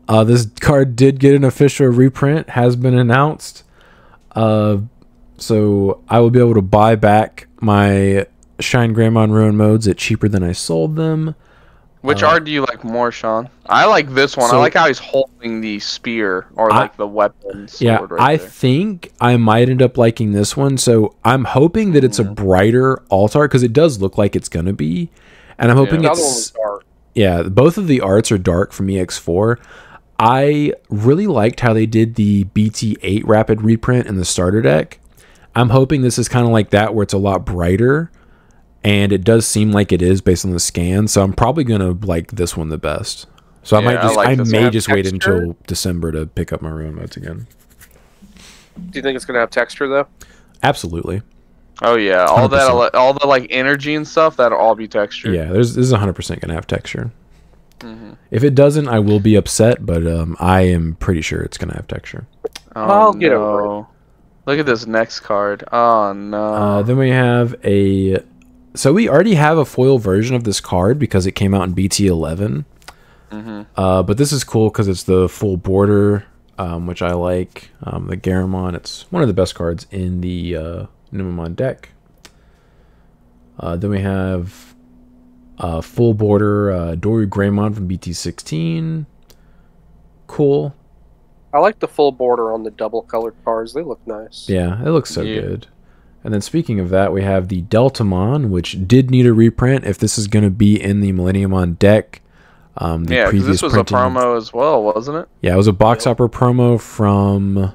This card did get an official reprint. Has been announced. So I will be able to buy back my Shine Greymon Ruin modes at cheaper than I sold them. Which art do you like more, Sean? I like this one. I like how he's holding the spear or like the weapon sword. Yeah, I think I might end up liking this one. So I'm hoping that it's a brighter alt art because it does look like it's gonna be, and I'm hoping it's dark. Yeah, both of the arts are dark from EX4. I really liked how they did the BT8 rapid reprint in the starter deck. I'm hoping this is kind of like that where it's a lot brighter. And it does seem like it is based on the scan, so I'm probably gonna like this one the best. So I may just wait until December to pick up my Ruin modes again. Do you think it's gonna have texture though? Absolutely. Oh yeah, all 100%. that, all the like energy and stuff, that'll all be texture. Yeah, this is 100% gonna have texture. If it doesn't, I will be upset, but I am pretty sure it's gonna have texture. Oh, I'll get over it. Look at this next card. Oh no. Then we have a. So we already have a foil version of this card because it came out in BT11. But this is cool because it's the full border, which I like. The Garamon, it's one of the best cards in the Numemon deck. Then we have full border Doru Greymon from BT16. Cool. I like the full border on the double colored cards. They look nice. Yeah, it looks so good. And then speaking of that, we have the Deltamon, which did need a reprint if this is going to be in the Millenniumon deck. Yeah, because this was a promo as well, wasn't it? Yeah, it was a box opera promo from...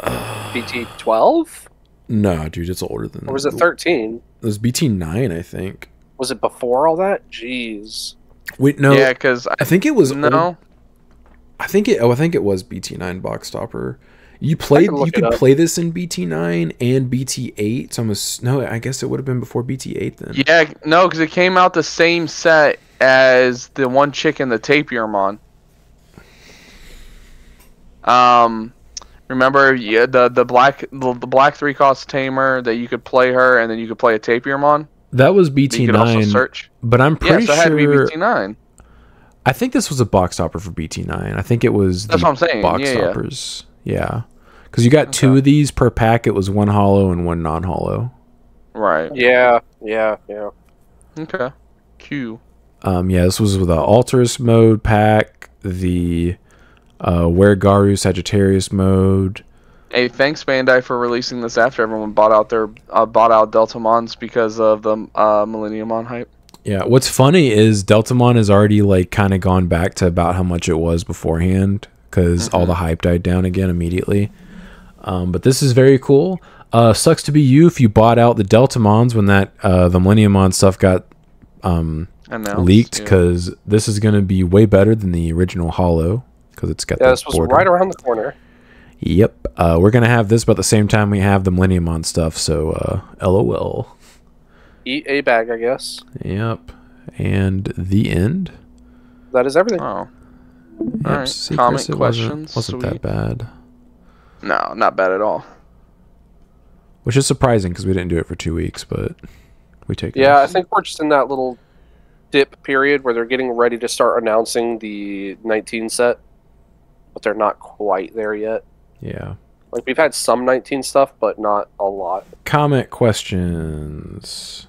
BT12? No, dude, it's older than that. Or was it 13? It was BT9, I think. Was it before all that? Jeez. Wait, no. Yeah, because... I think it was... No. I think it was BT9 box topper. You could play this in BT9 and BT8. So no, I guess it would have been before BT8 then. Yeah, no, because it came out the same set as the one chick in the Tapirmon. Remember, the black 3-cost tamer that you could play her and then you could play a Tapirmon. That was BT9. You could also search. But I'm pretty sure. It had to be BT9. I think this was a box topper for BT9. I think it was. That's what I'm saying. Box toppers. Yeah. Because you got 2 of these per pack. It was 1 holo and 1 non-holo. Right. Yeah. Okay. Q. Yeah, this was with the Alterous mode pack, the Weregaru Sagittarius mode. Hey, thanks Bandai for releasing this after everyone bought out Deltamons because of the Millenniumon hype. Yeah, what's funny is Deltamon has already like kind of gone back to about how much it was beforehand because all the hype died down again immediately. But this is very cool. Sucks to be you if you bought out the Deltamons when that the Millenniumon stuff got announced. Leaked, because this is going to be way better than the original Hollow, because it's got the this was border. right around the corner. Yep. We're going to have this about the same time we have the Millenniumon stuff, so LOL. Eat a bag, I guess. Yep. And the end. That is everything. Oh. Yep, All right. Secrets, Comment, it questions. wasn't that bad. No, not bad at all. Which is surprising because we didn't do it for 2 weeks, but we take it. Yeah, I think we're just in that little dip period where they're getting ready to start announcing the 19 set, but they're not quite there yet. Yeah. Like, we've had some 19 stuff, but not a lot. Comment questions.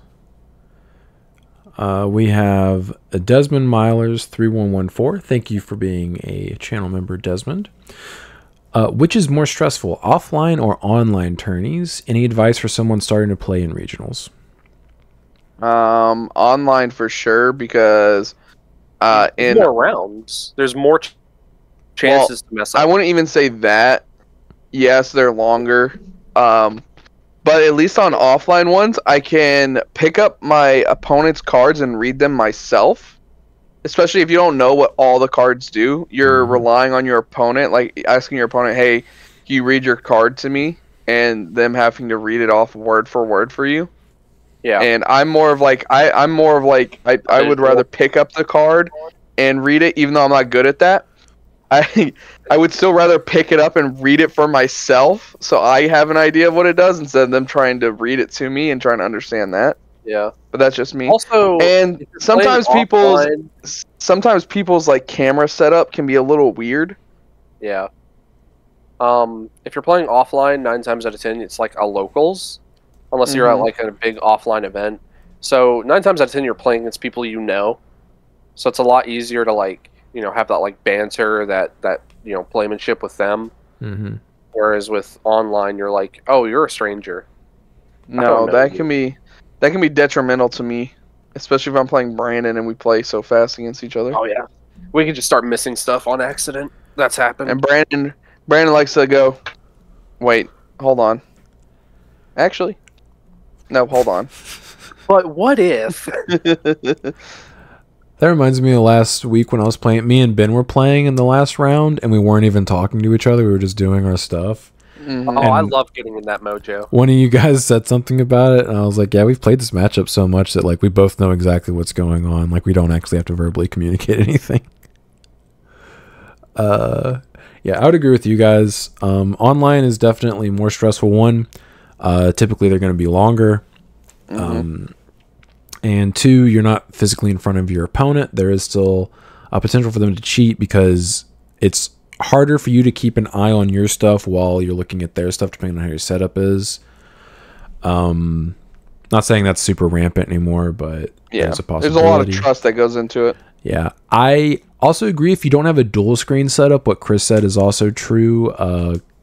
We have Desmond Milers 3114. Thank you for being a channel member, Desmond. Which is more stressful, offline or online tourneys? Any advice for someone starting to play in regionals? Online for sure, because There's more rounds. There's more chances to mess up. I wouldn't even say that. Yes, they're longer. But at least on offline ones, I can pick up my opponent's cards and read them myself. Especially if you don't know what all the cards do, you're relying on your opponent, like asking your opponent, "Hey, can you read your card to me?" and them having to read it off word for you. Yeah. And I'm more of like I would rather pick up the card and read it, even though I'm not good at that. I would still rather pick it up and read it for myself, so I have an idea of what it does, instead of them trying to read it to me and trying to understand that. Yeah. But that's just me. Also, and sometimes people's like camera setup can be a little weird. Yeah. If you're playing offline, 9 times out of 10, it's like a locals, unless you're at like a big offline event. So 9 times out of 10, you're playing against people you know. So it's a lot easier to like, have that like banter, that playmanship with them. Mm-hmm. Whereas with online, you're like, oh, you're a stranger. No, that can be detrimental to me, especially if I'm playing Brandon and we play so fast against each other. Oh yeah, we can just start missing stuff on accident. That's happened. And Brandon likes to go, wait, hold on. Actually, no, hold on. But what if? That reminds me of last week when I was playing. Me and Ben were playing in the last round, and we weren't even talking to each other. We were just doing our stuff. Mm-hmm. Oh, I love getting in that mojo. One of you guys said something about it, and I was like, yeah, we've played this matchup so much that like we both know exactly what's going on. Like, we don't actually have to verbally communicate anything. Yeah, I would agree with you guys. Online is definitely more stressful. One, typically they're going to be longer. And 2, you're not physically in front of your opponent. There is still a potential for them to cheat, because it's harder for you to keep an eye on your stuff while you're looking at their stuff, depending on how your setup is. Not saying that's super rampant anymore, but yeah, there's a possibility. There's a lot of trust that goes into it. Yeah, I also agree, if you don't have a dual screen setup, what Chris said is also true,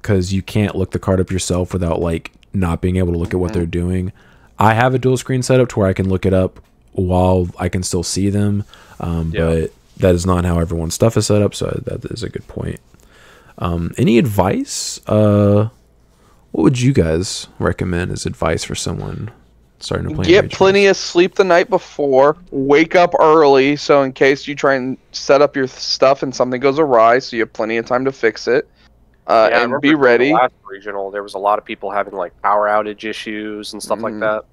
because you can't look the card up yourself without like not being able to look at what they're doing. I have a dual screen setup to where I can look it up while I can still see them, but that is not how everyone's stuff is set up, so that is a good point. Any advice? What would you guys recommend as advice for someone starting to play? Get plenty of sleep the night before. Wake up early, so in case you try and set up your stuff and something goes awry, so you have plenty of time to fix it. And be ready. Last regional, there was a lot of people having like power outage issues and stuff like that.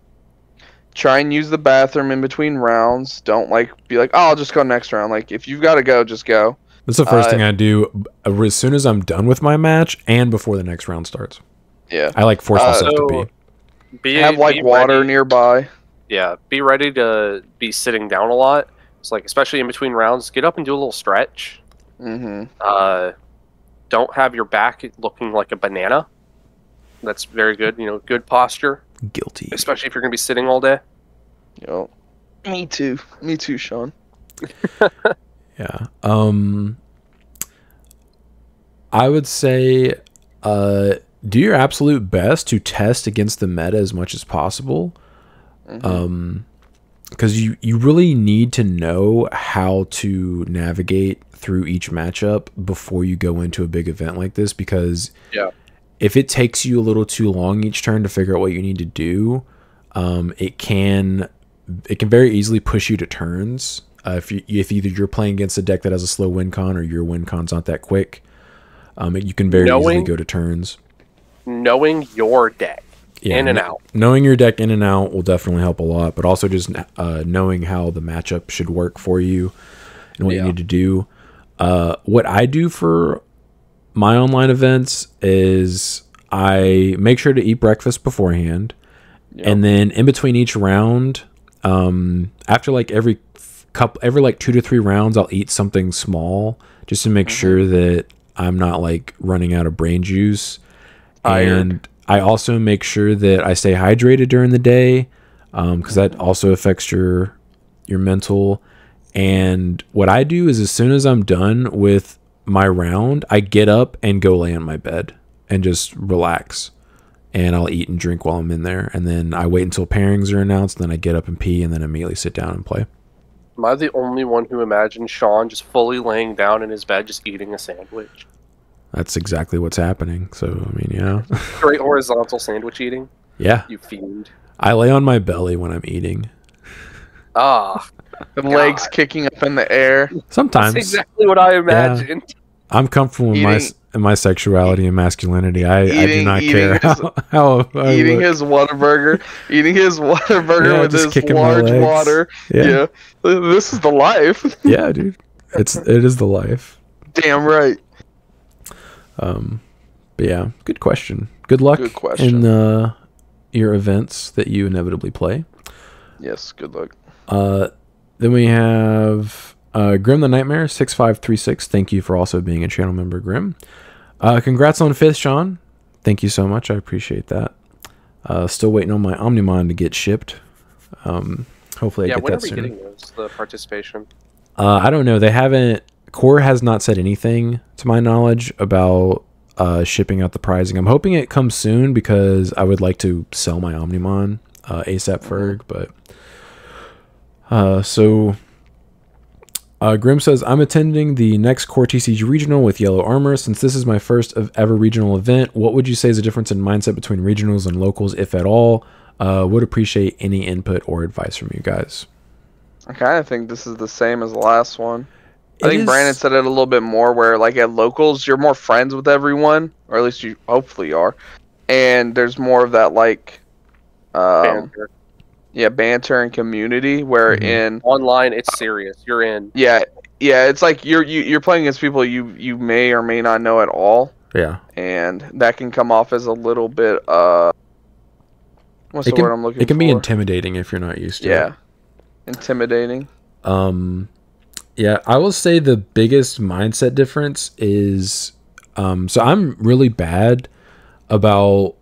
Try and use the bathroom in between rounds. Don't be like, oh, I'll just go next round. Like, if you've got to go, just go. That's the first thing I do as soon as I'm done with my match and before the next round starts. Yeah. I like force myself to have water nearby. Yeah, be ready to be sitting down a lot. It's like, especially in between rounds, get up and do a little stretch. Don't have your back looking like a banana. That's very good. Good posture. Guilty. Especially if you're going to be sitting all day. Yo, me too, Sean. Yeah. I would say do your absolute best to test against the meta as much as possible. Because you really need to know how to navigate through each matchup before you go into a big event like this, because if it takes you a little too long each turn to figure out what you need to do, it can it can very easily push you to turns. If either you're playing against a deck that has a slow win con or your win con's not that quick, you can very easily go to turns. Knowing your deck in and out. Knowing your deck in and out will definitely help a lot, but also just knowing how the matchup should work for you and what you need to do. What I do for my online events is I make sure to eat breakfast beforehand, and then in between each round, after like every 2 to 3 rounds, I'll eat something small just to make sure that I'm not like running out of brain juice. And I also make sure that I stay hydrated during the day, because that also affects your mental. And what I do is as soon as I'm done with my round, I get up and go lay on my bed and just relax. And I'll eat and drink while I'm in there. And then I wait until pairings are announced. And then I get up and pee and then immediately sit down and play. Am I the only one who imagined Sean just fully laying down in his bed, just eating a sandwich? That's exactly what's happening. So, I mean, yeah. Straight horizontal sandwich eating? Yeah. You fiend. I lay on my belly when I'm eating. Ah. The legs kicking up in the air. Sometimes. That's exactly what I imagined. Yeah. I'm comfortable in my sexuality and masculinity. I do not care how eating his Whataburger, with his large water. Yeah. This is the life. Yeah, dude. It is the life. Damn right. But yeah, good question. Good luck in your events that you inevitably play. Yes, good luck. Then we have Grim the Nightmare 6536. Thank you for also being a channel member, Grim. Congrats on 5th, Sean. Thank you so much. I appreciate that. Still waiting on my Omnimon to get shipped. Hopefully I get that soon. Yeah, when are we getting those, the participation? I don't know. They haven't... Core has not said anything, to my knowledge, about shipping out the pricing. I'm hoping it comes soon because I would like to sell my Omnimon ASAP Ferg, but... Grim says, I'm attending the next Core TCG Regional with Yellow Armor. Since this is my first ever regional event, what would you say is the difference in mindset between regionals and locals, if at all? Would appreciate any input or advice from you guys. I kind of think this is the same as the last one. I think Brandon said it a little bit more where, like, at locals, you're more friends with everyone, or at least you hopefully are. And there's more of that, like, banter and community, where in... Online, it's serious. You're in. Yeah, it's like you're playing against people you may or may not know at all. Yeah. And that can come off as a little bit, what's the word I'm looking for? It can be intimidating if you're not used to it. Yeah. Intimidating. Yeah, I will say the biggest mindset difference is, so I'm really bad about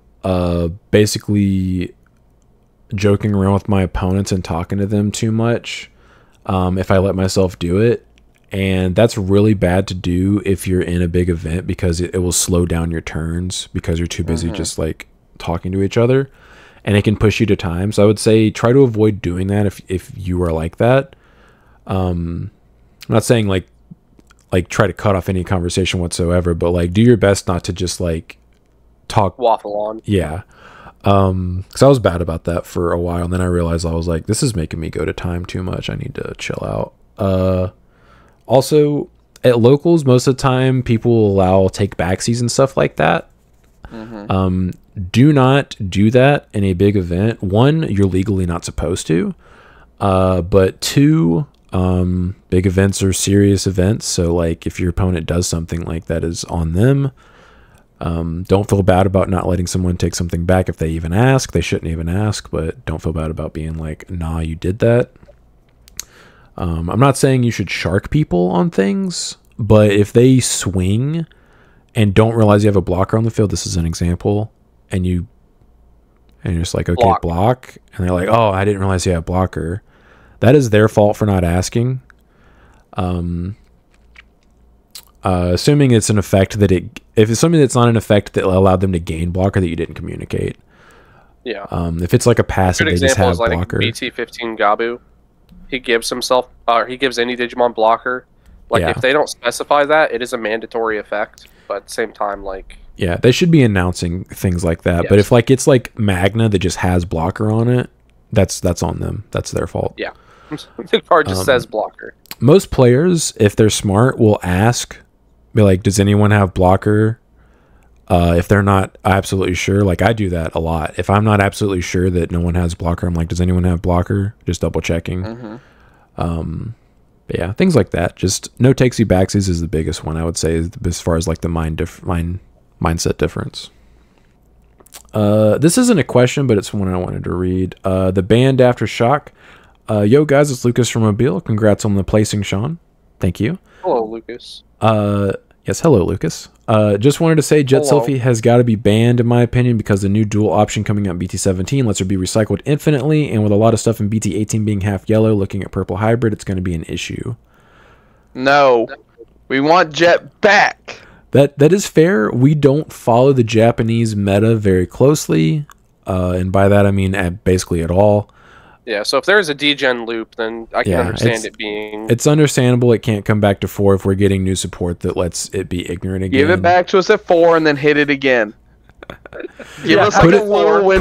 basically joking around with my opponents and talking to them too much if I let myself do it. And that's really bad to do if you're in a big event because it will slow down your turns because you're too busy just like talking to each other. And it can push you to time. So I would say try to avoid doing that if you are like that. I'm not saying like try to cut off any conversation whatsoever, but like do your best not to just like talk waffle on. Yeah. Because I was bad about that for a while, and then I realized I was like, this is making me go to time too much. I need to chill out. Also, at locals, most of the time people will allow take backsies and stuff like that. Do not do that in a big event. 1, you're legally not supposed to. But 2, big events are serious events. So like if your opponent does something like that is on them. Don't feel bad about not letting someone take something back if they even ask. They shouldn't even ask, but don't feel bad about being like, nah, you did that. I'm not saying you should shark people on things, but if they swing and don't realize you have a blocker on the field, this is an example, and you're just like, okay, block. And they're like, oh, I didn't realize you had a blocker. That is their fault for not asking. Assuming it's an effect if it's something that's not an effect that allowed them to gain blocker that you didn't communicate. Yeah. If it's like a passive, they just have blocker. Like BT15 Gabu. He gives himself, he gives any Digimon blocker. Like if they don't specify that, it is a mandatory effect. But at the same time, like. Yeah, they should be announcing things like that. Yes. But if like it's like Magna that just has blocker on it, that's on them. That's their fault. Yeah. The card just says blocker. Most players, if they're smart, will ask, be like, does anyone have blocker? If they're not absolutely sure, like I do that a lot. If I'm not absolutely sure that no one has blocker, I'm like, does anyone have blocker? Just double checking. But yeah, things like that. Just no takesy backsies is the biggest one, I would say, as far as like the mindset difference. This isn't a question, but it's one I wanted to read. The band Aftershock. Yo guys, it's Lucas from Mobile. Congrats on the placing, Sean. Thank you. Hello, Lucas. Yes, hello, Lucas. Just wanted to say Jet Selfie has got to be banned, in my opinion, because the new dual option coming out in BT17 lets her be recycled infinitely, and with a lot of stuff in BT18 being half yellow, looking at purple hybrid, it's going to be an issue. No. We want Jet back. That is fair. We don't follow the Japanese meta very closely, and by that I mean basically at all. Yeah, so if there is a degen loop, then I can understand it being... It's understandable it can't come back to 4 if we're getting new support that lets it be ignorant again. Give it back to us at 4 and then hit it again. Give us like a little window.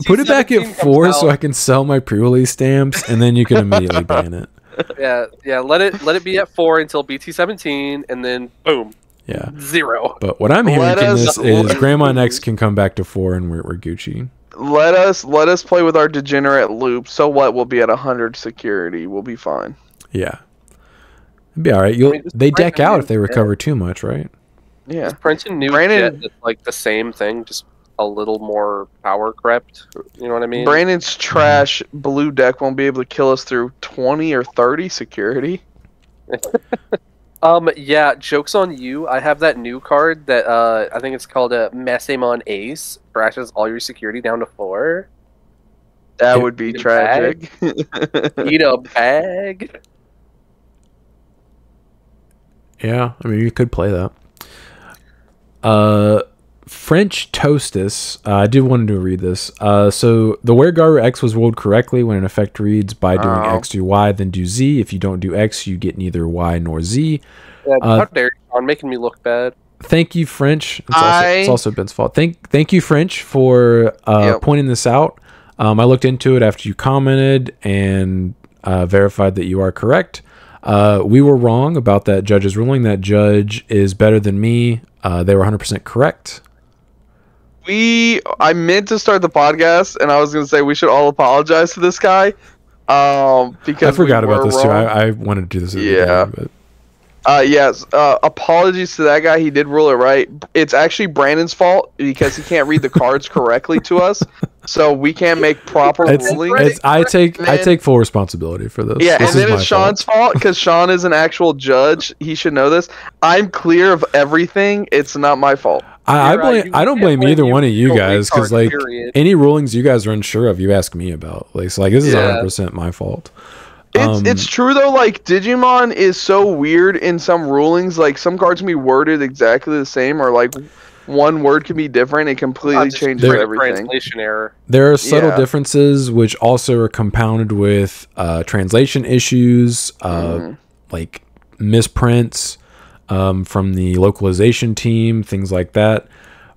Put it back at 4 so I can sell my pre-release stamps, and then you can immediately ban it. Yeah. Let it be at 4 until BT17, and then boom. Yeah. 0. But what I'm hearing from this is Grandma Next can come back to 4 and we're Gucci. Let us play with our degenerate loop. So what? We'll be at 100 security. We'll be fine. Yeah. It'd be alright. They deck out if they recover too much, right? Yeah. Print a new jet that's like the same thing, just a little more power crept. You know what I mean? Brandon's trash blue deck won't be able to kill us through 20 or 30 security. Yeah, joke's on you. I have that new card that I think it's called a Massamon Ace. Crashes all your security down to 4. That would be tragic. Eat a bag. Yeah, I mean you could play that. French Toastus. I do want to read this. So the WereGaru X was rolled correctly when an effect reads by doing X do Y, then do Z. If you don't do X, you get neither Y nor Z. Yeah, how dare you, on making me look bad. Thank you, French. It's also Ben's fault. Thank you, French, for pointing this out. I looked into it after you commented and verified that you are correct. We were wrong about that judge's ruling. That judge is better than me. They were 100% correct. I meant to start the podcast, and I was going to say we should all apologize to this guy. Because I forgot about this too. I wanted to do this at the beginning, but... Yes. Apologies to that guy. He did rule it right. It's actually Brandon's fault because he can't read the cards correctly to us, so we can't make proper rulings. I take full responsibility for this. Yeah, and then it's Sean's fault because Sean is an actual judge. He should know this. I'm clear of everything. It's not my fault. I don't blame either one of you guys because like any rulings you guys are unsure of, you ask me about. Like, so, like this is 100% my fault. It's true though, like Digimon is so weird in some rulings, like some cards can be worded exactly the same or like one word can be different, it completely changes everything. Translation error. There are subtle differences which also are compounded with translation issues, like misprints from the localization team, things like that.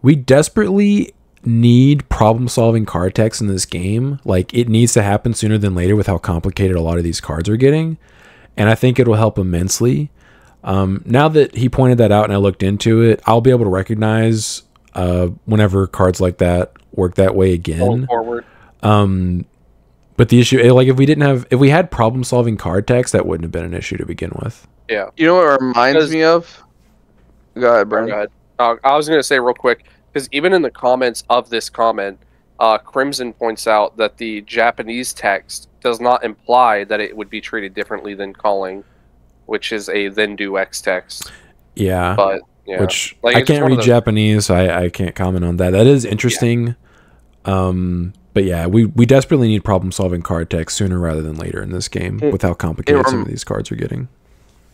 We desperately need problem-solving card text in this game. Like, it needs to happen sooner than later with how complicated a lot of these cards are getting, and I think it'll help immensely. Now that he pointed that out and I looked into it, I'll be able to recognize whenever cards like that work that way again. Going forward. But the issue, like, if we had problem-solving card text, that wouldn't have been an issue to begin with. Yeah. You know what it reminds me of? Go ahead, Brian. Go ahead. I was going to say real quick, because even in the comments of this comment, Crimson points out that the Japanese text does not imply that it would be treated differently than calling, which is a then do X text. Yeah. But, yeah. Which, like, I can't read Japanese, so I can't comment on that. That is interesting. Yeah. But yeah, we desperately need problem-solving card text sooner rather than later in this game with how complicated some of these cards are getting.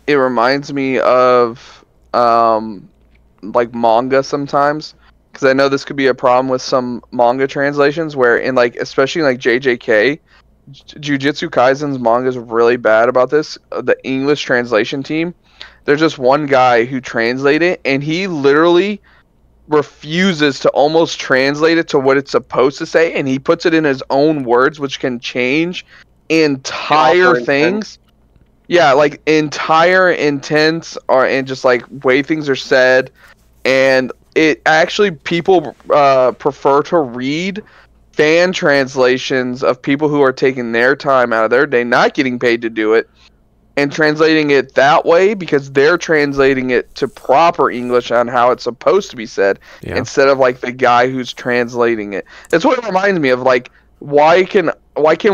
It reminds me of like manga sometimes, because I know this could be a problem with some manga translations where in like, especially like JJK, Jujutsu Kaisen's manga is really bad about this. The English translation team, there's just one guy who translated it, and he literally refuses to almost translate it to what it's supposed to say, and he puts it in his own words, which can change entire things. Yeah, like entire intents and just like way things are said, and it actually people prefer to read fan translations of people who are taking their time out of their day, not getting paid to do it, and translating it that way because they're translating it to proper English on how it's supposed to be said, instead of like the guy who's translating it. That's what it reminds me of. Like, why can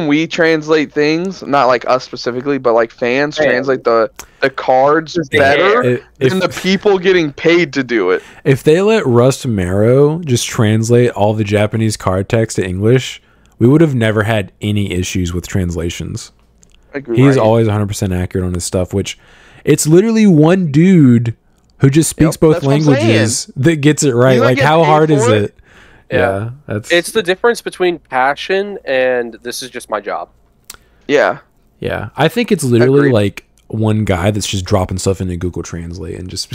we translate things, not like us specifically, but like fans translate the cards better than the people getting paid to do it? If they let Russ Marrow just translate all the Japanese card text to English, we would have never had any issues with translations. He's always 100% accurate on his stuff, which it's literally one dude who just speaks both languages that gets it right. Like, how hard is it? Yeah, it's the difference between passion and this is just my job. Yeah. I think it's literally like one guy that's just dropping stuff into Google Translate and just.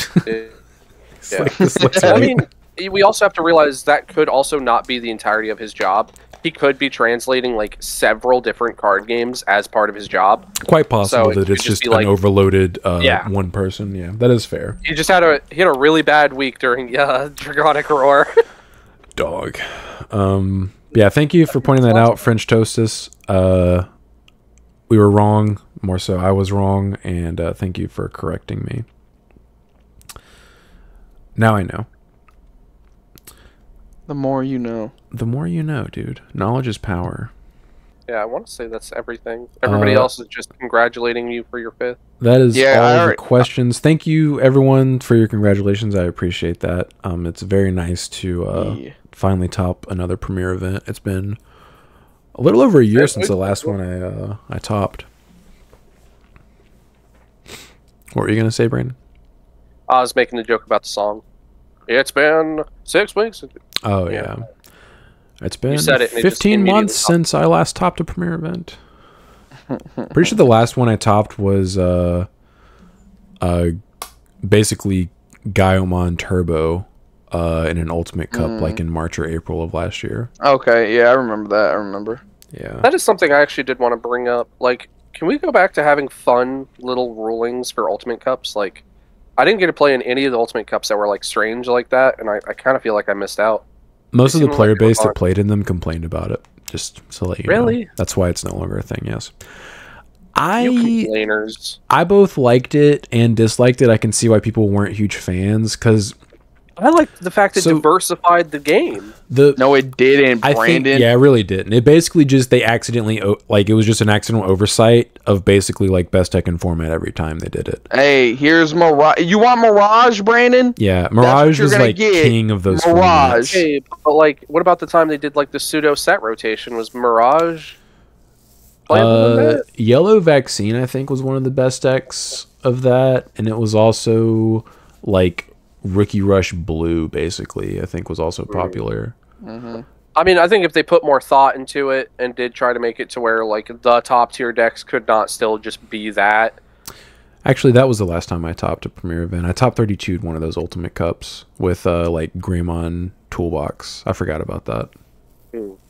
I mean, we also have to realize that could also not be the entirety of his job. He could be translating like several different card games as part of his job. Quite possible that it's just an overloaded one person. Yeah, that is fair. He just had a really bad week during Dragonic Roar. Dog. Yeah, thank you for pointing that out, French Toastus. We were wrong. More so, I was wrong, and thank you for correcting me. Now I know. The more you know. The more you know, dude. Knowledge is power. Yeah, I want to say that's everything. Everybody else is just congratulating you for your 5th. That is all the questions. Thank you, everyone, for your congratulations. I appreciate that. It's very nice to finally top another premiere event. It's been a little over a year since the last one I topped. What were you going to say, Brandon? I was making a joke about the song. It's been 6 weeks. Oh, yeah. It's been 15 months since I last topped a premiere event. Pretty sure the last one I topped was basically Gaiomon Turbo in an Ultimate Cup like in March or April of last year. Okay, yeah, I remember that. I remember. Yeah. That is something I actually did want to bring up. Like, can we go back to having fun little rulings for Ultimate Cups? Like, I didn't get to play in any of the Ultimate Cups that were like strange like that, and I kind of feel like I missed out. Most of the player base that played in them complained about it. Just to let you know. That's why it's no longer a thing, yes. I both liked it and disliked it. I can see why people weren't huge fans, because I liked the fact it diversified the game. No, it didn't, Brandon. Yeah, it really didn't. It basically just, they accidentally, like, it was just an accidental oversight of basically, like, best tech and format every time they did it. Hey, here's Mirage. You want Mirage, Brandon? Yeah, Mirage is, like, king of those formats. Hey, but, like, what about the time they did, like, the pseudo set rotation? Was Mirage Yellow Vaccine, I think, was one of the best decks of that, and it was also, like, Rookie Rush Blue, basically, I think was also popular. Mm-hmm. I mean, I think if they put more thought into it and did try to make it to where, like, the top tier decks could not still just be that. Actually, that was the last time I topped a premiere event. I top 32'd one of those Ultimate Cups with, like, Greymon Toolbox. I forgot about that.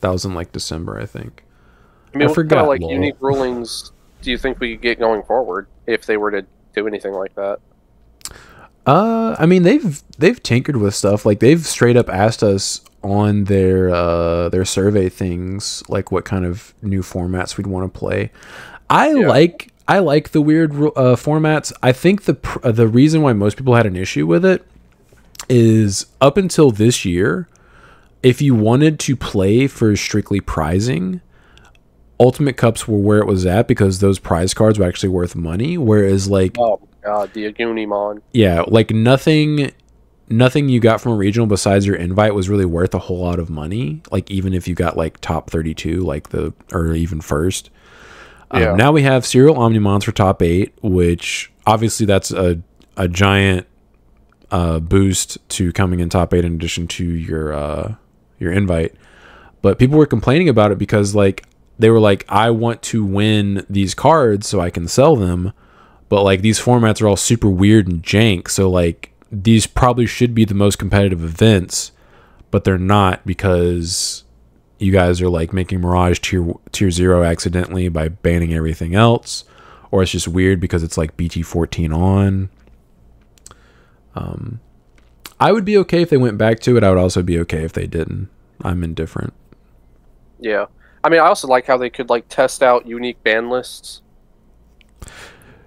That was in, like, December, I think. I mean, what kind of, like, unique rulings do you think we could get going forward if they were to do anything like that? I mean, they've tinkered with stuff. Like, they've straight up asked us on their survey things, like what kind of new formats we'd want to play. I like the weird formats. I think the reason why most people had an issue with it is up until this year, if you wanted to play for strictly prizing, Ultimate Cups were where it was at because those prize cards were actually worth money. Whereas, like, the Agunimon. Yeah, like nothing you got from a regional besides your invite was really worth a whole lot of money. Like, even if you got like top 32, like or even first. Now we have Serial Omnimons for top 8, which obviously that's a giant boost to coming in top 8 in addition to your invite. But people were complaining about it because, like, they were like, I want to win these cards so I can sell them. But, like, these formats are all super weird and jank, so, like, these probably should be the most competitive events, but they're not because you guys are like making Mirage tier 0 accidentally by banning everything else, or it's just weird because it's like BT14 on. I would be okay if they went back to it. I would also be okay if they didn't. I'm indifferent. Yeah. I mean, I also like how they could like test out unique ban lists.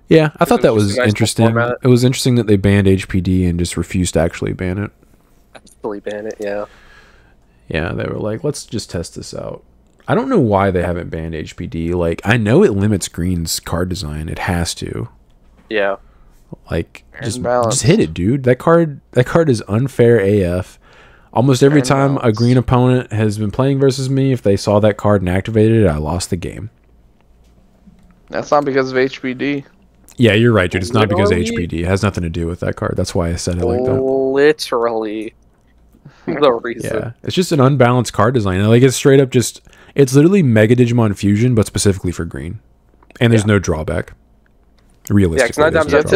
Yeah, I thought that was nice interesting. It was interesting that they banned HPD and just refused to actually ban it. Actually ban it, yeah. Yeah, they were like, let's just test this out. I don't know why they haven't banned HPD. Like, I know it limits Green's card design. It has to. Yeah. Like, just hit it, dude. That card is unfair AF. Almost every time a green opponent has been playing versus me, if they saw that card and activated it, I lost the game. That's not because of HPD. Yeah, you're right, dude. It's not because of HPD. It has nothing to do with that card. That's why I said it like that. Literally the reason. Yeah, it's just an unbalanced card design. Like, it's straight up just... It's literally Mega Digimon Fusion, but specifically for green. And there's no drawback. Realistically, yeah, it's not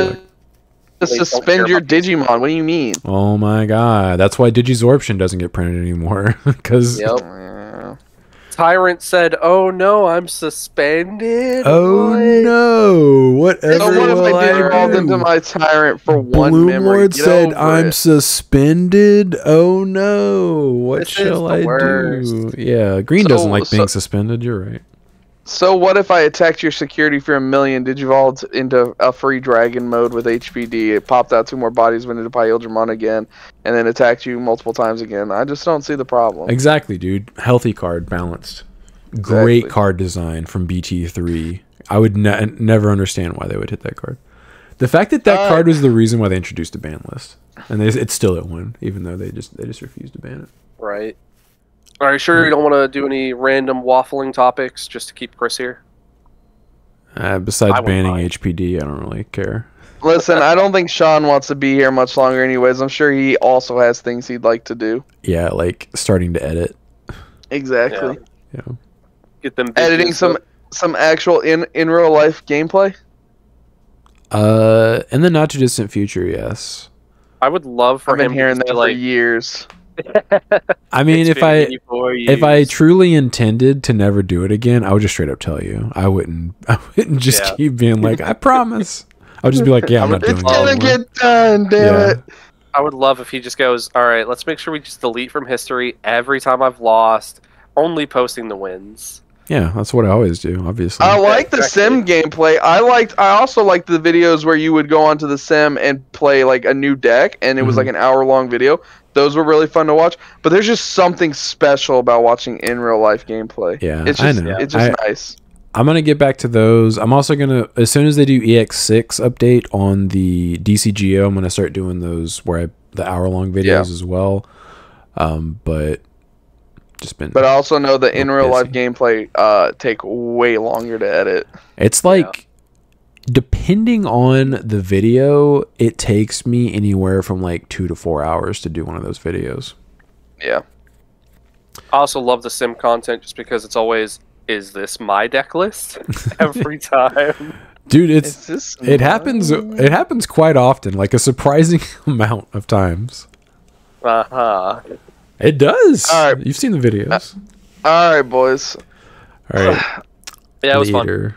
to suspend your Digimon. What do you mean? Oh my god, that's why Digizorption doesn't get printed anymore. Because Tyrant said, "Oh no, I'm suspended." Oh no! Whatever. So what if I did evolve into my Tyrant for one memory? Lord said, "I'm suspended." Oh no! What shall I do? Yeah, green doesn't like being suspended. You're right. So what if I attacked your security for 1,000,000, digivolved into a free dragon mode with HPD, it popped out 2 more bodies, went into Pyildramon again, and then attacked you multiple times again? I just don't see the problem. Exactly, dude. Healthy card, balanced. Great card design from BT3. I would never understand why they would hit that card. The fact that card was the reason why they introduced a ban list. And it's still at 1, even though they just refused to ban it. Right. All right, sure you don't want to do any random waffling topics just to keep Chris here? Besides banning HPD, I don't really care. Listen, I don't think Sean wants to be here much longer anyways. I'm sure he also has things he'd like to do. Yeah, like starting to edit. Exactly. Yeah. Get them editing some actual in real life gameplay? In the not too distant future, yes. I would love for him I've been hearing that for years. I mean, if I truly intended to never do it again, I would just straight up tell you. I wouldn't just keep being like, I promise. I would just be like, yeah, I'm not doing it. It's gonna get done, damn it. I would love if he just goes, all right, let's make sure we just delete from history every time I've lost, only posting the wins. Yeah, that's what I always do, obviously. I like the sim gameplay. I also liked the videos where you would go onto the sim and play like a new deck, and it was like an hour-long video. Those were really fun to watch. But there's just something special about watching in real life gameplay. Yeah, it's just, it's just nice. I'm gonna get back to those. I'm also gonna, as soon as they do EX6 update on the DCGO, I'm gonna start doing those the hour-long videos as well. But I also know that in real life gameplay take way longer to edit. It's like, depending on the video, it takes me anywhere from like 2 to 4 hours to do one of those videos. Yeah. I also love the sim content just because it's always, is this my deck list? Every time. Dude, it happens quite often, like a surprising amount of times. It does. All right. You've seen the videos. All right, boys. All right. Yeah, it was fun.